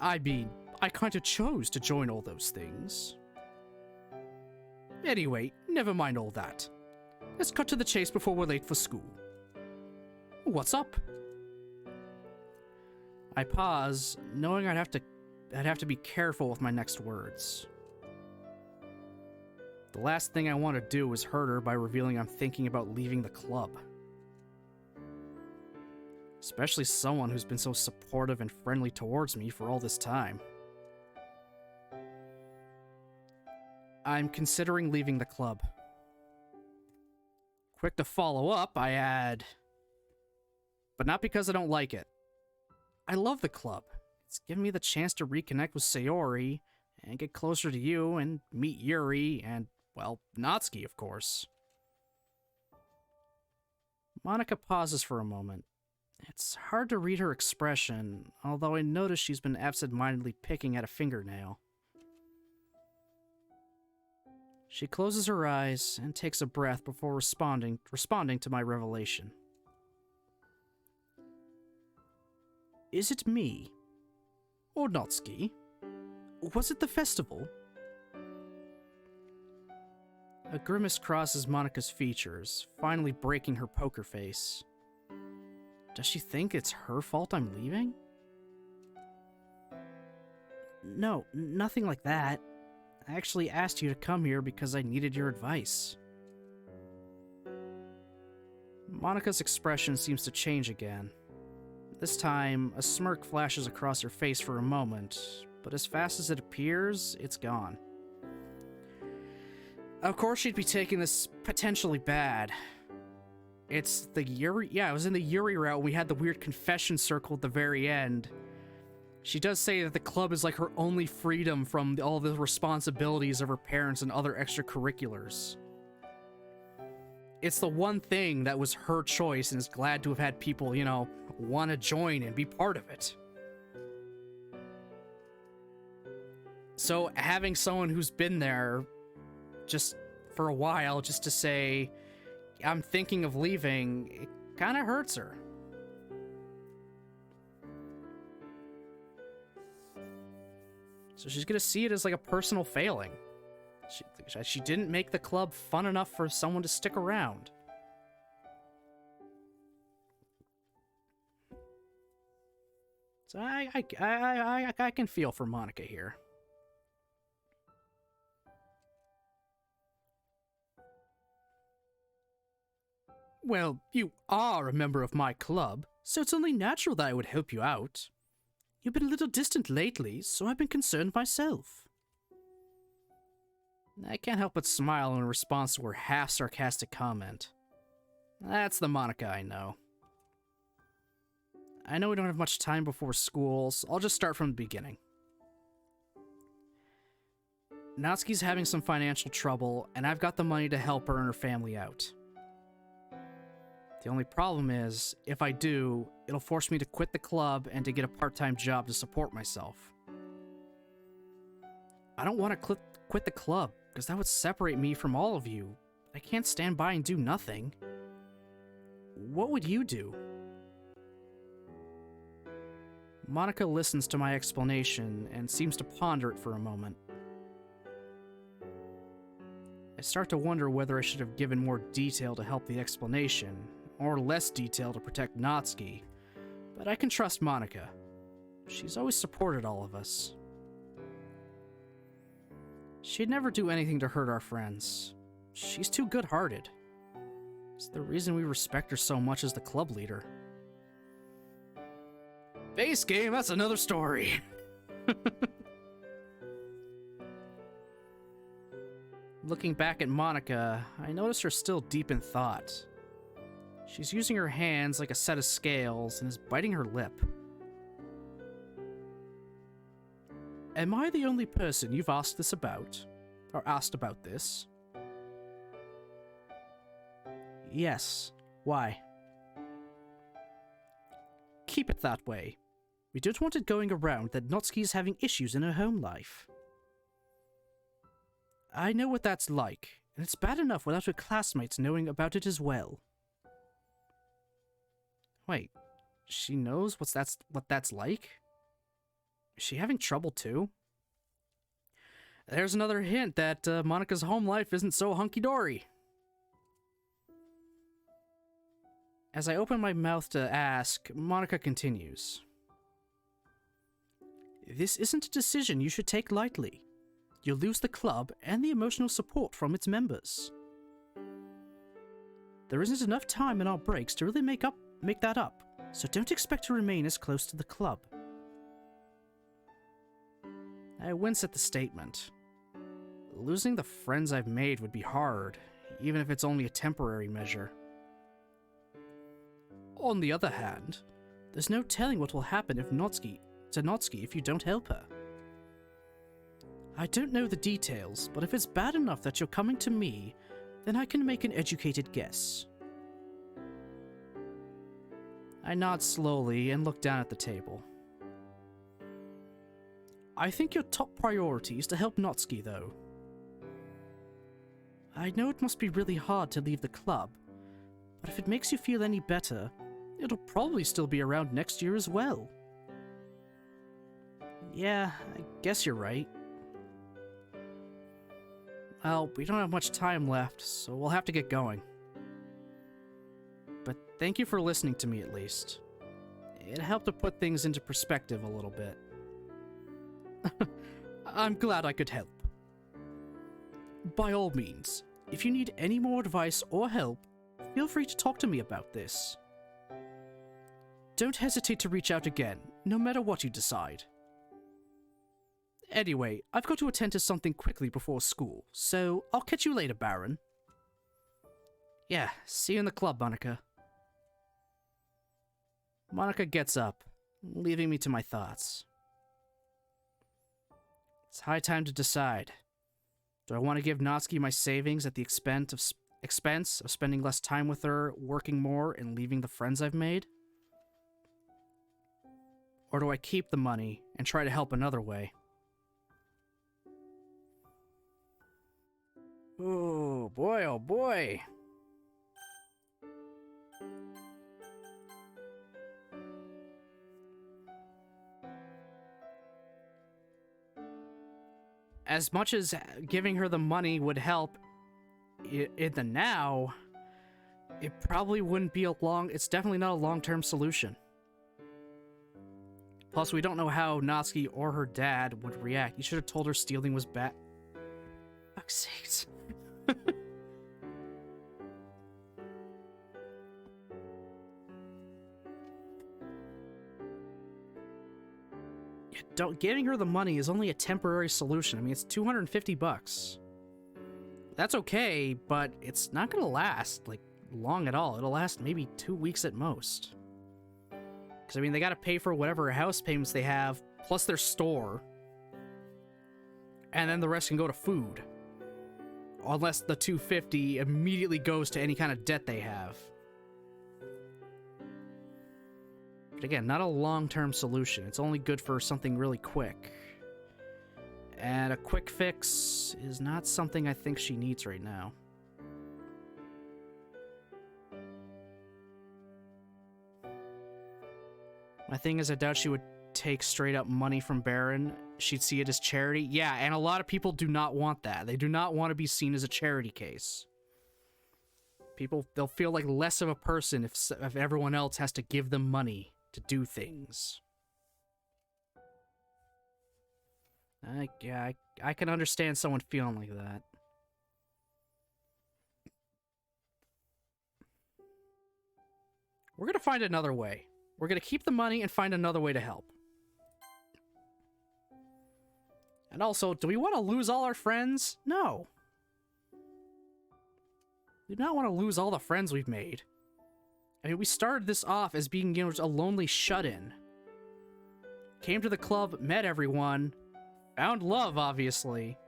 I mean, I kinda chose to join all those things. Anyway, never mind all that. Let's cut to the chase before we're late for school. What's up? I pause, knowing I'd have to be careful with my next words. The last thing I want to do is hurt her by revealing I'm thinking about leaving the club. Especially someone who's been so supportive and friendly towards me for all this time. I'm considering leaving the club. Quick to follow up, I add, but not because I don't like it. I love the club. It's given me the chance to reconnect with Sayori and get closer to you and meet Yuri and, well, Natsuki, of course. Monica pauses for a moment. It's hard to read her expression, although I notice she's been absent-mindedly picking at a fingernail. She closes her eyes and takes a breath before responding to my revelation. Is it me? Or Natsuki? Was it the festival? A grimace crosses Monica's features, finally breaking her poker face. Does she think it's her fault I'm leaving? No, nothing like that. I actually asked you to come here because I needed your advice. Monica's expression seems to change again. This time, a smirk flashes across her face for a moment, but as fast as it appears, it's gone. Of course she'd be taking this potentially bad. It's the Yuri... Yeah, it was in the Yuri route. We had the weird confession circle at the very end. She does say that the club is like her only freedom from all the responsibilities of her parents and other extracurriculars. It's the one thing that was her choice and is glad to have had people, you know, want to join and be part of it. So having someone who's been there just for a while just to say, I'm thinking of leaving, it kind of hurts her. So she's gonna see it as like a personal failing. She didn't make the club fun enough for someone to stick around. So I can feel for Monica here. Well, you are a member of my club, so it's only natural that I would help you out. You've been a little distant lately, so I've been concerned myself. I can't help but smile in response to her half-sarcastic comment. That's the Monica I know. I know we don't have much time before school, so I'll just start from the beginning. Natsuki's having some financial trouble, and I've got the money to help her and her family out. The only problem is, if I do, it'll force me to quit the club and to get a part-time job to support myself. I don't want to quit the club, because that would separate me from all of you. I can't stand by and do nothing. What would you do? Monica listens to my explanation and seems to ponder it for a moment. I start to wonder whether I should have given more detail to help the explanation, or less detail to protect Natsuki, but I can trust Monica. She's always supported all of us. She'd never do anything to hurt our friends. She's too good-hearted. It's the reason we respect her so much as the club leader. Base game, that's another story. Looking back at Monica, I notice her still deep in thought. She's using her hands like a set of scales and is biting her lip. Am I the only person you've asked this about? Or asked about this? Yes. Why? Keep it that way. We don't want it going around that Natsuki is having issues in her home life. I know what that's like, and it's bad enough without her classmates knowing about it as well. Wait, she knows what that's like? Is she having trouble too? There's another hint that Monica's home life isn't so hunky-dory. As I open my mouth to ask, Monica continues. This isn't a decision you should take lightly. You'll lose the club and the emotional support from its members. There isn't enough time in our breaks to really make that up, so don't expect to remain as close to the club. I wince at the statement. Losing the friends I've made would be hard, even if it's only a temporary measure. On the other hand, there's no telling what will happen to Natsuki if you don't help her. I don't know the details, but if it's bad enough that you're coming to me, then I can make an educated guess. I nod slowly and look down at the table. I think your top priority is to help Natsuki, though. I know it must be really hard to leave the club, but if it makes you feel any better, it'll probably still be around next year as well. Yeah, I guess you're right. Well, we don't have much time left, so we'll have to get going. But thank you for listening to me at least. It helped to put things into perspective a little bit. I'm glad I could help. By all means, if you need any more advice or help, feel free to talk to me about this. Don't hesitate to reach out again, no matter what you decide. Anyway, I've got to attend to something quickly before school, so I'll catch you later, Baron. Yeah, see you in the club, Monica. Monica gets up, leaving me to my thoughts. It's high time to decide. Do I want to give Natsuki my savings at the expense of spending less time with her, working more, and leaving the friends I've made? Or do I keep the money and try to help another way? Oh boy, oh boy. As much as giving her the money would help in the now, it probably wouldn't be it's definitely not a long-term solution. Plus, we don't know how Natsuki or her dad would react. You should have told her stealing was bad. Fuck's sakes. Giving her the money is only a temporary solution. I mean, it's $250. That's okay, but it's not gonna last, like, long at all. It'll last maybe 2 weeks at most. Because, I mean, they gotta pay for whatever house payments they have, plus their store. and then the rest can go to food. Unless the 250 immediately goes to any kind of debt they have. But again, not a long-term solution. It's only good for something really quick. And a quick fix is not something I think she needs right now. My thing is, I doubt she would take straight up money from Baron. She'd see it as charity. Yeah, and a lot of people do not want that. They do not want to be seen as a charity case. People, they'll feel like less of a person if everyone else has to give them money to do things. I can understand someone feeling like that. We're gonna find another way. We're gonna keep the money and find another way to help. And also, do we want to lose all our friends? No. We do not want to lose all the friends we've made. I mean, we started this off as being, you know, a lonely shut-in. Came to the club, met everyone, found love, obviously.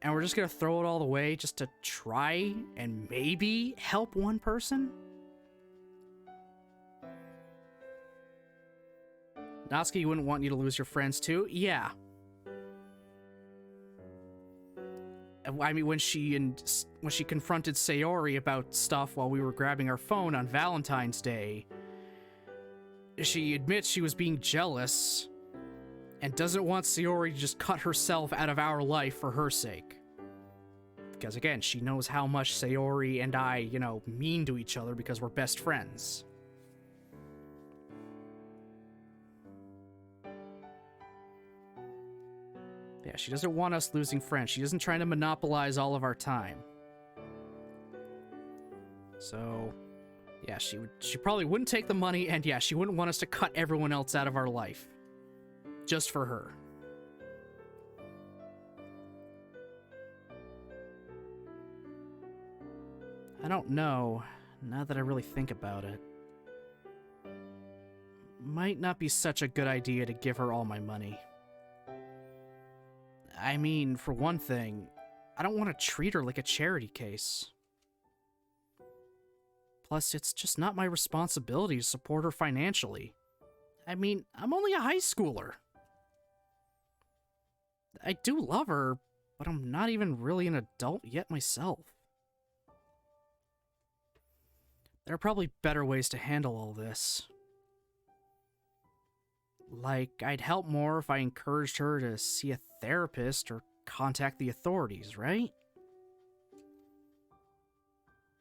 And we're just gonna throw it all away just to try and maybe help one person? Natsuki wouldn't want you to lose your friends too? Yeah. I mean, when she confronted Sayori about stuff while we were grabbing our phone on Valentine's Day, she admits she was being jealous and doesn't want Sayori to just cut herself out of our life for her sake. Because again, she knows how much Sayori and I, you know, mean to each other because we're best friends. Yeah, she doesn't want us losing friends. She isn't trying to monopolize all of our time. So, yeah, she probably wouldn't take the money, and yeah, she wouldn't want us to cut everyone else out of our life. Just for her. I don't know, now that I really think about it. Might not be such a good idea to give her all my money. I mean, for one thing, I don't want to treat her like a charity case. Plus, it's just not my responsibility to support her financially. I mean, I'm only a high schooler. I do love her, but I'm not even really an adult yet myself. There are probably better ways to handle all this. Like, I'd help more if I encouraged her to see a therapist or contact the authorities, right?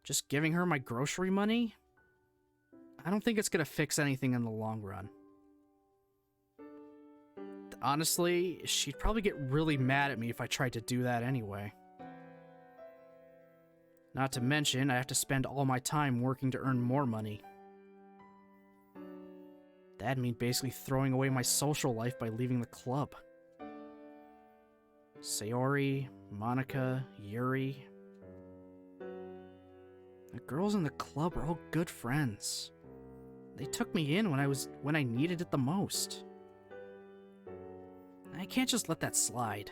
Just giving her my grocery money? I don't think it's gonna fix anything in the long run. Honestly, she'd probably get really mad at me if I tried to do that anyway. Not to mention, I have to spend all my time working to earn more money. That'd mean basically throwing away my social life by leaving the club. Sayori, Monica, Yuri. The girls in the club are all good friends. They took me in when I needed it the most. I can't just let that slide.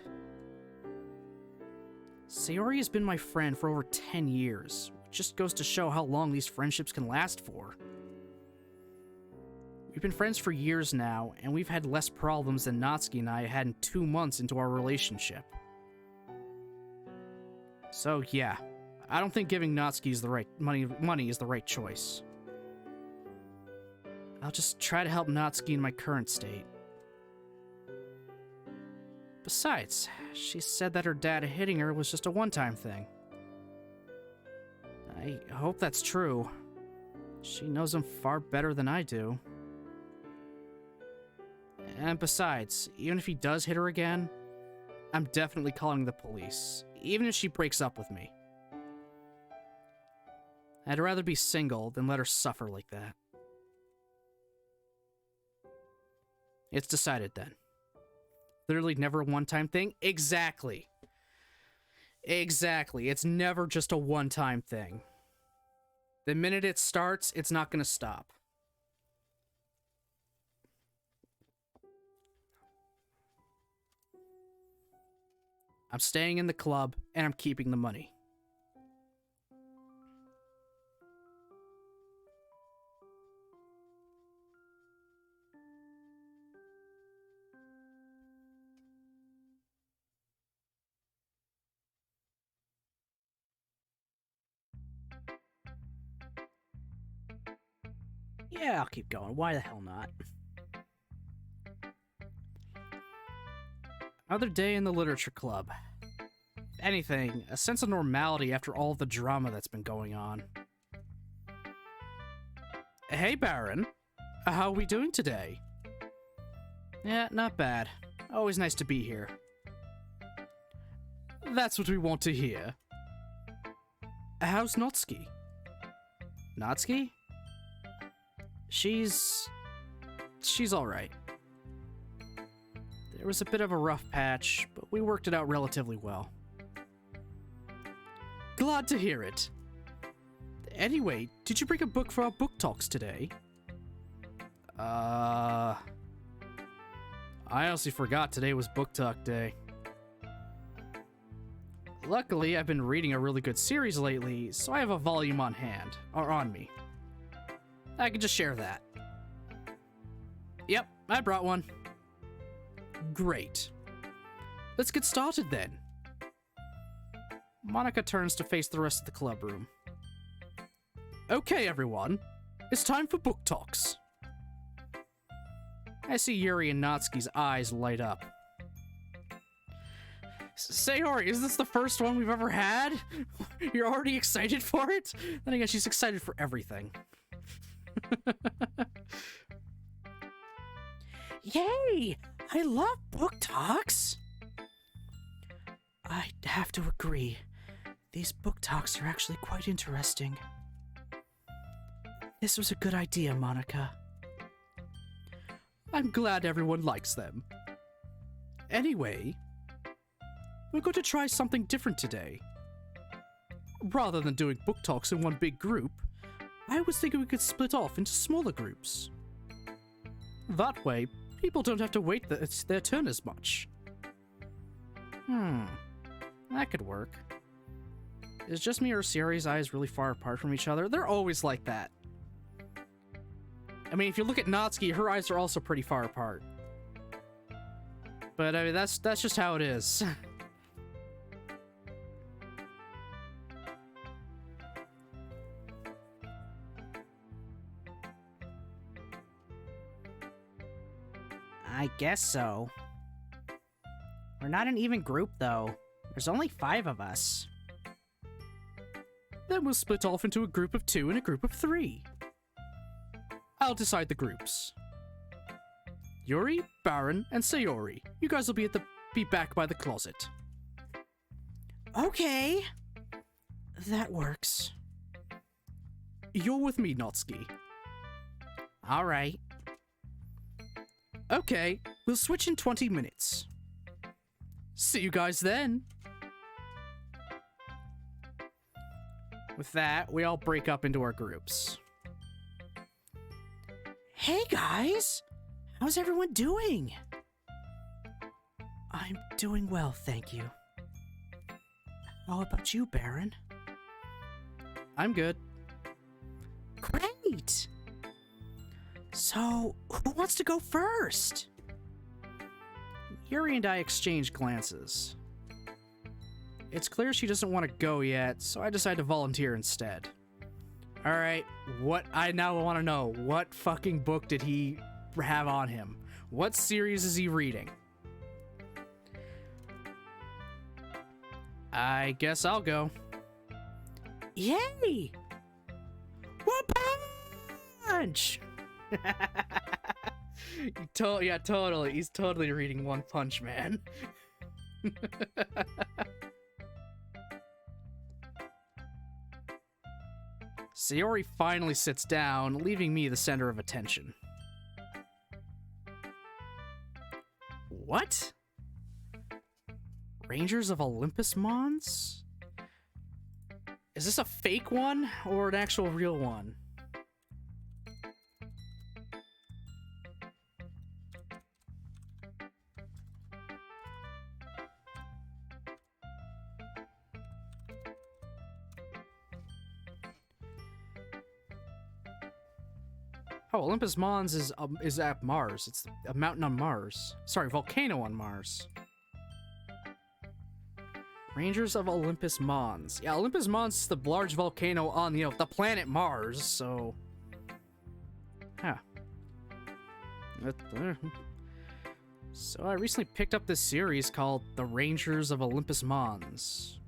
Sayori has been my friend for over 10 years, which just goes to show how long these friendships can last for. We've been friends for years now, and we've had less problems than Natsuki and I had in 2 months into our relationship. So yeah, I don't think giving Natsuki the right money is the right choice. I'll just try to help Natsuki in my current state. Besides, she said that her dad hitting her was just a one-time thing. I hope that's true. She knows him far better than I do. And besides, even if he does hit her again, I'm definitely calling the police, even if she breaks up with me. I'd rather be single than let her suffer like that. It's decided then. Literally never a one-time thing? Exactly. Exactly. It's never just a one-time thing. The minute it starts, it's not gonna stop. I'm staying in the club, and I'm keeping the money. Yeah, I'll keep going. Why the hell not? Another day in the literature club. If anything, a sense of normality after all the drama that's been going on. Hey, Baron. How are we doing today? Yeah, not bad. Always nice to be here. That's what we want to hear. How's Natsuki? Natsuki? She's alright. There was a bit of a rough patch, but we worked it out relatively well. Glad to hear it. Anyway, did you bring a book for our book talks today? I honestly forgot today was book talk day. Luckily, I've been reading a really good series lately, so I have a volume on hand, or on me. I can just share that. Yep, I brought one. Great. Let's get started then. Monica turns to face the rest of the club room. Okay, everyone. It's time for book talks. I see Yuri and Natsuki's eyes light up. Sayori, is this the first one we've ever had? You're already excited for it? Then again, she's excited for everything. Yay! I love book talks! I have to agree. These book talks are actually quite interesting. This was a good idea, Monica. I'm glad everyone likes them. Anyway, we're going to try something different today. Rather than doing book talks in one big group, I was thinking we could split off into smaller groups. That way, people don't have to wait their turn as much. That could work. Is just me or Sayori's eyes really far apart from each other? They're always like that. I mean, if you look at Natsuki, her eyes are also pretty far apart. But I mean, that's just how it is. I guess so. We're not an even group, though. There's only 5 of us. Then we'll split off into a group of 2 and a group of 3. I'll decide the groups. Yuri, Baron, and Sayori. You guys will be back by the closet. Okay. That works. You're with me, Natsuki. All right. Okay, we'll switch in 20 minutes. See you guys then. With that, we all break up into our groups. Hey, guys! How's everyone doing? I'm doing well, thank you. How about you, Baron? I'm good. Great! So, who wants to go first? Yuri and I exchange glances. It's clear she doesn't want to go yet, so I decide to volunteer instead. Alright, I now want to know, what fucking book did he have on him? What series is he reading? I guess I'll go. Yay! What punch? Yeah, totally. He's totally reading One Punch Man. Sayori finally sits down, leaving me the center of attention. What? Rangers of Olympus Mons? Is this a fake one or an actual real one? Oh, Olympus Mons is at Mars. It's a mountain on Mars. Sorry, volcano on Mars. Rangers of Olympus Mons. Yeah, Olympus Mons is the large volcano on, the planet Mars, so... Huh. So I recently picked up this series called The Rangers of Olympus Mons.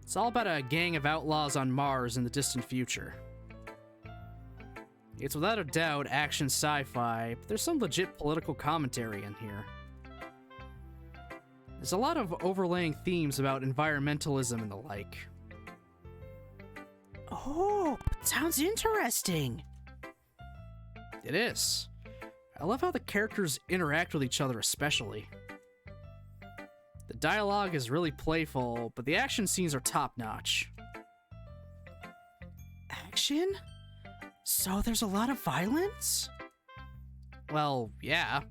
It's all about a gang of outlaws on Mars in the distant future. It's without a doubt action sci-fi, but there's some legit political commentary in here. There's a lot of overlaying themes about environmentalism and the like. Oh, sounds interesting. It is. I love how the characters interact with each other especially. The dialogue is really playful, but the action scenes are top-notch. Action? So there's a lot of violence? Well, yeah.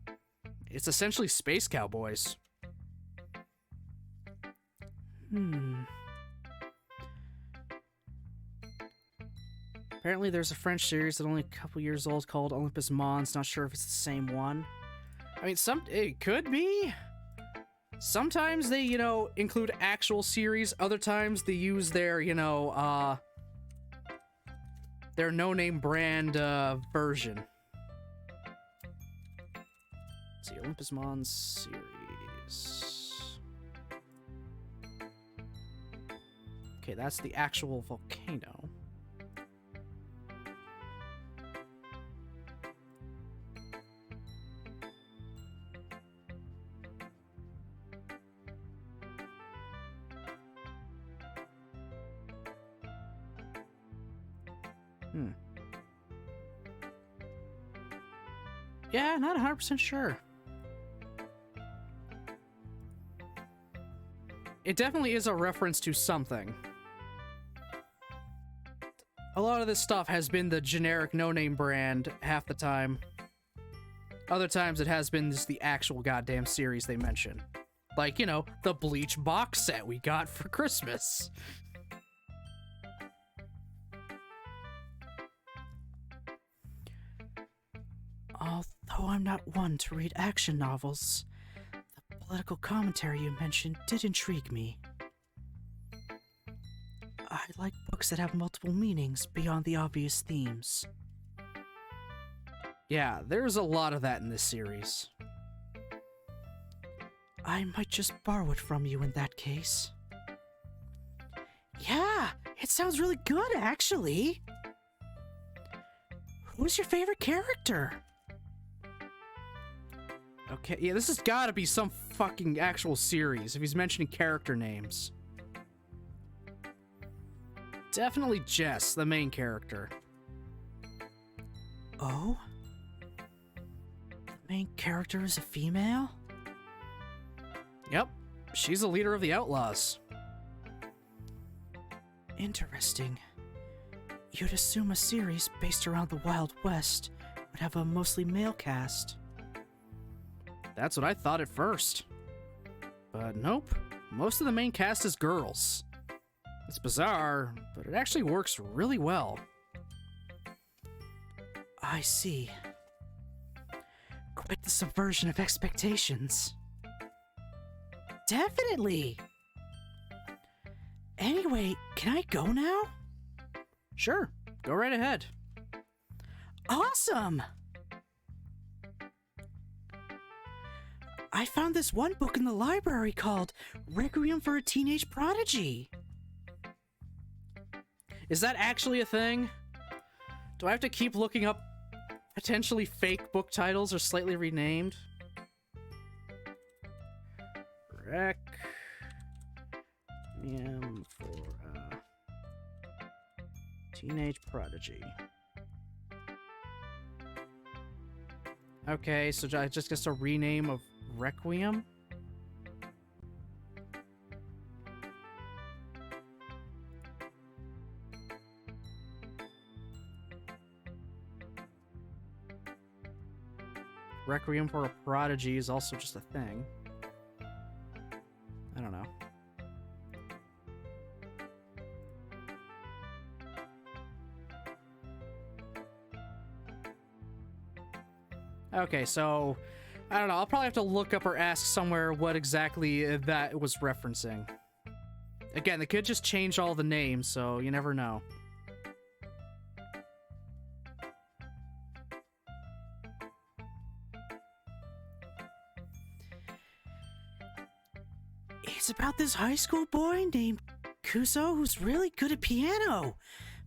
It's essentially space cowboys. Apparently there's a French series that's only a couple years old called Olympus Mons. Not sure if it's the same one. I mean, it could be. Sometimes they, include actual series. Other times they use their, their no-name brand version. Let's see, Olympus Mons series. Okay, that's the actual volcano. Yeah, not 100% sure. It definitely is a reference to something. A lot of this stuff has been the generic no-name brand half the time. Other times it has been just the actual goddamn series they mention. Like, the Bleach box set we got for Christmas. Although I'm not one to read action novels, the political commentary you mentioned did intrigue me. I like books that have multiple meanings beyond the obvious themes. Yeah, there's a lot of that in this series. I might just borrow it from you in that case. Yeah, it sounds really good, actually. Who's your favorite character? Okay, yeah, this has gotta be some fucking actual series if he's mentioning character names. Definitely Jess, the main character. Oh? The main character is a female? Yep, she's the leader of the Outlaws. Interesting. You'd assume a series based around the Wild West would have a mostly male cast. That's what I thought at first. But nope, most of the main cast is girls. It's bizarre, but it actually works really well. I see. Quite the subversion of expectations. Definitely! Anyway, can I go now? Sure, go right ahead. Awesome! I found this one book in the library called Requiem for a Teenage Prodigy. Is that actually a thing? Do I have to keep looking up potentially fake book titles or slightly renamed? Requiem for a Teenage Prodigy. Okay, so I just guess a rename of Requiem? Requiem for a Prodigy is also just a thing. I don't know. Okay, so I don't know. I'll probably have to look up or ask somewhere what exactly that was referencing. Again, the kid just changed all the names, so you never know. It's about this high school boy named Kuso who's really good at piano,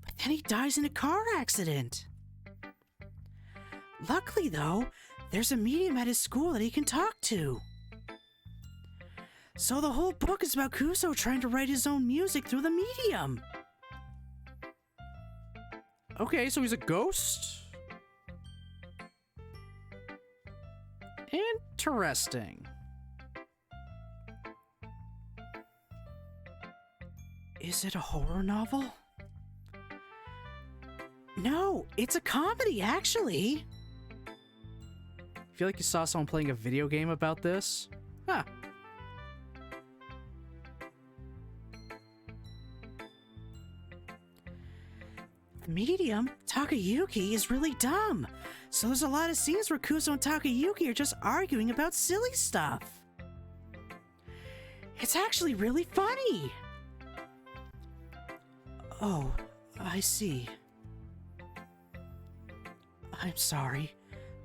but then he dies in a car accident. Luckily, though, there's a medium at his school that he can talk to. So the whole book is about Kuso trying to write his own music through the medium. Okay, so he's a ghost? Interesting. Is it a horror novel? No, it's a comedy, actually. I feel like you saw someone playing a video game about this. Huh. The medium, Takayuki, is really dumb. So there's a lot of scenes where Kuso and Takayuki are just arguing about silly stuff. It's actually really funny. Oh, I see. I'm sorry.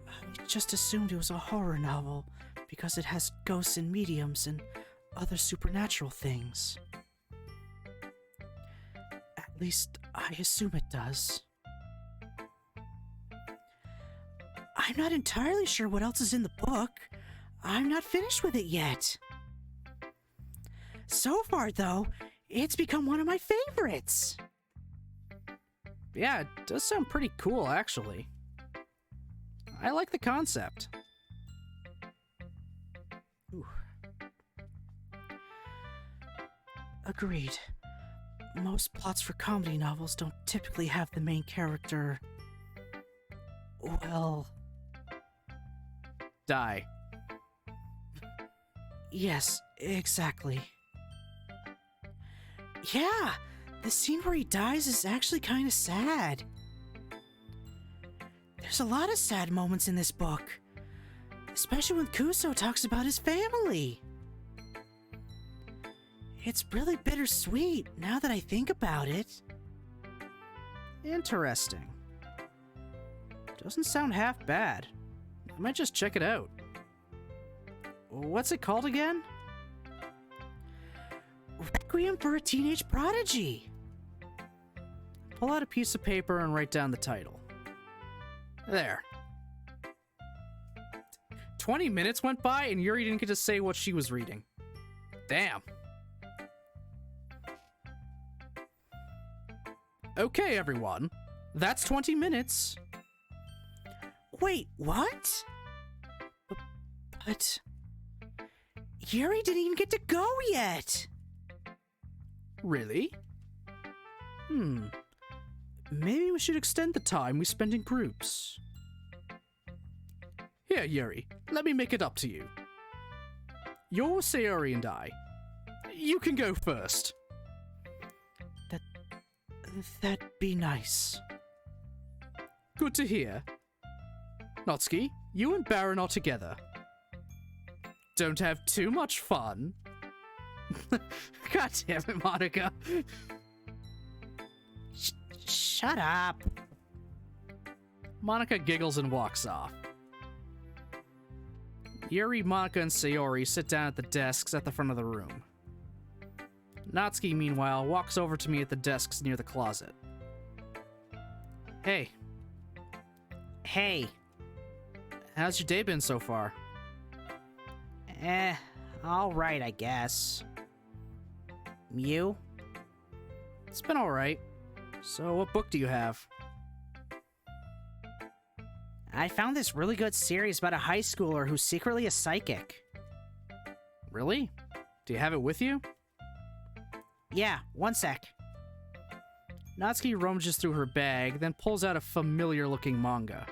I just assumed it was a horror novel because it has ghosts and mediums and other supernatural things. At least I assume it does. I'm not entirely sure what else is in the book. I'm not finished with it yet. So far, though, it's become one of my favorites. Yeah, it does sound pretty cool, actually. I like the concept. Ooh. Agreed. Most plots for comedy novels don't typically have the main character, well, Die. yes, exactly. Yeah, the scene where he dies is actually kind of sad. There's a lot of sad moments in this book, especially when Kuso talks about his family. It's really bittersweet now that I think about it. Interesting. Doesn't sound half bad. I might just check it out. What's it called again? Requiem for a Teenage Prodigy. Pull out a piece of paper and write down the title. There. 20 minutes went by and Yuri didn't get to say what she was reading. Damn. Okay, everyone. That's 20 minutes. Wait, what? But Yuri didn't even get to go yet. Really? Maybe we should extend the time we spend in groups. Here, Yuri, let me make it up to you. You're Sayori and I. You can go first. That'd be nice. Good to hear. Natsuki, you and Baron are together. Don't have too much fun. God damn it, Monica. Shut up. Monica giggles and walks off. Yuri, Monica, and Sayori sit down at the desks at the front of the room. Natsuki, meanwhile, walks over to me at the desks near the closet. Hey. Hey. How's your day been so far? Alright, I guess. You? It's been alright. So, what book do you have? I found this really good series about a high schooler who's secretly a psychic. Really? Do you have it with you? Yeah, one sec. Natsuki rummages through her bag, then pulls out a familiar-looking manga.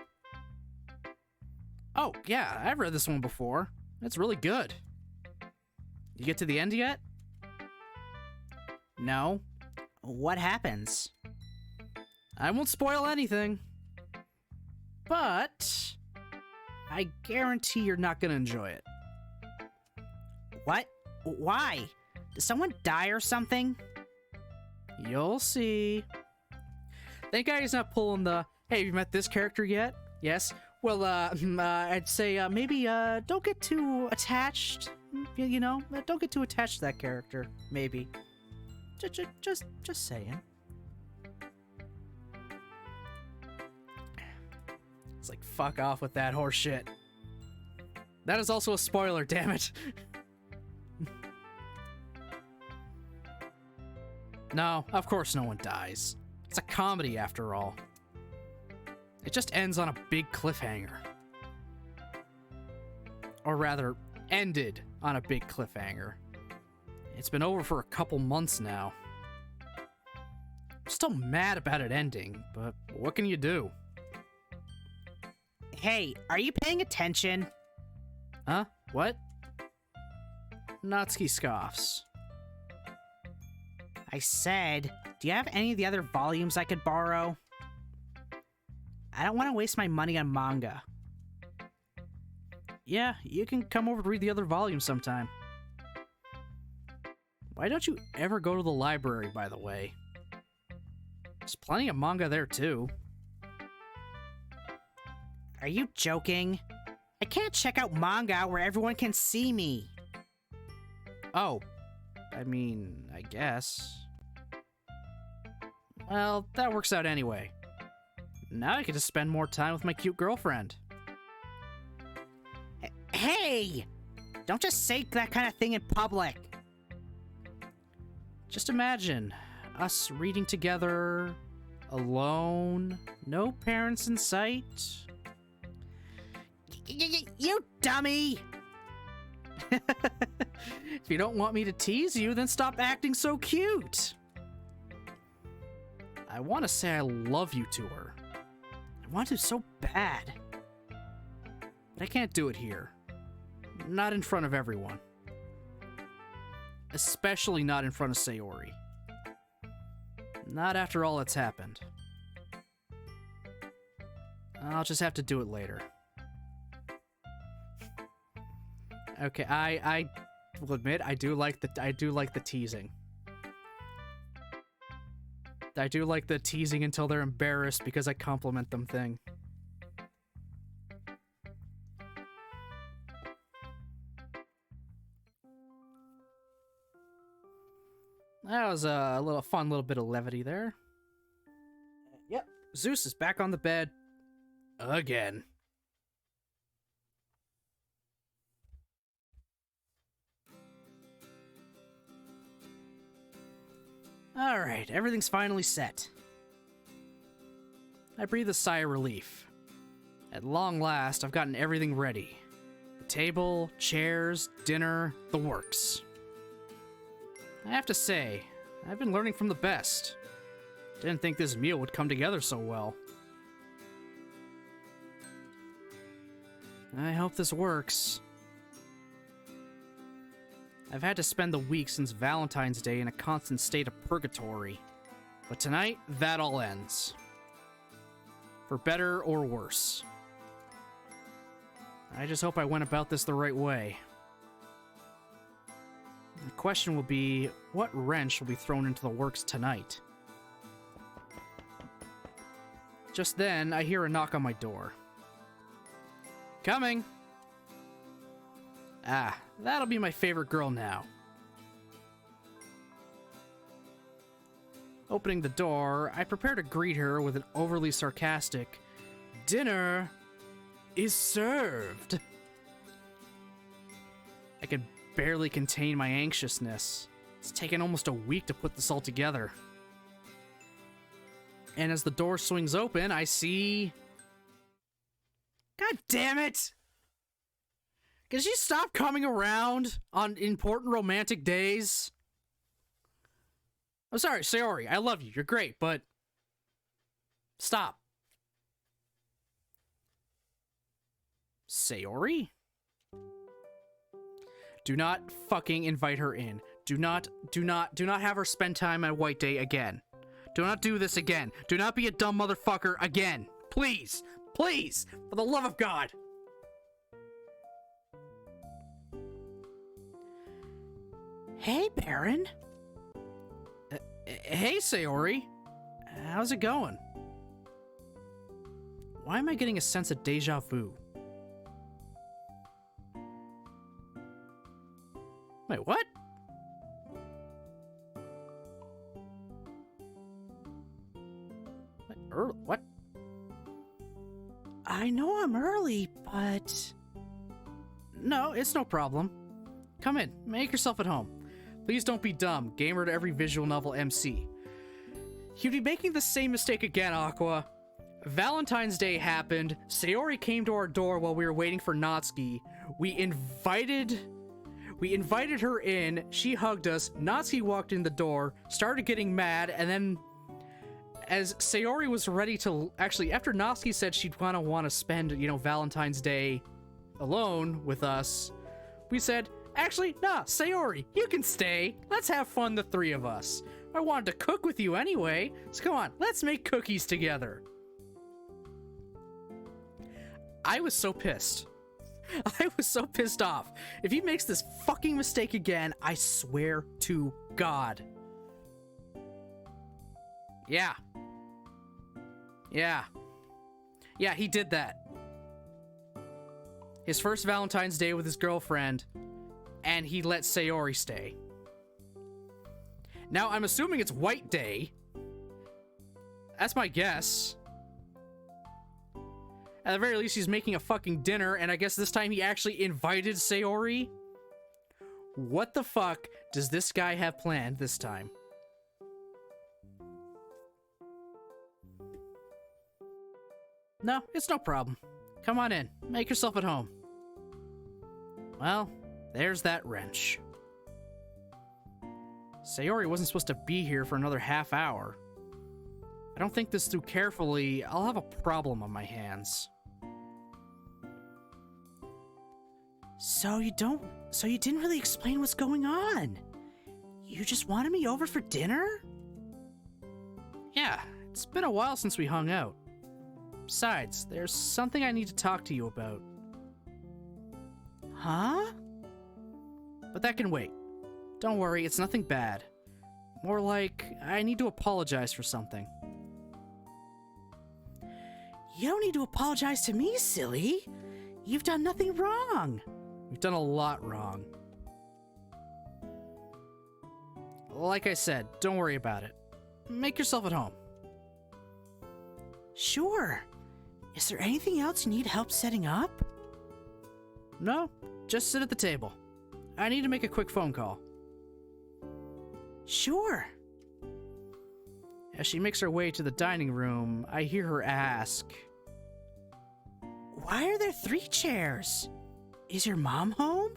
Oh, yeah, I've read this one before. It's really good. You get to the end yet? No. What happens? I won't spoil anything. But I guarantee you're not gonna enjoy it. What? Why? Did someone die or something? You'll see. Thank God he's not pulling the, hey, have you met this character yet? Yes? Well, I'd say, maybe, don't get too attached. You know? Don't get too attached to that character. Maybe. Just saying. It's like, fuck off with that horse shit. That is also a spoiler, damn it. No, of course no one dies. It's a comedy after all. It just ends on a big cliffhanger. Or rather, ended on a big cliffhanger. It's been over for a couple months now. I'm still mad about it ending, but what can you do? Hey, are you paying attention? Huh? What? Natsuki scoffs. I said, do you have any of the other volumes I could borrow? I don't want to waste my money on manga. Yeah, you can come over to read the other volumes sometime. Why don't you ever go to the library, by the way? There's plenty of manga there, too. Are you joking? I can't check out manga where everyone can see me. Oh, I mean, I guess. Well, that works out anyway. Now I can just spend more time with my cute girlfriend. Hey! Don't just say that kind of thing in public. Just imagine us reading together, alone, no parents in sight. You dummy! If you don't want me to tease you, then stop acting so cute. I want to say I love you to her. I want to so bad. But I can't do it here. Not in front of everyone. Especially not in front of Sayori. Not after all that's happened. I'll just have to do it later. Okay, I will admit I do like the teasing. I do like the teasing until they're embarrassed because I compliment them thing. That was a fun little bit of levity there. Yep, Zeus is back on the bed again. Alright, everything's finally set. I breathe a sigh of relief. At long last, I've gotten everything ready. The table, chairs, dinner, the works. I have to say, I've been learning from the best. Didn't think this meal would come together so well. I hope this works. I've had to spend the week since Valentine's Day in a constant state of purgatory. But tonight, that all ends. For better or worse. I just hope I went about this the right way. The question will be, what wrench will be thrown into the works tonight? Just then, I hear a knock on my door. Coming! Ah, that'll be my favorite girl now. Opening the door, I prepare to greet her with an overly sarcastic, "Dinner is served." I could barely contain my anxiousness. It's taken almost a week to put this all together. And as the door swings open, I see... God damn it! Can she stop coming around on important romantic days? I'm sorry, Sayori, I love you, you're great, but... Stop. Sayori? Do not fucking invite her in. Do not have her spend time at White Day again. Do not do this again. Do not be a dumb motherfucker again. Please, please, for the love of God. Hey, Baron. Hey, Sayori. How's it going? Why am I getting a sense of deja vu? Wait, what? What? I know I'm early, but... No, it's no problem. Come in, make yourself at home. Please don't be dumb, gamer to every visual novel MC. You'd be making the same mistake again, Aqua. Valentine's Day happened, Sayori came to our door while we were waiting for Natsuki. We invited her in, she hugged us, Natsuki walked in the door, started getting mad, and then as Sayori was ready to... Actually, after Natsuki said she'd want to spend, Valentine's Day alone with us, we said, actually, nah, Sayori, you can stay. Let's have fun, the three of us. I wanted to cook with you anyway, so come on, let's make cookies together. I was so pissed. I was so pissed off. If he makes this fucking mistake again, I swear to God. Yeah. Yeah, he did that. His first Valentine's Day with his girlfriend, and he let Sayori stay. Now, I'm assuming it's White Day. That's my guess. At the very least, he's making a fucking dinner, and I guess this time he actually invited Sayori? What the fuck does this guy have planned this time? No, it's no problem. Come on in. Make yourself at home. Well, there's that wrench. Sayori wasn't supposed to be here for another half hour. If I don't think this through carefully, I'll have a problem on my hands. So you didn't really explain what's going on? You just wanted me over for dinner? Yeah, it's been a while since we hung out. Besides, there's something I need to talk to you about. Huh? But that can wait. Don't worry, it's nothing bad. More like, I need to apologize for something. You don't need to apologize to me, silly. You've done nothing wrong. We've done a lot wrong. Like I said, don't worry about it. Make yourself at home. Sure. Is there anything else you need help setting up? No, just sit at the table. I need to make a quick phone call. Sure. As she makes her way to the dining room, I hear her ask, Why are there 3 chairs? Is your mom home?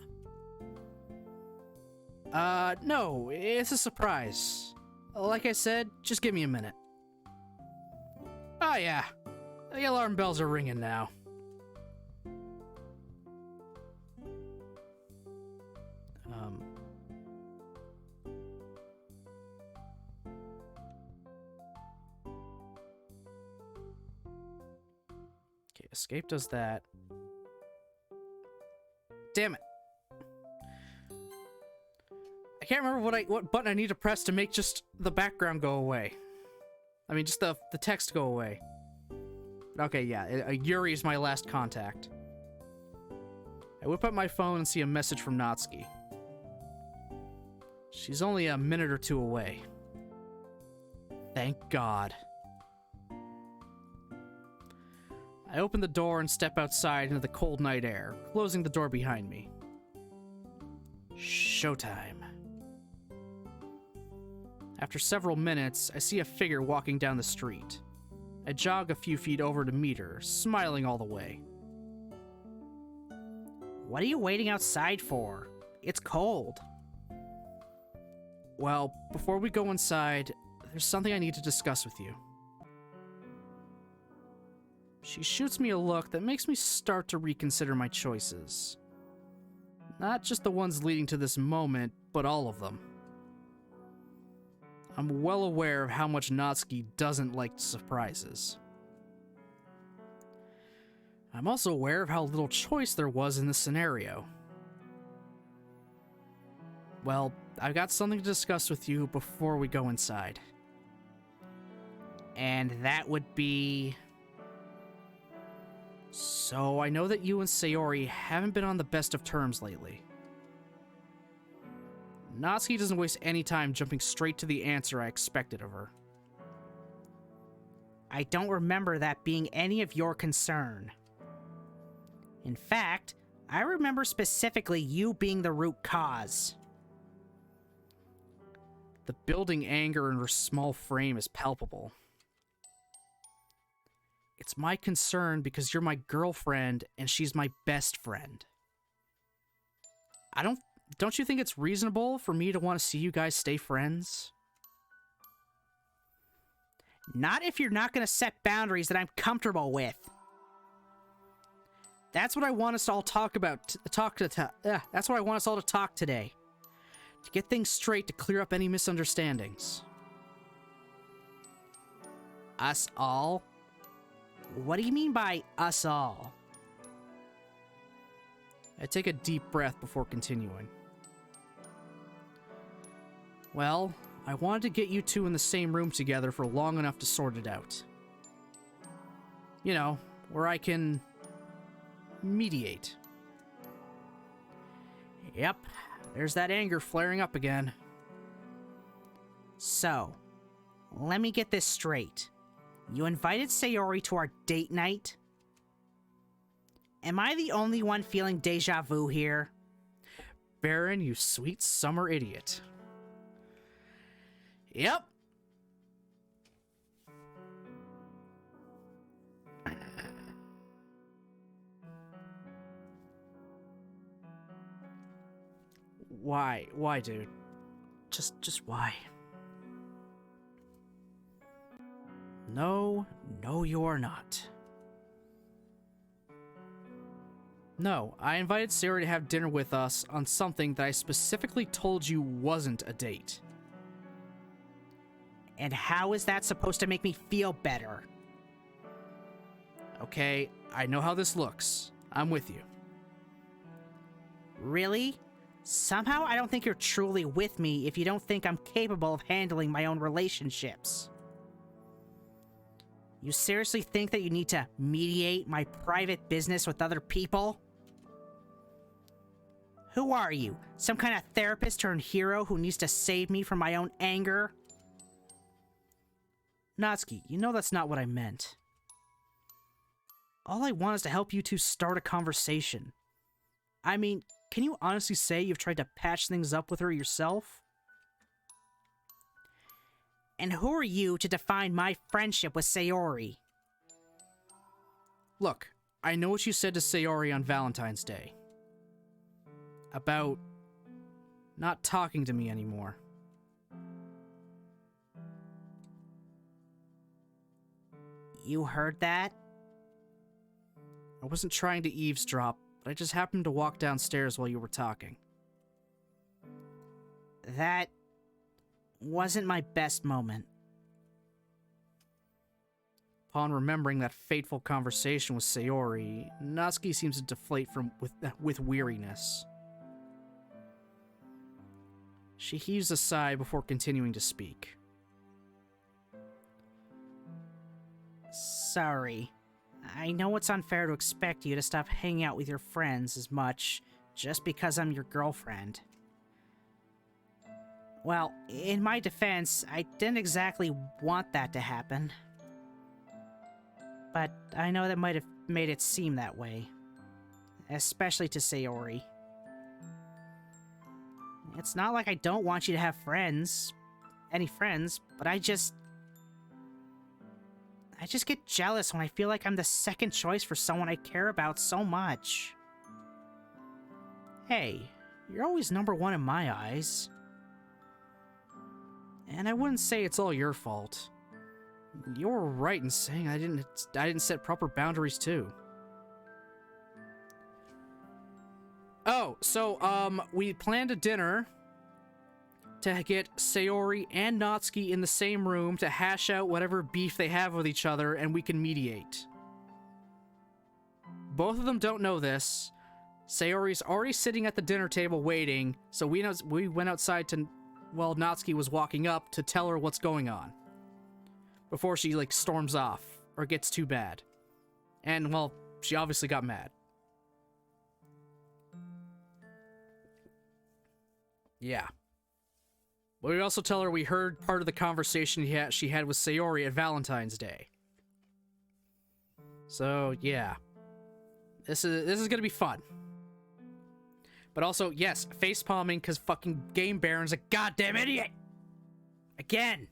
No, it's a surprise. Like I said, just give me a minute. Oh yeah, the alarm bells are ringing now. Okay, escape does that. Damn it. I can't remember what button I need to press to make just the background go away. I mean, just the text go away. Okay, yeah, Yuri is my last contact. I whip up my phone and see a message from Natsuki. She's only a minute or 2 away. Thank God. I open the door and step outside into the cold night air, closing the door behind me. Showtime. After several minutes, I see a figure walking down the street. I jog a few feet over to meet her, smiling all the way. What are you waiting outside for? It's cold. Well, before we go inside, there's something I need to discuss with you. She shoots me a look that makes me start to reconsider my choices. Not just the ones leading to this moment, but all of them. I'm well aware of how much Natsuki doesn't like surprises. I'm also aware of how little choice there was in this scenario. Well, I've got something to discuss with you before we go inside. And that would be... So, I know that you and Sayori haven't been on the best of terms lately. Natsuki doesn't waste any time jumping straight to the answer I expected of her. I don't remember that being any of your concern. In fact, I remember specifically you being the root cause. The building anger in her small frame is palpable. It's my concern because you're my girlfriend and she's my best friend. Don't you think it's reasonable for me to want to see you guys stay friends? Not if you're not going to set boundaries that I'm comfortable with. That's what I want us to all talk about. That's what I want us all to talk today. To get things straight, to clear up any misunderstandings. Us all? What do you mean by us all? I take a deep breath before continuing. Well, I wanted to get you two in the same room together for long enough to sort it out. You know, where I can mediate. Yep, there's that anger flaring up again. So, let me get this straight. You invited Sayori to our date night? Am I the only one feeling deja vu here? Baron, you sweet summer idiot. Yep. Why? Why, dude? Just why? No, you are not. No, I invited Sayori to have dinner with us on something that I specifically told you wasn't a date. And how is that supposed to make me feel better? Okay, I know how this looks. I'm with you. Really? Somehow I don't think you're truly with me if you don't think I'm capable of handling my own relationships. You seriously think that you need to mediate my private business with other people? Who are you? Some kind of therapist turned hero who needs to save me from my own anger? Natsuki, you know that's not what I meant. All I want is to help you two start a conversation. I mean, can you honestly say you've tried to patch things up with her yourself? And who are you to define my friendship with Sayori? Look, I know what you said to Sayori on Valentine's Day. About not talking to me anymore. You heard that? I wasn't trying to eavesdrop, but I just happened to walk downstairs while you were talking. That wasn't my best moment. Upon remembering that fateful conversation with Sayori, Natsuki seems to deflate with weariness. She heaves a sigh before continuing to speak. Sorry. I know it's unfair to expect you to stop hanging out with your friends as much just because I'm your girlfriend. Well, in my defense, I didn't exactly want that to happen. But I know that might have made it seem that way. Especially to Sayori. It's not like I don't want you to have friends. Any friends, but I just get jealous when I feel like I'm the second choice for someone I care about so much. Hey, you're always number one in my eyes. And I wouldn't say it's all your fault. You were right in saying I didn't set proper boundaries too. Oh, so we planned a dinner to get Sayori and Natsuki in the same room to hash out whatever beef they have with each other, and we can mediate. Both of them don't know this, Sayori's already sitting at the dinner table waiting, so we went outside to, while Natsuki was walking up to tell her what's going on. Before she, like, storms off, or gets too bad. And, well, she obviously got mad. Yeah. But we also tell her we heard part of the conversation she had with Sayori at Valentine's Day. So, yeah. This is gonna be fun. But also, yes, face palming because fucking Game Baron's a goddamn idiot! Again!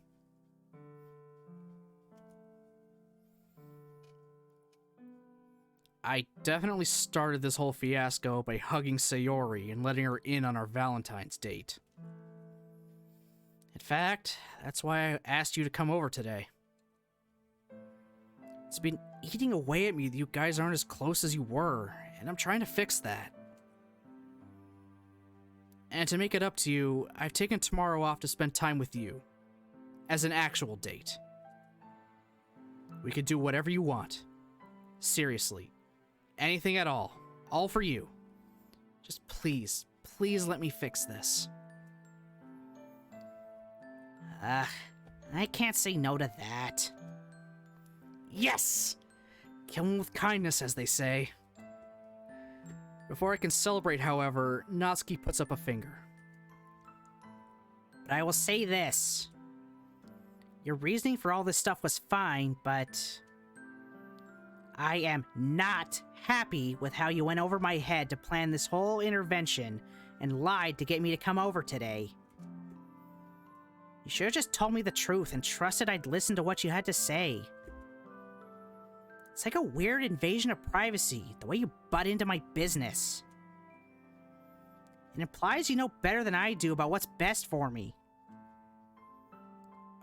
I definitely started this whole fiasco by hugging Sayori and letting her in on our Valentine's date. In fact, that's why I asked you to come over today. It's been eating away at me that you guys aren't as close as you were, and I'm trying to fix that. And to make it up to you, I've taken tomorrow off to spend time with you. As an actual date. We could do whatever you want. Seriously. Anything at all. All for you. Just please, please let me fix this. I can't say no to that. Yes! Kill him with kindness, as they say. Before I can celebrate, however, Natsuki puts up a finger. But I will say this. Your reasoning for all this stuff was fine, but I am not happy with how you went over my head to plan this whole intervention and lied to get me to come over today. You should have just told me the truth and trusted I'd listen to what you had to say. It's like a weird invasion of privacy, the way you butt into my business. It implies you know better than I do about what's best for me.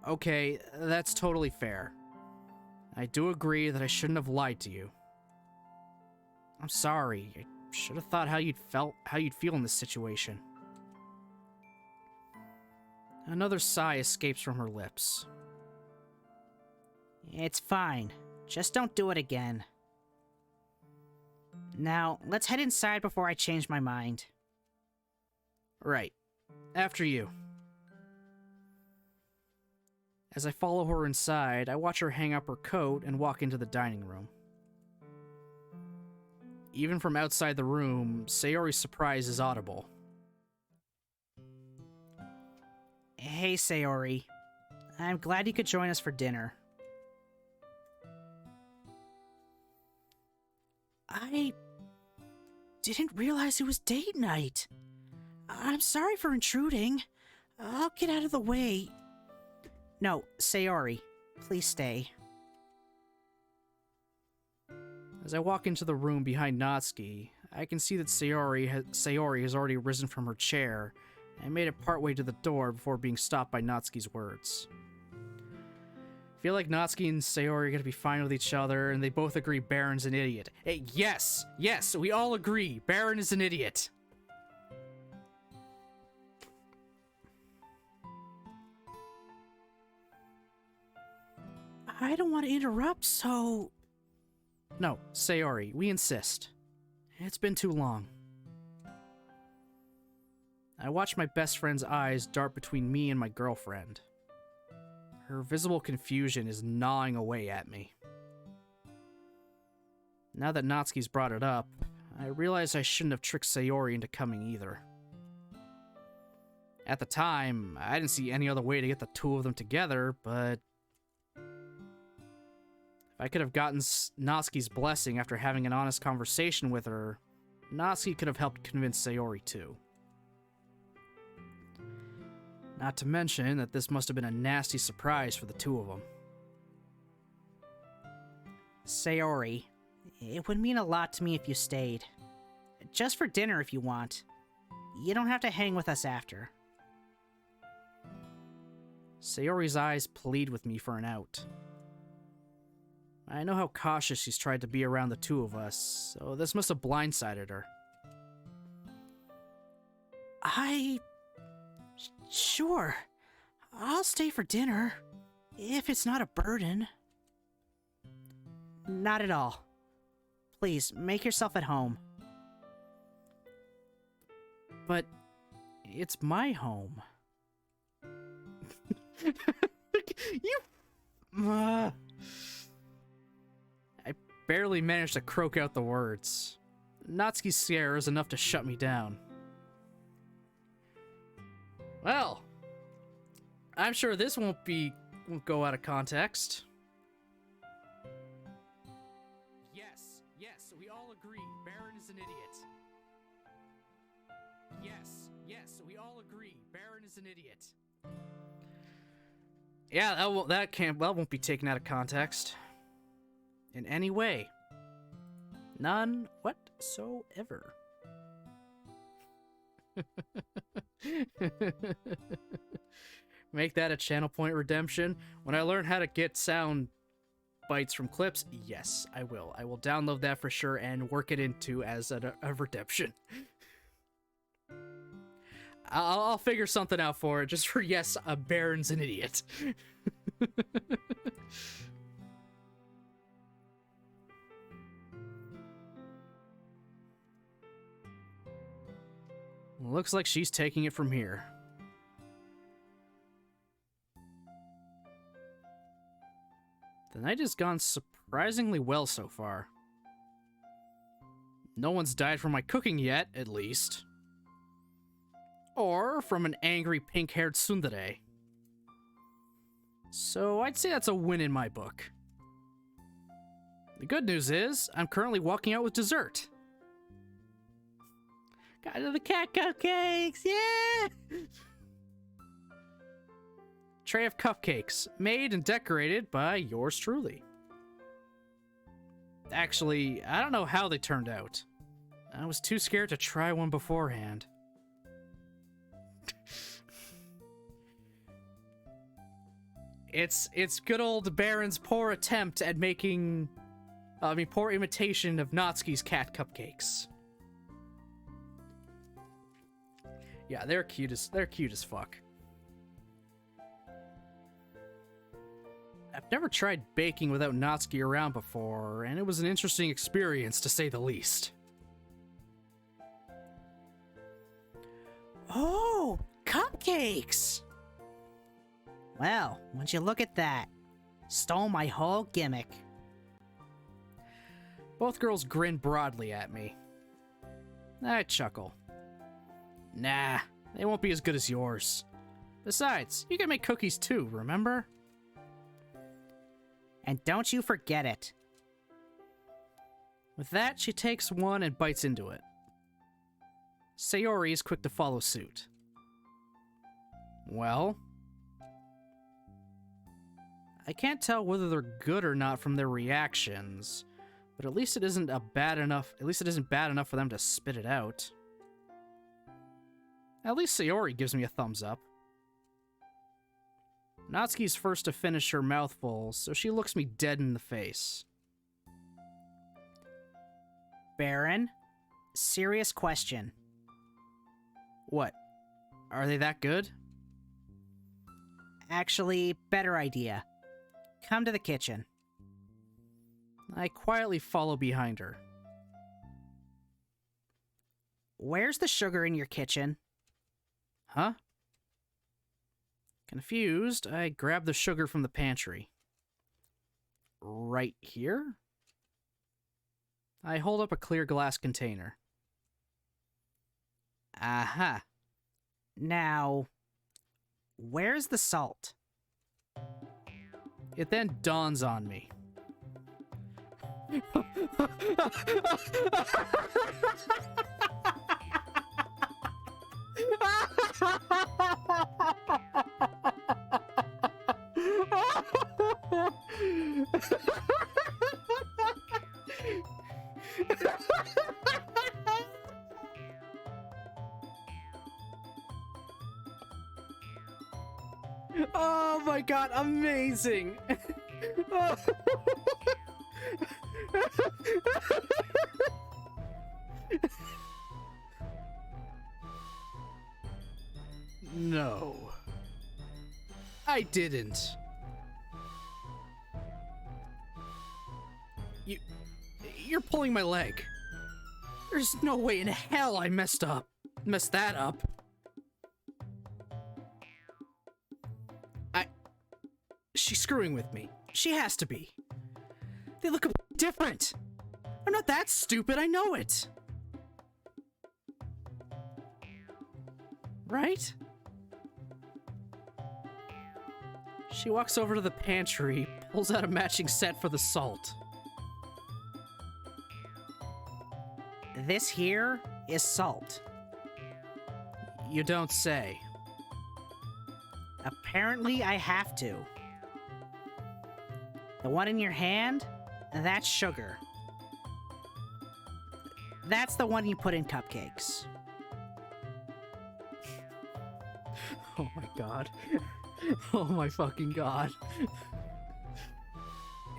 Okay, that's totally fair. I do agree that I shouldn't have lied to you. I'm sorry. I should have thought how you'd feel in this situation. Another sigh escapes from her lips. It's fine. Just don't do it again. Now, let's head inside before I change my mind. Right. After you. As I follow her inside, I watch her hang up her coat and walk into the dining room. Even from outside the room, Sayori's surprise is audible. Hey, Sayori. I'm glad you could join us for dinner. I didn't realize it was date night. I'm sorry for intruding. I'll get out of the way. No, Sayori, please stay. As I walk into the room behind Natsuki, I can see that Sayori has already risen from her chair and made it partway to the door before being stopped by Natsuki's words. I feel like Natsuki and Sayori are gonna be fine with each other, and they both agree Baron's an idiot. Hey, yes, we all agree Baron is an idiot. I don't want to interrupt, so... No, Sayori, we insist. It's been too long. I watch my best friend's eyes dart between me and my girlfriend. Her visible confusion is gnawing away at me. Now that Natsuki's brought it up, I realize I shouldn't have tricked Sayori into coming either. At the time, I didn't see any other way to get the two of them together, but... if I could have gotten Natsuki's blessing after having an honest conversation with her, Natsuki could have helped convince Sayori too. Not to mention that this must have been a nasty surprise for the two of them. Sayori, it would mean a lot to me if you stayed. Just for dinner if you want. You don't have to hang with us after. Sayori's eyes plead with me for an out. I know how cautious she's tried to be around the two of us, so this must have blindsided her. Sure. I'll stay for dinner, if it's not a burden. Not at all. Please, make yourself at home. But it's my home. You... I barely managed to croak out the words. Natsuki's scare is enough to shut me down. Well, I'm sure this won't go out of context. Yes, we all agree. Baron is an idiot. Yes, we all agree. Baron is an idiot. Yeah, that won't be taken out of context. In any way. None whatsoever. Make that a channel point redemption. When I learn how to get sound bites from clips, yes, I will. I will download that for sure and work it into as a redemption. I'll figure something out for it, just for yes, a Baron's an idiot. Looks like she's taking it from here. The night has gone surprisingly well so far. No one's died from my cooking yet, at least. Or from an angry pink-haired tsundere. So I'd say that's a win in my book. The good news is, I'm currently walking out with dessert. Got the cat cupcakes, yeah! Tray of cupcakes, made and decorated by yours truly. Actually, I don't know how they turned out. I was too scared to try one beforehand. It's good old Baron's poor attempt at making... poor imitation of Natsuki's cat cupcakes. Yeah, they're cute as fuck. I've never tried baking without Natsuki around before, and it was an interesting experience to say the least. Oh, cupcakes! Well, would you look at that? Stole my whole gimmick. Both girls grin broadly at me. I chuckle. Nah, they won't be as good as yours. Besides, you can make cookies too, remember? And don't you forget it. With that, she takes one and bites into it. Sayori is quick to follow suit. Well? I can't tell whether they're good or not from their reactions, but at least it isn't bad enough for them to spit it out. At least Sayori gives me a thumbs up. Natsuki's first to finish her mouthful, so she looks me dead in the face. Baron, serious question. What? Are they that good? Actually, better idea. Come to the kitchen. I quietly follow behind her. Where's the sugar in your kitchen? Huh? Confused, I grab the sugar from the pantry. Right here? I hold up a clear glass container. Aha. Now, where's the salt? It then dawns on me. Oh my god, amazing! No. I didn't. You're pulling my leg. There's no way in hell I messed up. mess that up. She's screwing with me. She has to be. They look different. I'm not that stupid, I know it. Right? She walks over to the pantry, pulls out a matching set for the salt. This here is salt. You don't say. Apparently, I have to. The one in your hand, that's sugar. That's the one you put in cupcakes. Oh my god. Oh my fucking god.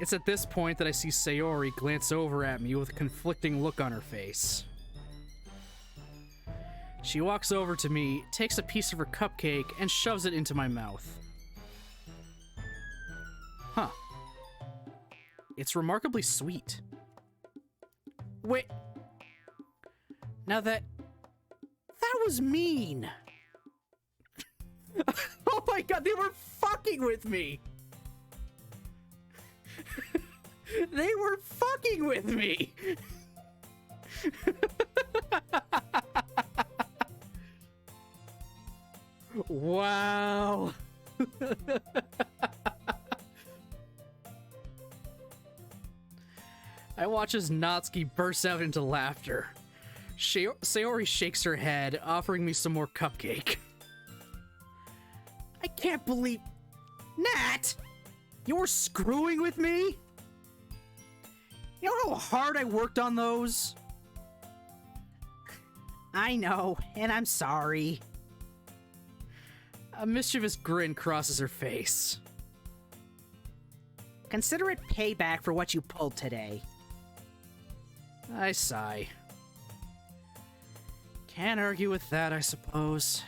It's at this point that I see Sayori glance over at me with a conflicting look on her face. She walks over to me, takes a piece of her cupcake, and shoves it into my mouth. Huh. It's remarkably sweet. Wait. Now that was mean. Oh my god, they were fucking with me. They were fucking with me. Wow. I watch as Natsuki bursts out into laughter. Sayori shakes her head, offering me some more cupcake. I can't believe... Nat! You're screwing with me? You know how hard I worked on those? I know, and I'm sorry. A mischievous grin crosses her face. Consider it payback for what you pulled today. I sigh. Can't argue with that, I suppose.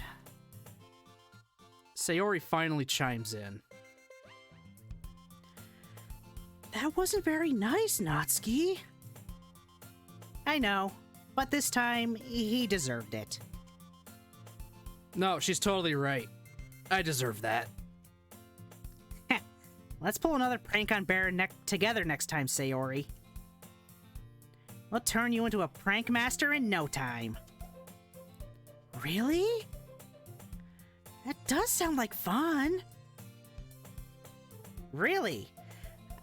Sayori finally chimes in. That wasn't very nice, Natsuki. I know, but this time, he deserved it. No, she's totally right. I deserve that. Let's pull another prank on Baron together next time, Sayori. We'll turn you into a prank master in no time. Really? That does sound like fun. Really?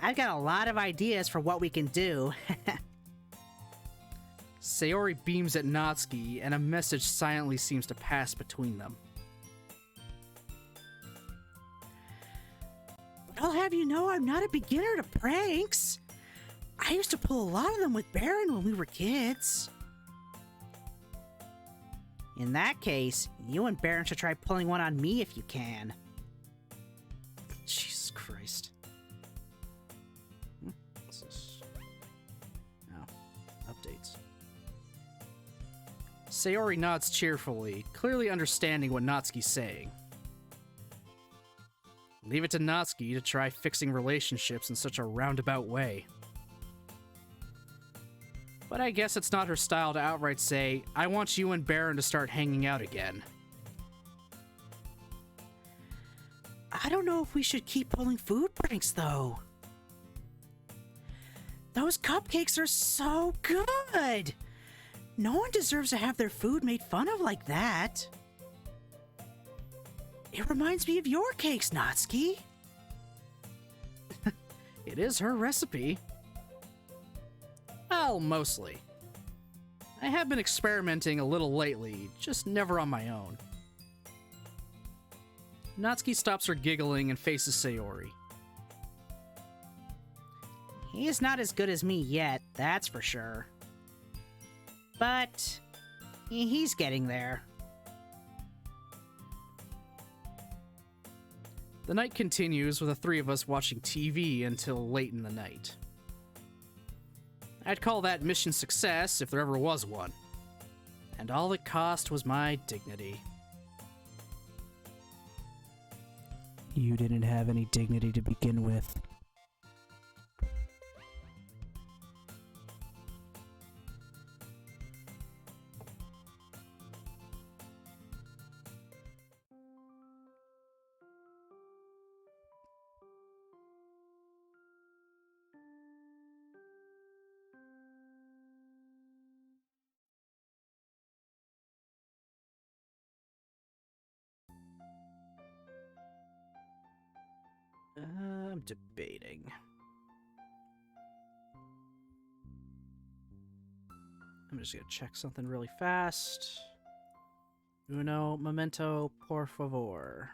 I've got a lot of ideas for what we can do. Sayori beams at Natsuki, and a message silently seems to pass between them. But I'll have you know I'm not a beginner to pranks. I used to pull a lot of them with Baron when we were kids. In that case, you and Baron should try pulling one on me if you can. Jesus Christ. What's this? Oh, updates. Sayori nods cheerfully, clearly understanding what Natsuki's saying. Leave it to Natsuki to try fixing relationships in such a roundabout way. But I guess it's not her style to outright say, I want you and Baron to start hanging out again. I don't know if we should keep pulling food pranks, though. Those cupcakes are so good! No one deserves to have their food made fun of like that. It reminds me of your cakes, Natsuki. It is her recipe. Well, mostly. I have been experimenting a little lately, just never on my own. Natsuki stops her giggling and faces Sayori. He is not as good as me yet, that's for sure. But he's getting there. The night continues with the three of us watching TV until late in the night. I'd call that mission success if there ever was one. And all it cost was my dignity. You didn't have any dignity to begin with. I'm debating. I'm just gonna check something really fast. Uno momento, por favor.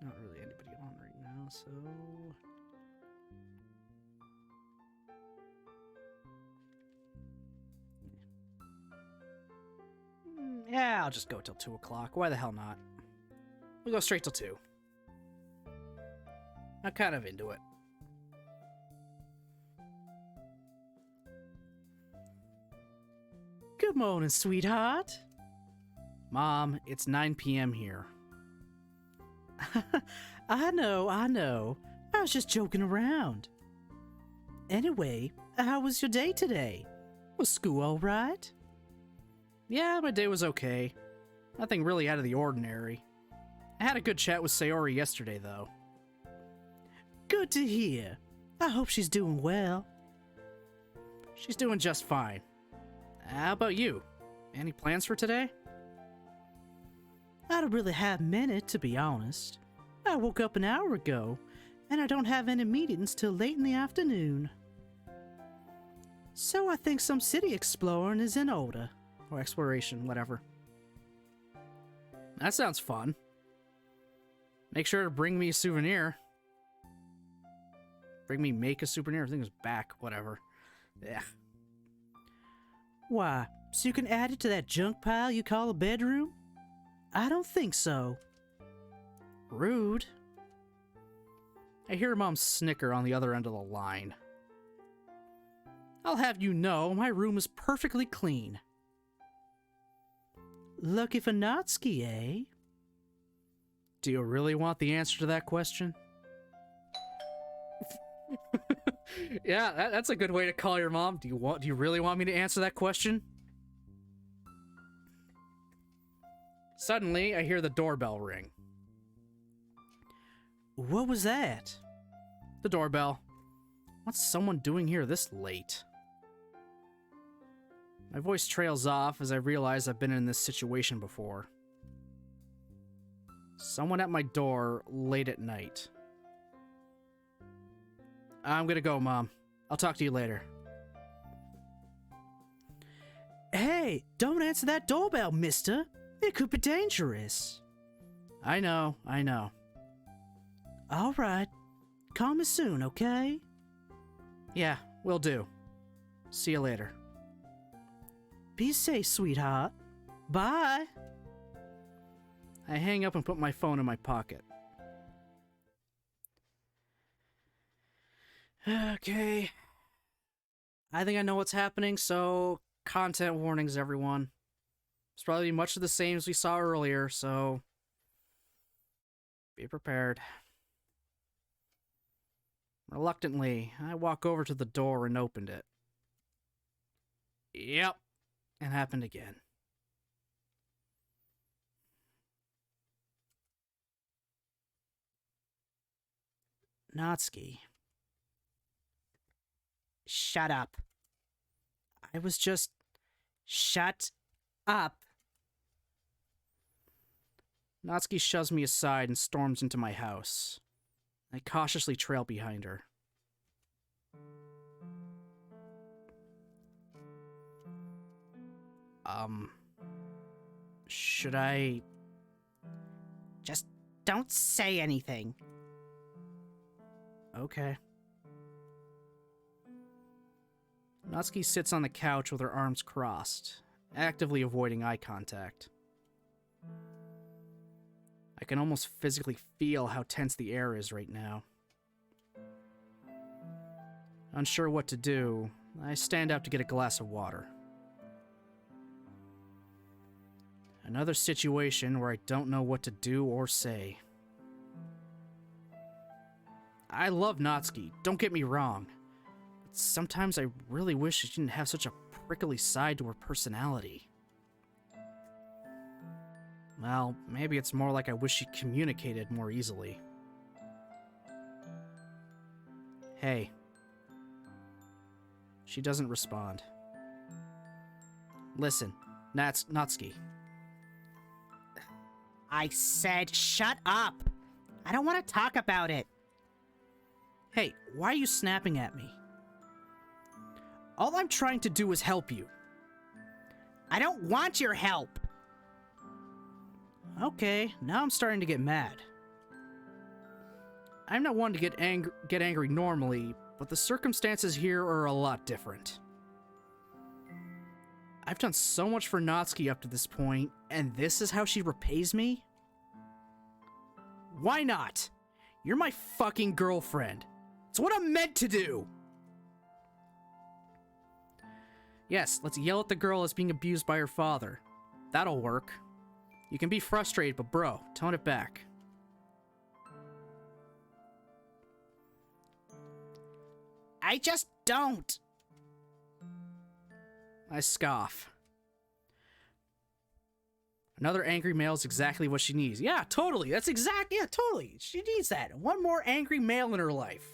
Not really anybody on right now, so... Yeah, I'll just go till 2 o'clock. Why the hell not? We'll go straight till 2. I'm kind of into it. Good morning, sweetheart. Mom, it's 9 p.m. here. I know. I was just joking around. Anyway, how was your day today? Was school all right? Yeah, my day was okay. Nothing really out of the ordinary. I had a good chat with Sayori yesterday, though. Good to hear. I hope she's doing well. She's doing just fine. How about you? Any plans for today? I don't really have many, to be honest. I woke up an hour ago, and I don't have any meetings till late in the afternoon. So I think some city exploring is in order. Or exploration, whatever. That sounds fun. Make sure to bring me a souvenir. Make a souvenir. I think it was back, whatever. Yeah. Why, so you can add it to that junk pile you call a bedroom? I don't think so. Rude. I hear Mom snicker on the other end of the line. I'll have you know, my room is perfectly clean. Lucky for Natsuki, eh? Do you really want the answer to that question? Yeah, that's a good way to call your mom. Do you really want me to answer that question? Suddenly, I hear the doorbell ring. What was that? The doorbell. What's someone doing here this late? My voice trails off as I realize I've been in this situation before. Someone at my door late at night. I'm gonna go, Mom. I'll talk to you later. Hey, don't answer that doorbell, mister. It could be dangerous. I know. All right. Call me soon, okay? Yeah, will do. See you later. Be safe, sweetheart. Bye. I hang up and put my phone in my pocket. Okay. I think I know what's happening, so content warnings, everyone. It's probably much of the same as we saw earlier, so be prepared. Reluctantly, I walk over to the door and opened it. Yep, it happened again. Natsuki. Shut up. I was just... Shut up. Natsuki shoves me aside and storms into my house. I cautiously trail behind her. Should I... Just don't say anything. Okay. Natsuki sits on the couch with her arms crossed, actively avoiding eye contact. I can almost physically feel how tense the air is right now. Unsure what to do, I stand up to get a glass of water. Another situation where I don't know what to do or say. I love Natsuki, don't get me wrong. But sometimes I really wish she didn't have such a prickly side to her personality. Well, maybe it's more like I wish she communicated more easily. Hey. She doesn't respond. Listen, Natsuki. I said shut up. I don't want to talk about it. Hey, why are you snapping at me? All I'm trying to do is help you. I don't want your help. Okay, now I'm starting to get mad. I'm not one to get angry normally, but the circumstances here are a lot different. I've done so much for Natsuki up to this point, and this is how she repays me? Why not? You're my fucking girlfriend. It's what I'm meant to do! Yes, let's yell at the girl as being abused by her father. That'll work. You can be frustrated, but bro, tone it back. I just don't. I scoff. Another angry male is exactly what she needs. Yeah, totally. That's exactly. Yeah, totally. She needs that. One more angry male in her life.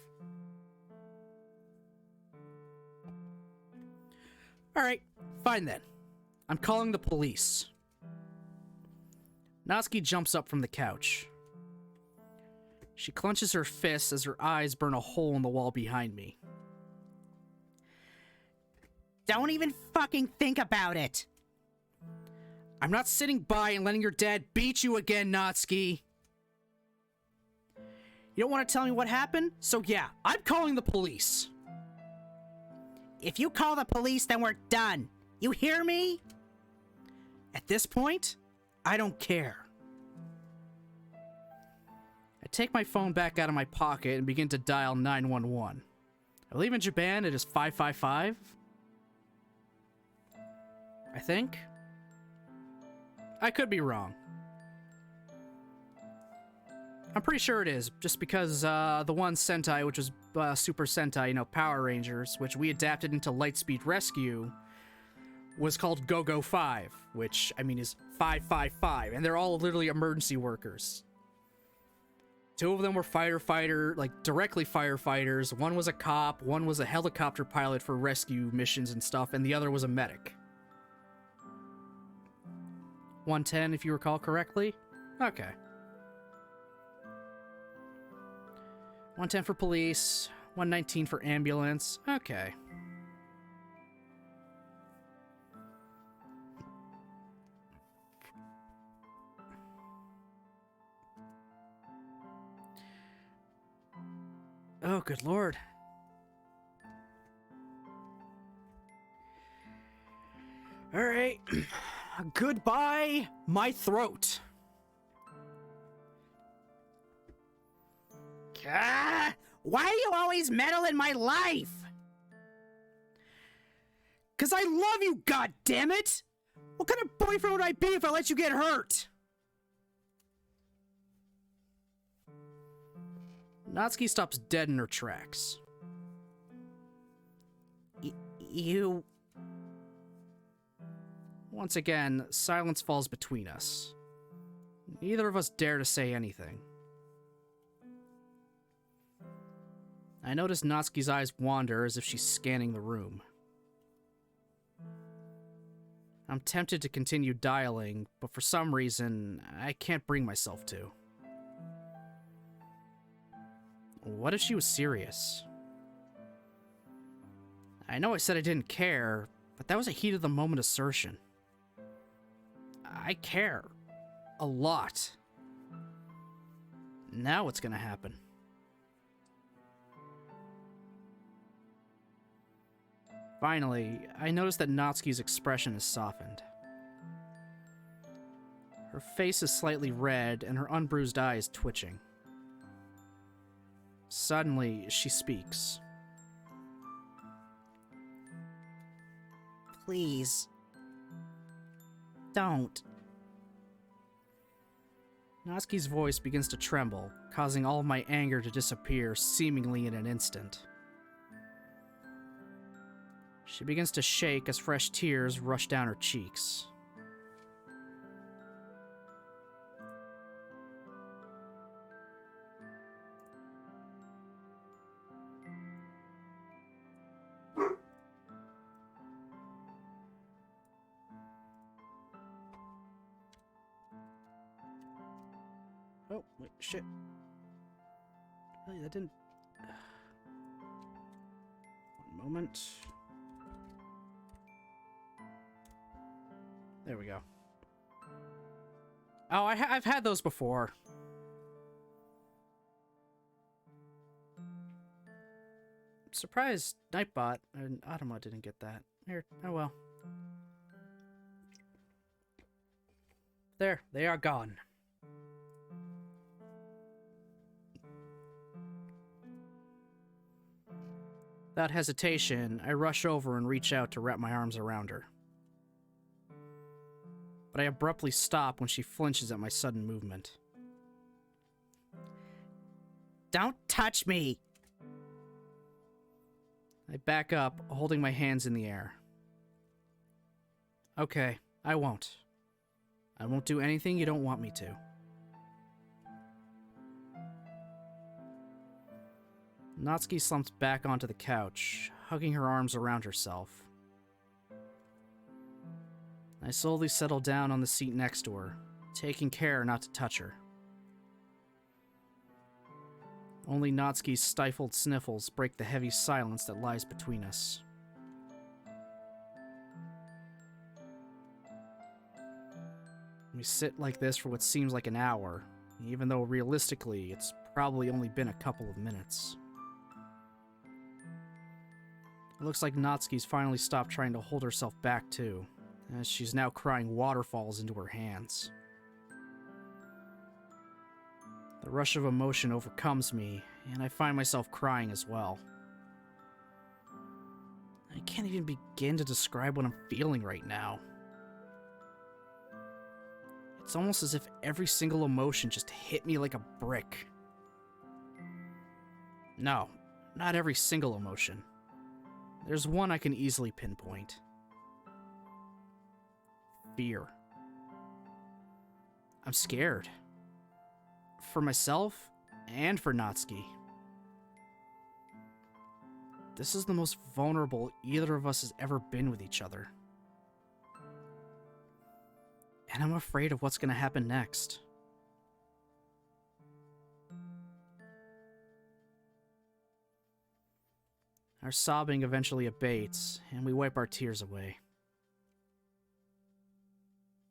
Alright, fine then. I'm calling the police. Natsuki jumps up from the couch. She clenches her fists as her eyes burn a hole in the wall behind me. Don't even fucking think about it! I'm not sitting by and letting your dad beat you again, Natsuki! You don't want to tell me what happened? So yeah, I'm calling the police! If you call the police, then we're done! You hear me? At this point, I don't care. I take my phone back out of my pocket and begin to dial 911. I believe in Japan it is 555. I think. I could be wrong. I'm pretty sure it is, just because the one Sentai, which was Super Sentai, you know, Power Rangers, which we adapted into Lightspeed Rescue, was called Go-Go 5, which, I mean, is 555, and they're all literally emergency workers. Two of them were directly firefighters. One was a cop, one was a helicopter pilot for rescue missions and stuff, and the other was a medic. 110, if you recall correctly? Okay. 110 for police, 119 for ambulance. Okay. Oh, good lord. All right. Goodbye, my throat. Why do you always meddle in my life? 'Cause I love you, goddammit! What kind of boyfriend would I be if I let you get hurt? Natsuki stops dead in her tracks. You... Once again, silence falls between us. Neither of us dare to say anything. I notice Natsuki's eyes wander as if she's scanning the room. I'm tempted to continue dialing, but for some reason, I can't bring myself to. What if she was serious? I know I said I didn't care, but that was a heat-of-the-moment assertion. I care. A lot. Now what's gonna happen? Finally, I notice that Natsuki's expression is softened. Her face is slightly red, and her unbruised eye is twitching. Suddenly, she speaks. Please. Don't. Natsuki's voice begins to tremble, causing all of my anger to disappear seemingly in an instant. She begins to shake as fresh tears rush down her cheeks. Oh, wait, shit. Really, that didn't... One moment. There we go. Oh, I've had those before. Surprised Nightbot and Automa didn't get that. Here, oh well. There, they are gone. Without hesitation, I rush over and reach out to wrap my arms around her. But I abruptly stop when she flinches at my sudden movement. Don't touch me! I back up, holding my hands in the air. Okay, I won't. I won't do anything you don't want me to. Natsuki slumps back onto the couch, hugging her arms around herself. I slowly settle down on the seat next to her, taking care not to touch her. Only Natsuki's stifled sniffles break the heavy silence that lies between us. We sit like this for what seems like an hour, even though realistically it's probably only been a couple of minutes. It looks like Natsuki's finally stopped trying to hold herself back too, as she's now crying waterfalls into her hands. The rush of emotion overcomes me, and I find myself crying as well. I can't even begin to describe what I'm feeling right now. It's almost as if every single emotion just hit me like a brick. No, not every single emotion. There's one I can easily pinpoint. Fear. I'm scared. For myself, and for Natsuki. This is the most vulnerable either of us has ever been with each other. And I'm afraid of what's going to happen next. Our sobbing eventually abates, and we wipe our tears away.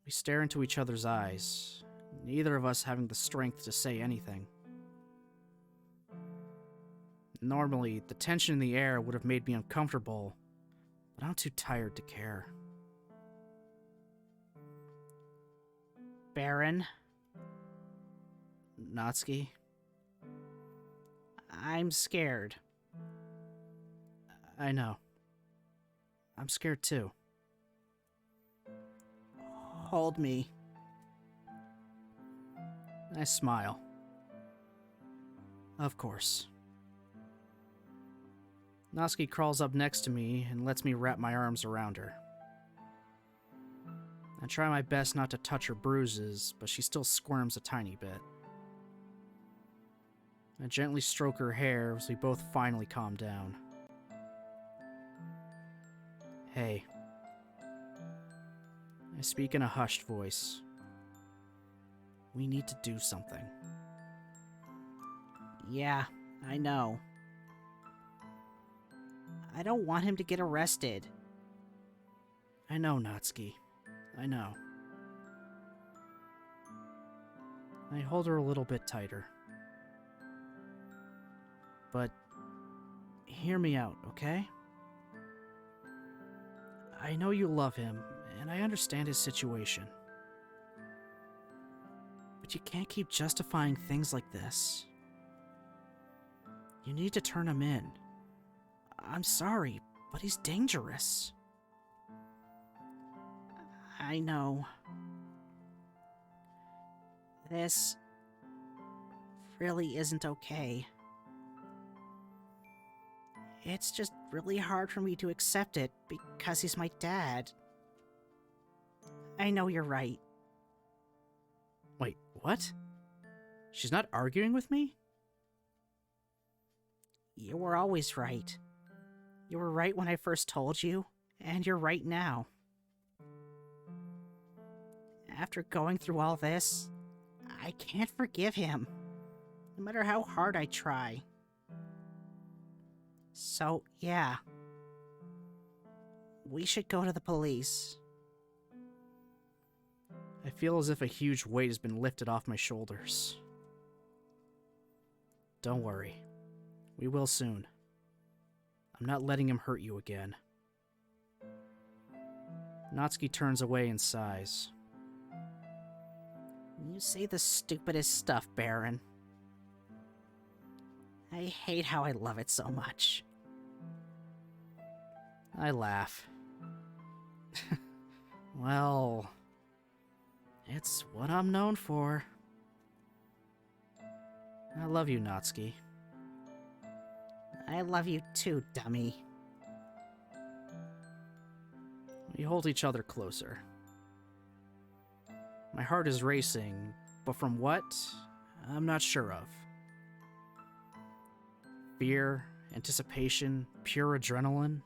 We stare into each other's eyes, neither of us having the strength to say anything. Normally, the tension in the air would have made me uncomfortable, but I'm too tired to care. Baron? Natsuki? I'm scared. I know. I'm scared too. Hold me. I smile. Of course. Natsuki crawls up next to me and lets me wrap my arms around her. I try my best not to touch her bruises, but she still squirms a tiny bit. I gently stroke her hair as we both finally calm down. Hey. I speak in a hushed voice. We need to do something. Yeah, I know. I don't want him to get arrested. I know, Natsuki. I know. I hold her a little bit tighter. But hear me out, okay? I know you love him, and I understand his situation. But you can't keep justifying things like this. You need to turn him in. I'm sorry, but he's dangerous. I know. This really isn't okay. It's just really hard for me to accept it because he's my dad. I know you're right. Wait, what? She's not arguing with me? You were always right. You were right when I first told you, and you're right now. After going through all this, I I can't forgive him, no matter how hard I try. So, yeah. We should go to the police. I feel as if a huge weight has been lifted off my shoulders. Don't worry. We will soon. I'm not letting him hurt you again. Natsuki turns away and sighs. You say the stupidest stuff, Baron. I hate how I love it so much. I laugh. Well, it's what I'm known for. I love you, Natsuki. I love you too, dummy. We hold each other closer. My heart is racing, but from what? I'm not sure of. Fear, anticipation, pure adrenaline.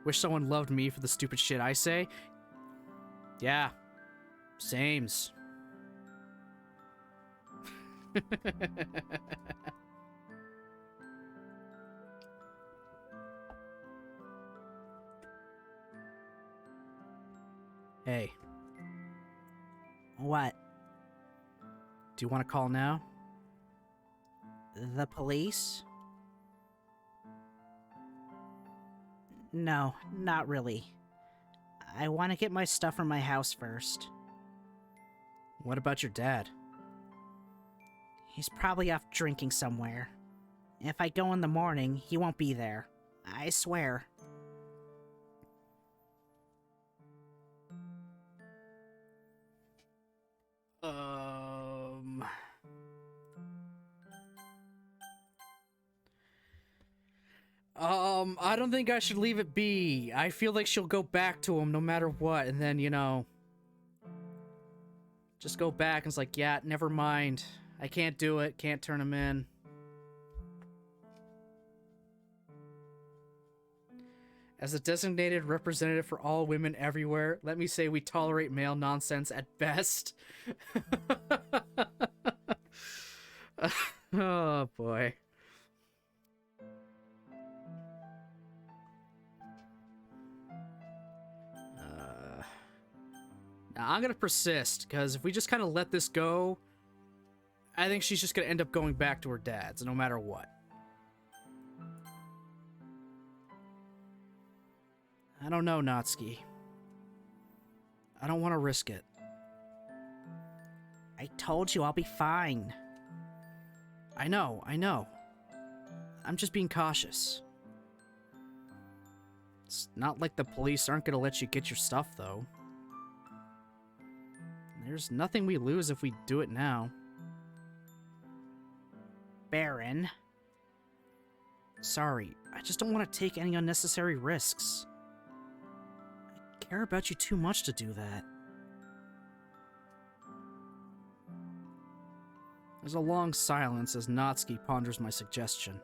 Wish someone loved me for the stupid shit I say? Yeah, sames. Hey. What? Do you want to call now? The police? No, not really. I want to get my stuff from my house first. What about your dad? He's probably off drinking somewhere. If I go in the morning, he won't be there. I swear. I don't think I should leave it be. I feel like she'll go back to him no matter what, and then, you know, just go back and it's like, yeah, never mind. I can't do it. Can't turn him in. As a designated representative for all women everywhere, let me say we tolerate male nonsense at best. Oh, boy. Now, I'm gonna persist, because if we just kind of let this go, I think she's just gonna end up going back to her dad's, no matter what. I don't know, Natsuki. I don't want to risk it. I told you I'll be fine. I know. I'm just being cautious. It's not like the police aren't gonna let you get your stuff, though. There's nothing we lose if we do it now. Baron. Sorry, I just don't want to take any unnecessary risks. I care about you too much to do that. There's a long silence as Natsuki ponders my suggestion.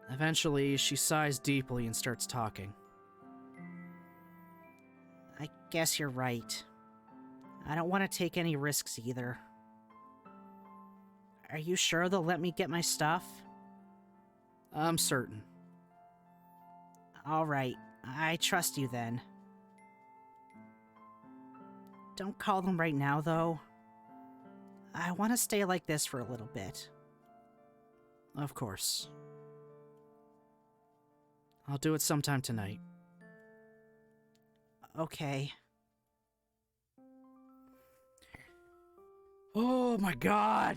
Eventually, she sighs deeply and starts talking. I guess you're right. I don't want to take any risks either. Are you sure they'll let me get my stuff? I'm certain. Alright, I trust you then. Don't call them right now, though. I want to stay like this for a little bit. Of course. I'll do it sometime tonight. Okay. Oh my god!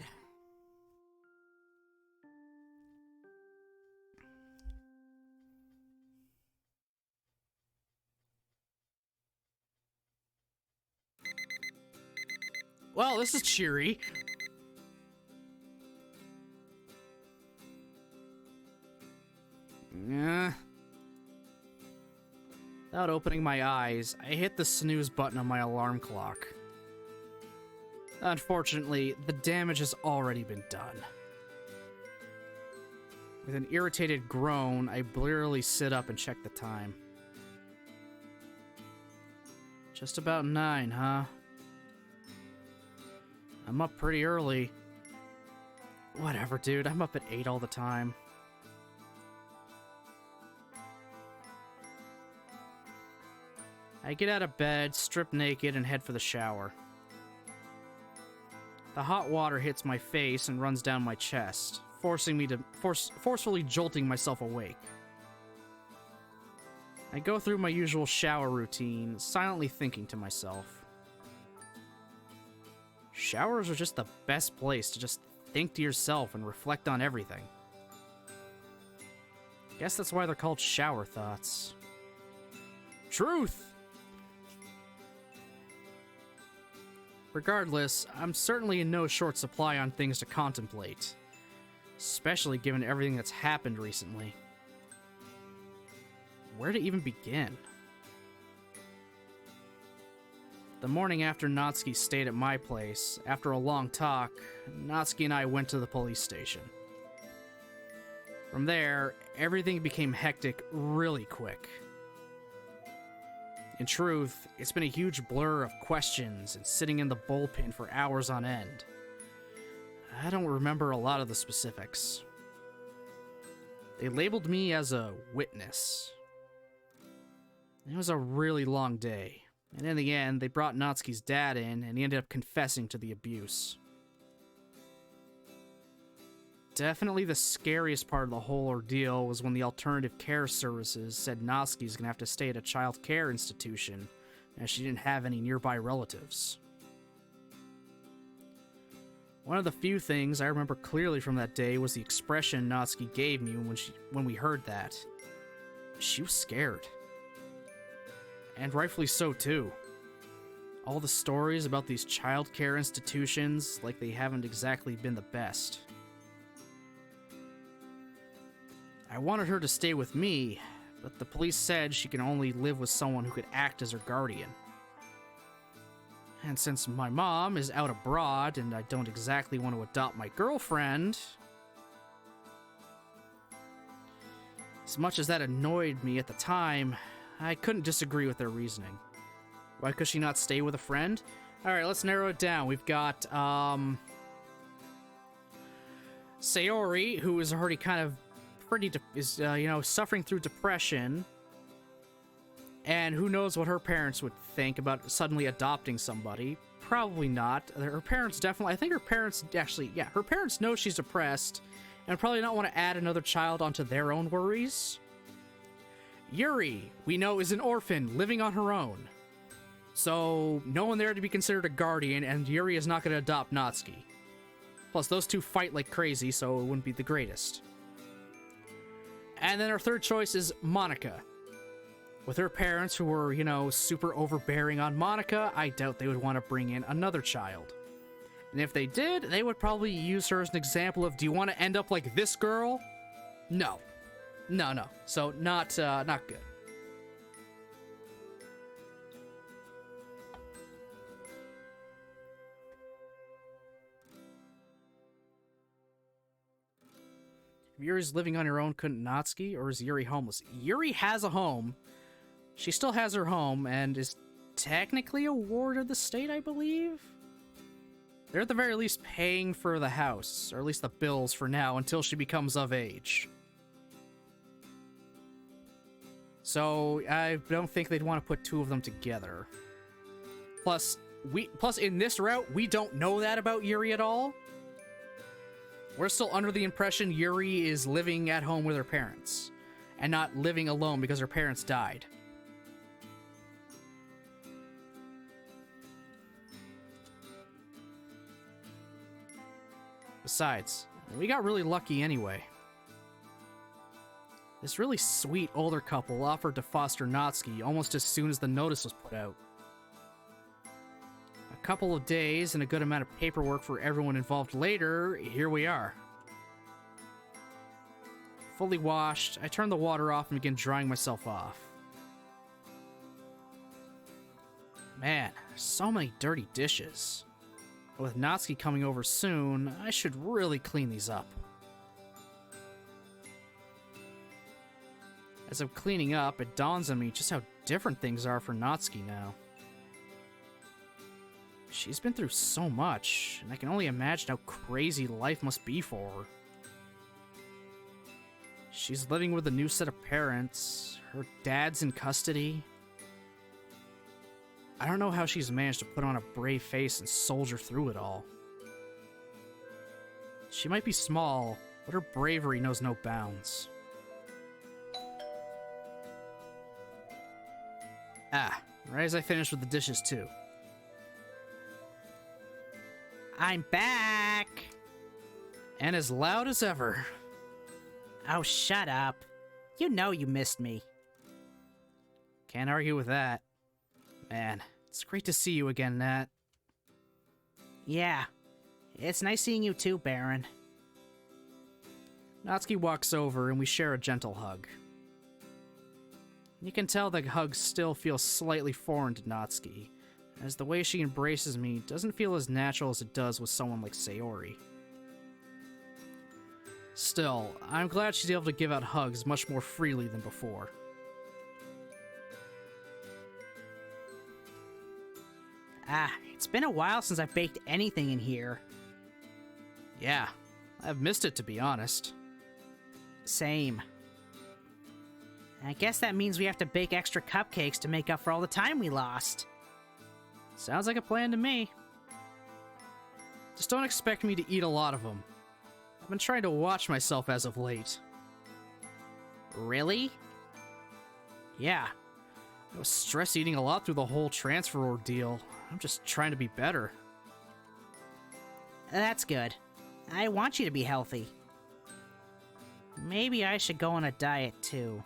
Well, this is cheery. Yeah. Without opening my eyes, I hit the snooze button on my alarm clock. Unfortunately, the damage has already been done. With an irritated groan, I blearily sit up and check the time. Just about 9, huh? I'm up pretty early. Whatever, dude. I'm up at 8 all the time. I get out of bed, strip naked, and head for the shower. The hot water hits my face and runs down my chest, forcing me to forcefully jolting myself awake. I go through my usual shower routine, silently thinking to myself. Showers are just the best place to just think to yourself and reflect on everything. Guess that's why they're called shower thoughts. Truth! Regardless, I'm certainly in no short supply on things to contemplate, especially given everything that's happened recently. Where to even begin? The morning after Natsuki stayed at my place, after a long talk, Natsuki and I went to the police station. From there, everything became hectic really quick. In truth, it's been a huge blur of questions and sitting in the bullpen for hours on end. I don't remember a lot of the specifics. They labeled me as a witness. It was a really long day, and in the end, they brought Natsuki's dad in, and he ended up confessing to the abuse. Definitely the scariest part of the whole ordeal was when the alternative care services said Natsuki's gonna have to stay at a child care institution, as she didn't have any nearby relatives. One of the few things I remember clearly from that day was the expression Natsuki gave me when we heard that. She was scared. And rightfully so, too. All the stories about these child care institutions, like they haven't exactly been the best. I wanted her to stay with me, but the police said she can only live with someone who could act as her guardian. And since my mom is out abroad and I don't exactly want to adopt my girlfriend... As much as that annoyed me at the time, I couldn't disagree with their reasoning. Why could she not stay with a friend? Alright, let's narrow it down. We've got, Sayori, who is already kind of suffering through depression. And who knows what her parents would think about suddenly adopting somebody. Probably not. Her parents definitely... I think her parents actually... Yeah, her parents know she's depressed and probably not want to add another child onto their own worries. Yuri, we know, is an orphan living on her own. So, no one there to be considered a guardian, and Yuri is not going to adopt Natsuki. Plus, those two fight like crazy, so it wouldn't be the greatest. And then our third choice is Monica. With her parents who were, super overbearing on Monica, I doubt they would want to bring in another child. And if they did, they would probably use her as an example of, do you want to end up like this girl? No. No. So, not good. If Yuri's living on her own, couldn't Natsuki? Or is Yuri homeless? Yuri has a home. She still has her home and is technically a ward of the state, I believe? They're at the very least paying for the house, or at least the bills for now, until she becomes of age. So, I don't think they'd want to put two of them together. Plus in this route, we don't know that about Yuri at all. We're still under the impression Yuri is living at home with her parents, and not living alone because her parents died. Besides, we got really lucky anyway. This really sweet older couple offered to foster Natsuki almost as soon as the notice was put out. A couple of days and a good amount of paperwork for everyone involved later, here we are. Fully washed, I turned the water off and began drying myself off. Man, so many dirty dishes. But with Natsuki coming over soon, I should really clean these up. As I'm cleaning up, it dawns on me just how different things are for Natsuki now. She's been through so much, and I can only imagine how crazy life must be for her. She's living with a new set of parents. Her dad's in custody. I don't know how she's managed to put on a brave face and soldier through it all. She might be small, but her bravery knows no bounds. Ah, right as I finished with the dishes too. I'm back! And as loud as ever. Oh, shut up. You know you missed me. Can't argue with that. Man, it's great to see you again, Nat. Yeah, it's nice seeing you too, Baron. Natsuki walks over and we share a gentle hug. You can tell the hug still feels slightly foreign to Natsuki, as the way she embraces me doesn't feel as natural as it does with someone like Sayori. Still, I'm glad she's able to give out hugs much more freely than before. Ah, it's been a while since I've baked anything in here. Yeah, I've missed it to be honest. Same. I guess that means we have to bake extra cupcakes to make up for all the time we lost. Sounds like a plan to me. Just don't expect me to eat a lot of them. I've been trying to watch myself as of late. Really? Yeah. I was stress eating a lot through the whole transfer ordeal. I'm just trying to be better. That's good. I want you to be healthy. Maybe I should go on a diet too.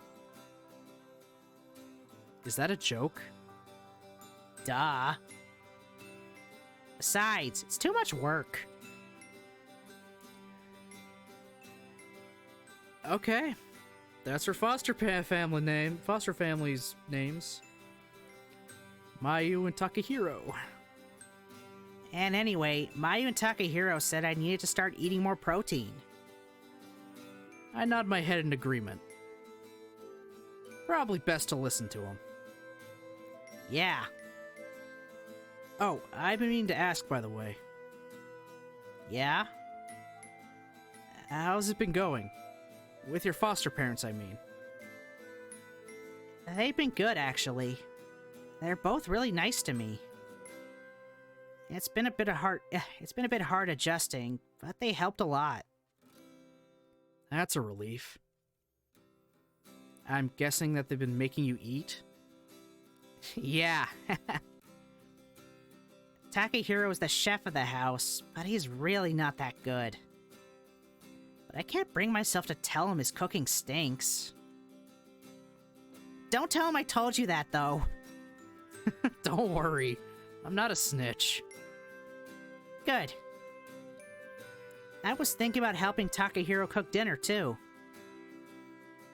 Is that a joke? Duh. Besides, it's too much work. Okay. That's her foster family's names. Mayu and Takahiro. And anyway, Mayu and Takahiro said I needed to start eating more protein. I nod my head in agreement. Probably best to listen to him. Yeah. Oh, I've been meaning to ask, by the way. Yeah? How's it been going? With your foster parents, I mean. They've been good, actually. They're both really nice to me. It's been a bit hard adjusting, but they helped a lot. That's a relief. I'm guessing that they've been making you eat? Yeah. Takahiro is the chef of the house, but he's really not that good. But I can't bring myself to tell him his cooking stinks. Don't tell him I told you that, though. Don't worry. I'm not a snitch. Good. I was thinking about helping Takahiro cook dinner, too.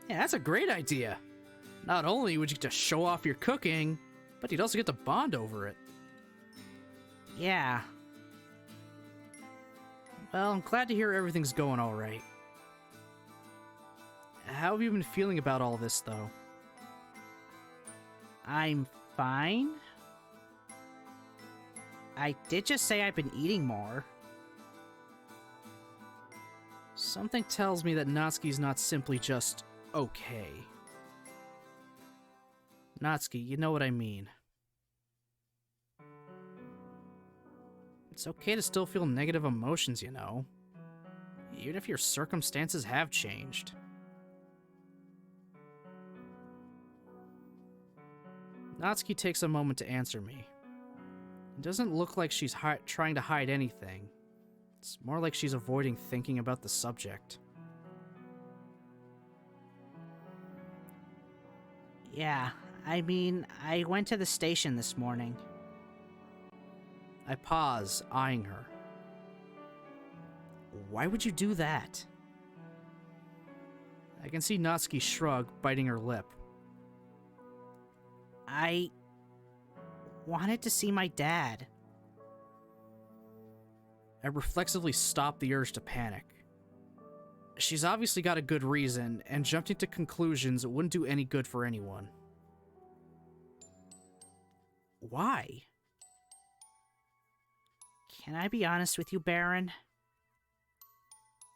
Yeah, that's a great idea. Not only would you get to show off your cooking, but you'd also get to bond over it. Yeah. Well, I'm glad to hear everything's going all right. How have you been feeling about all this, though? I'm fine. I did just say I've been eating more. Something tells me that Natsuki's not simply just okay. Natsuki, you know what I mean. It's okay to still feel negative emotions, you know. Even if your circumstances have changed. Natsuki takes a moment to answer me. It doesn't look like she's trying to hide anything. It's more like she's avoiding thinking about the subject. Yeah, I mean, I went to the station this morning. I pause, eyeing her. Why would you do that? I can see Natsuki shrug, biting her lip. I wanted to see my dad. I reflexively stopped the urge to panic. She's obviously got a good reason, and jumping to conclusions wouldn't do any good for anyone. Why? Can I be honest with you, Baron?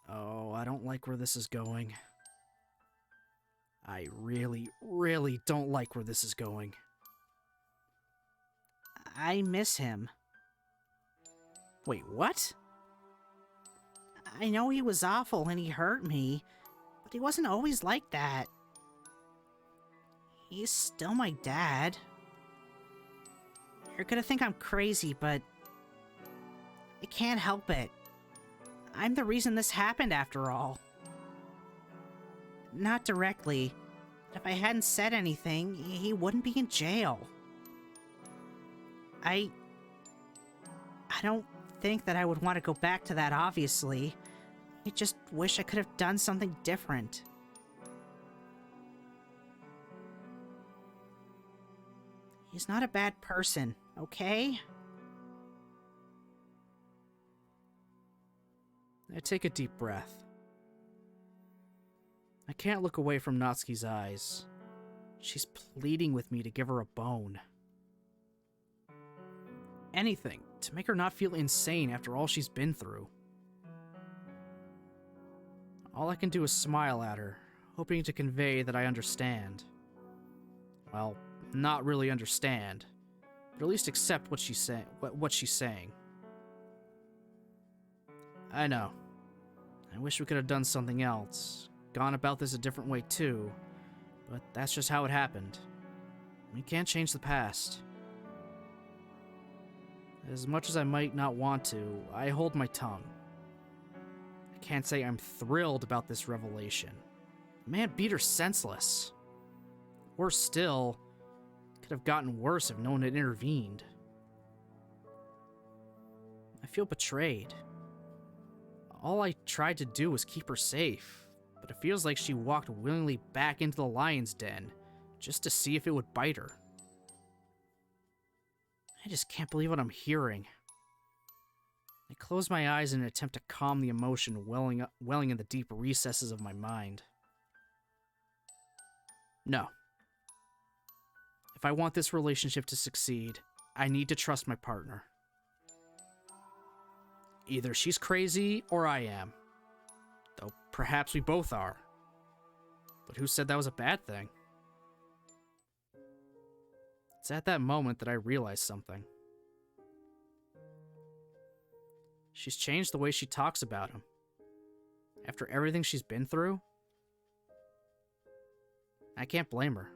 Oh, I don't like where this is going. I really, really don't like where this is going. I miss him. Wait, what? I know he was awful and he hurt me, but he wasn't always like that. He's still my dad. You're gonna think I'm crazy, but I can't help it. I'm the reason this happened after all. Not directly, but if I hadn't said anything, he wouldn't be in jail. I don't think that I would want to go back to that, obviously. I just wish I could have done something different. He's not a bad person, okay? I take a deep breath. I can't look away from Natsuki's eyes. She's pleading with me to give her a bone. Anything to make her not feel insane after all she's been through. All I can do is smile at her, hoping to convey that I understand. Well, not really understand, but at least accept what she's saying. I know. I wish we could have done something else, gone about this a different way too, but that's just how it happened. We can't change the past. As much as I might not want to, I hold my tongue. I can't say I'm thrilled about this revelation. The man beat her senseless. Worse still, it could have gotten worse if no one had intervened. I feel betrayed. All I tried to do was keep her safe, but it feels like she walked willingly back into the lion's den just to see if it would bite her. I just can't believe what I'm hearing. I close my eyes in an attempt to calm the emotion welling in the deep recesses of my mind. No. If I want this relationship to succeed, I need to trust my partner. Either she's crazy or I am. Though perhaps we both are. But who said that was a bad thing? It's at that moment that I realize something. She's changed the way she talks about him. After everything she's been through, I can't blame her.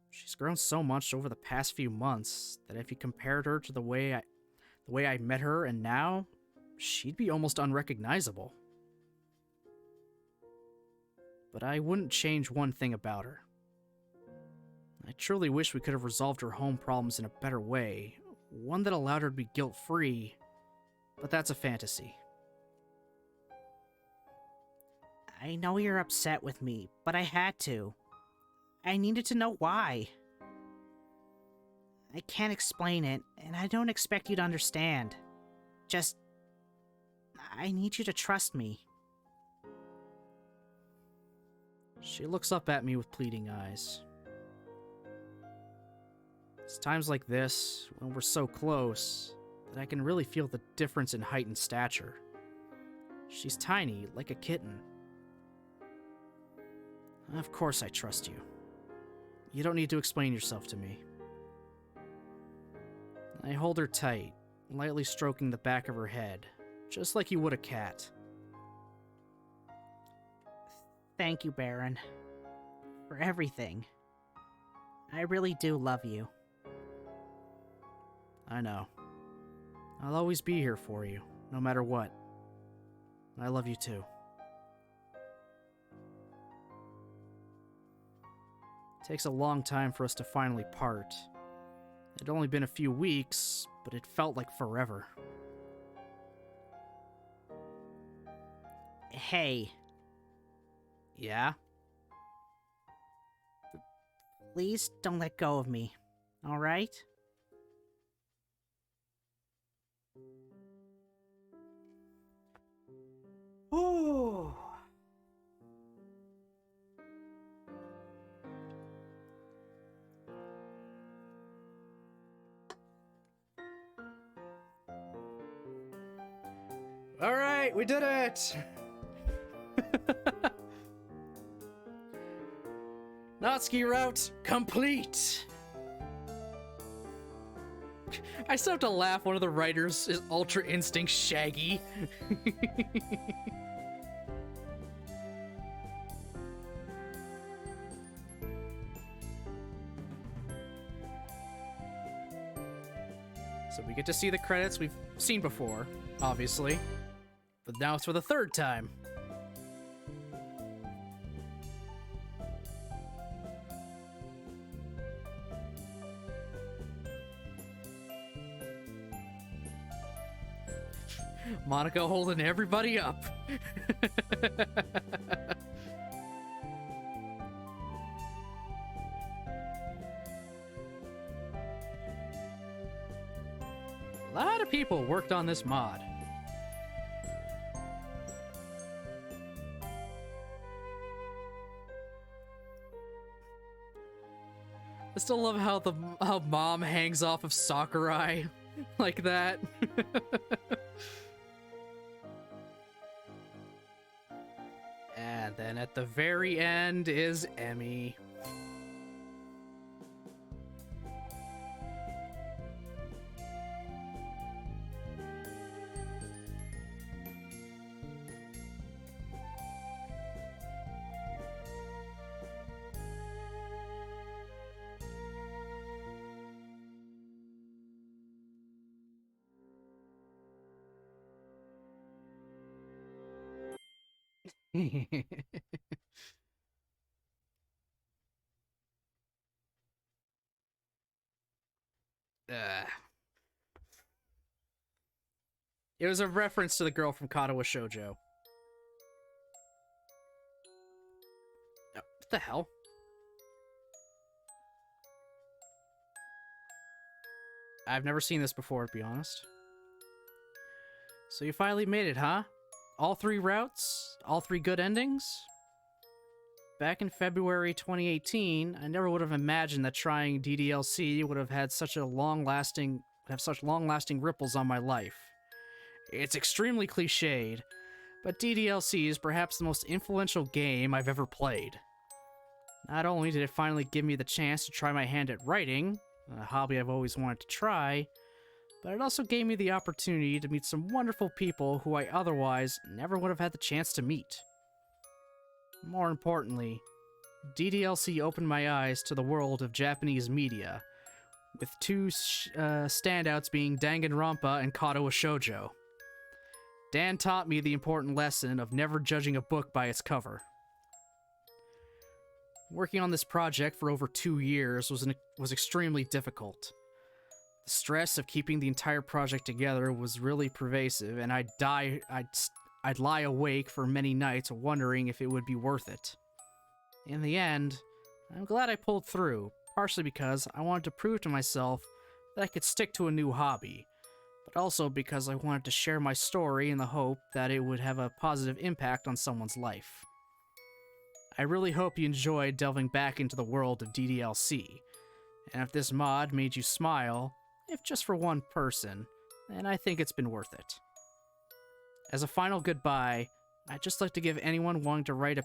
She's grown so much over the past few months that if you compared her to the way I met her and now, she'd be almost unrecognizable. But I wouldn't change one thing about her. I truly wish we could have resolved her home problems in a better way, one that allowed her to be guilt-free, but that's a fantasy. I know you're upset with me, but I had to. I needed to know why. I can't explain it, and I don't expect you to understand. Just, I need you to trust me. She looks up at me with pleading eyes. It's times like this, when we're so close, that I can really feel the difference in height and stature. She's tiny, like a kitten. Of course I trust you. You don't need to explain yourself to me. I hold her tight, lightly stroking the back of her head, just like you would a cat. Thank you, Baron. For everything. I really do love you. I know. I'll always be here for you, no matter what. I love you too. It takes a long time for us to finally part. It'd only been a few weeks, but it felt like forever. Hey. Yeah? Please don't let go of me, alright? Ooh. All right, we did it! Natsuki route complete! I still have to laugh. One of the writers is Ultra Instinct Shaggy. So we get to see the credits we've seen before, obviously. But now it's for the third time. Monica holding everybody up. A lot of people worked on this mod. I still love how Mom hangs off of Sakurai like that. And then at the very end is Emmy. It was a reference to the girl from Katawa Shoujo. Oh, what the hell? I've never seen this before, to be honest. So you finally made it, huh? All 3 routes? All 3 good endings? Back in February 2018, I never would have imagined that trying DDLC would have had such long-lasting ripples on my life. It's extremely cliched, but DDLC is perhaps the most influential game I've ever played. Not only did it finally give me the chance to try my hand at writing, a hobby I've always wanted to try, but it also gave me the opportunity to meet some wonderful people who I otherwise never would have had the chance to meet. More importantly, DDLC opened my eyes to the world of Japanese media, with 2 standouts being Danganronpa and Katawa Shoujo. Dan taught me the important lesson of never judging a book by its cover. Working on this project for over 2 years was extremely difficult. The stress of keeping the entire project together was really pervasive, and I'd lie awake for many nights wondering if it would be worth it. In the end, I'm glad I pulled through, partially because I wanted to prove to myself that I could stick to a new hobby, but also because I wanted to share my story in the hope that it would have a positive impact on someone's life. I really hope you enjoyed delving back into the world of DDLC, and if this mod made you smile, if just for one person, then I think it's been worth it. As a final goodbye, I'd just like to give anyone wanting to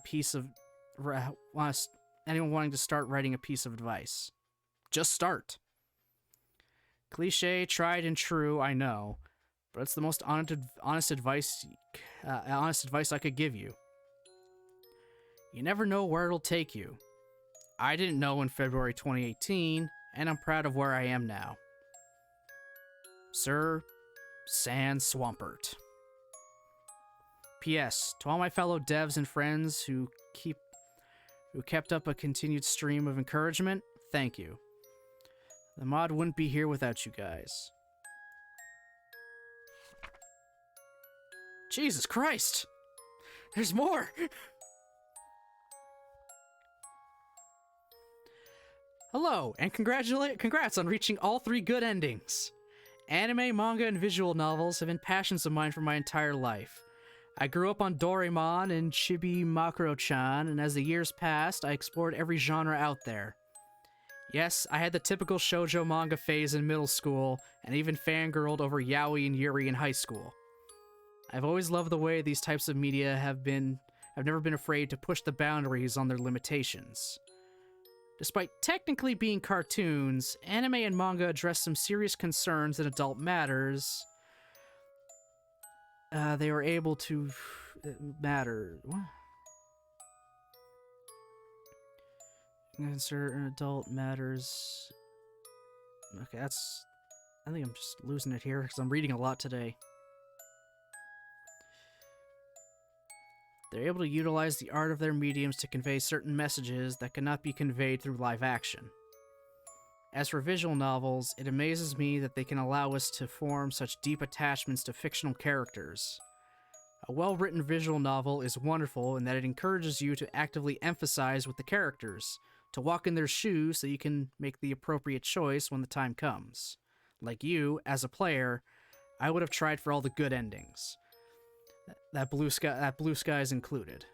start writing a piece of advice. Just start. Cliche, tried and true, I know, but it's the most honest advice I could give you. You never know where it'll take you. I didn't know in February 2018, and I'm proud of where I am now. Sir Sans Swampert. P.S. To all my fellow devs and friends who kept up a continued stream of encouragement, thank you. The mod wouldn't be here without you guys. Jesus Christ! There's more! Hello, and congrats on reaching all 3 good endings. Anime, manga, and visual novels have been passions of mine for my entire life. I grew up on Doraemon and Chibi Makuro-chan, and as the years passed, I explored every genre out there. Yes, I had the typical shoujo manga phase in middle school, and even fangirled over yaoi and yuri in high school. I've always loved the way these types of media have never been afraid to push the boundaries on their limitations. Despite technically being cartoons, anime and manga address some serious concerns in adult matters. They were able to what? Certain adult matters. Okay, I think I'm just losing it here because I'm reading a lot today. They're able to utilize the art of their mediums to convey certain messages that cannot be conveyed through live action. As for visual novels, it amazes me that they can allow us to form such deep attachments to fictional characters. A well-written visual novel is wonderful in that it encourages you to actively empathize with the characters, to walk in their shoes so you can make the appropriate choice when the time comes. Like you, as a player, I would have tried for all the good endings. That blue sky is included.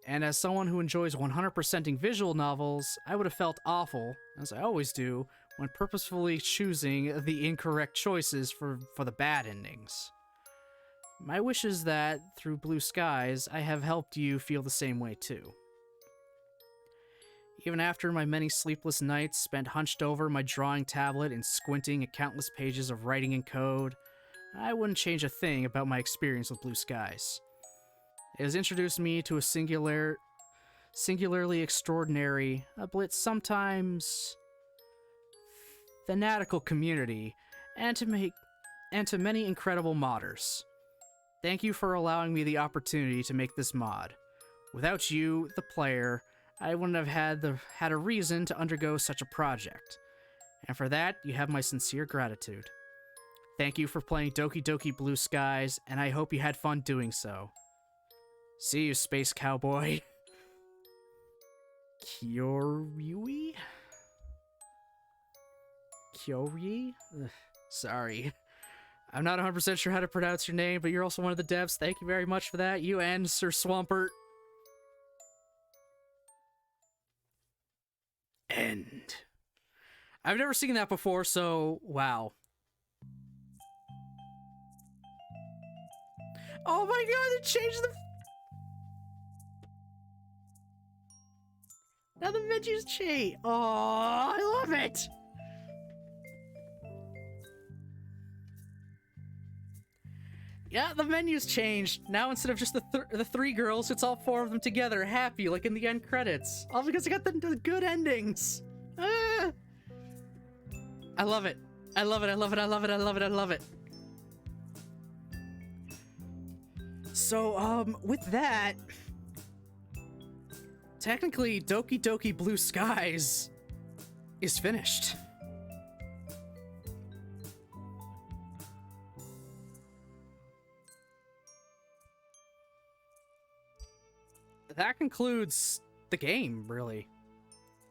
And as someone who enjoys 100%ing visual novels, I would have felt awful, as I always do, when purposefully choosing the incorrect choices for the bad endings. My wish is that, through Blue Skies, I have helped you feel the same way too. Even after my many sleepless nights spent hunched over my drawing tablet and squinting at countless pages of writing and code, I wouldn't change a thing about my experience with Blue Skies. It has introduced me to a singularly extraordinary, but sometimes fanatical community, and to many incredible modders. Thank you for allowing me the opportunity to make this mod. Without you, the player, I wouldn't have had a reason to undergo such a project. And for that, you have my sincere gratitude. Thank you for playing Doki Doki Blue Skies, and I hope you had fun doing so. See you, Space Cowboy. Kyorui? Kyorui? Sorry. I'm not 100% sure how to pronounce your name, but you're also one of the devs. Thank you very much for that. You and Sir Swampert. End. I've never seen that before, so wow. Oh my god, they changed the... Now the menus change. Oh, I love it. Yeah, the menu's changed. Now instead of just the three girls, it's all four of them together, happy, like in the end credits. All because I got the good endings. Ah! I love it. I love it, I love it, I love it, I love it, I love it. So, with that, technically, Doki Doki Blue Skies is finished. That concludes the game, really.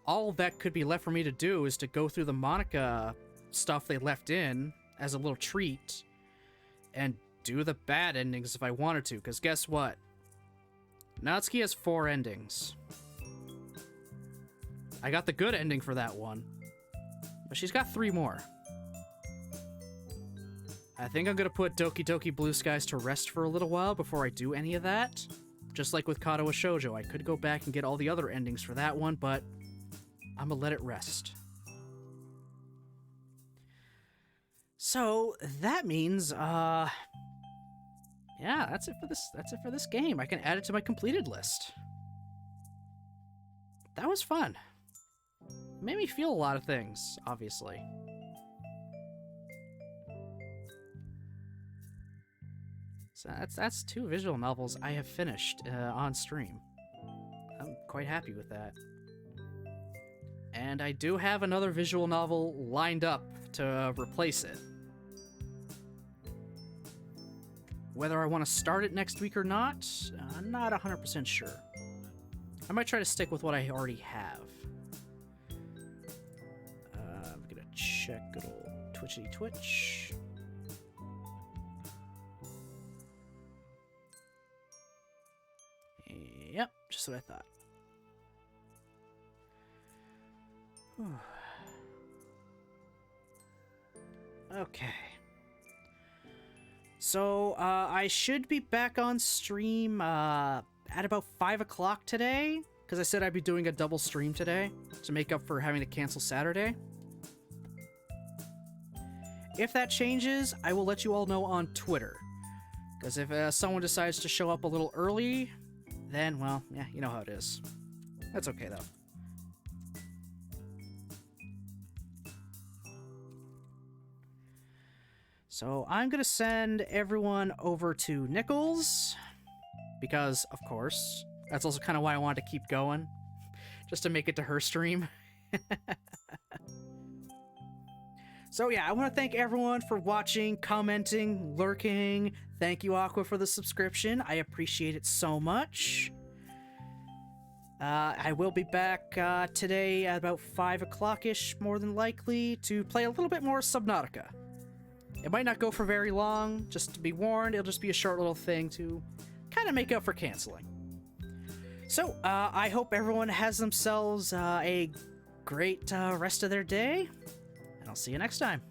All that could be left for me to do is to go through the Monica stuff they left in as a little treat and do the bad endings if I wanted to, because guess what? Natsuki has 4 endings. I got the good ending for that one, but she's got 3 more. I think I'm gonna put Doki Doki Blue Skies to rest for a little while before I do any of that. Just like with Katawa Shoujo, I could go back and get all the other endings for that one, but I'm gonna let it rest. So that means, yeah, that's it for this game. I can add it to my completed list. That was fun. It made me feel a lot of things, obviously. So that's 2 visual novels I have finished on stream. I'm quite happy with that. And I do have another visual novel lined up to replace it. Whether I want to start it next week or not, I'm not 100% sure. I might try to stick with what I already have. I'm gonna check good old Twitchity Twitch. Yep, just what I thought. Okay. So, I should be back on stream, at about 5 o'clock today, because I said I'd be doing a double stream today to make up for having to cancel Saturday. If that changes, I will let you all know on Twitter. Because if someone decides to show up a little early, then, well, yeah, you know how it is. That's okay, though. So I'm going to send everyone over to Nichols, because, of course, that's also kind of why I wanted to keep going, just to make it to her stream. So yeah, I want to thank everyone for watching, commenting, lurking. Thank you, Aqua, for the subscription. I appreciate it so much. I will be back today at about 5 o'clock-ish, more than likely, to play a little bit more Subnautica. It might not go for very long, just to be warned. It'll just be a short little thing to kind of make up for canceling. So, I hope everyone has themselves a great rest of their day, and I'll see you next time.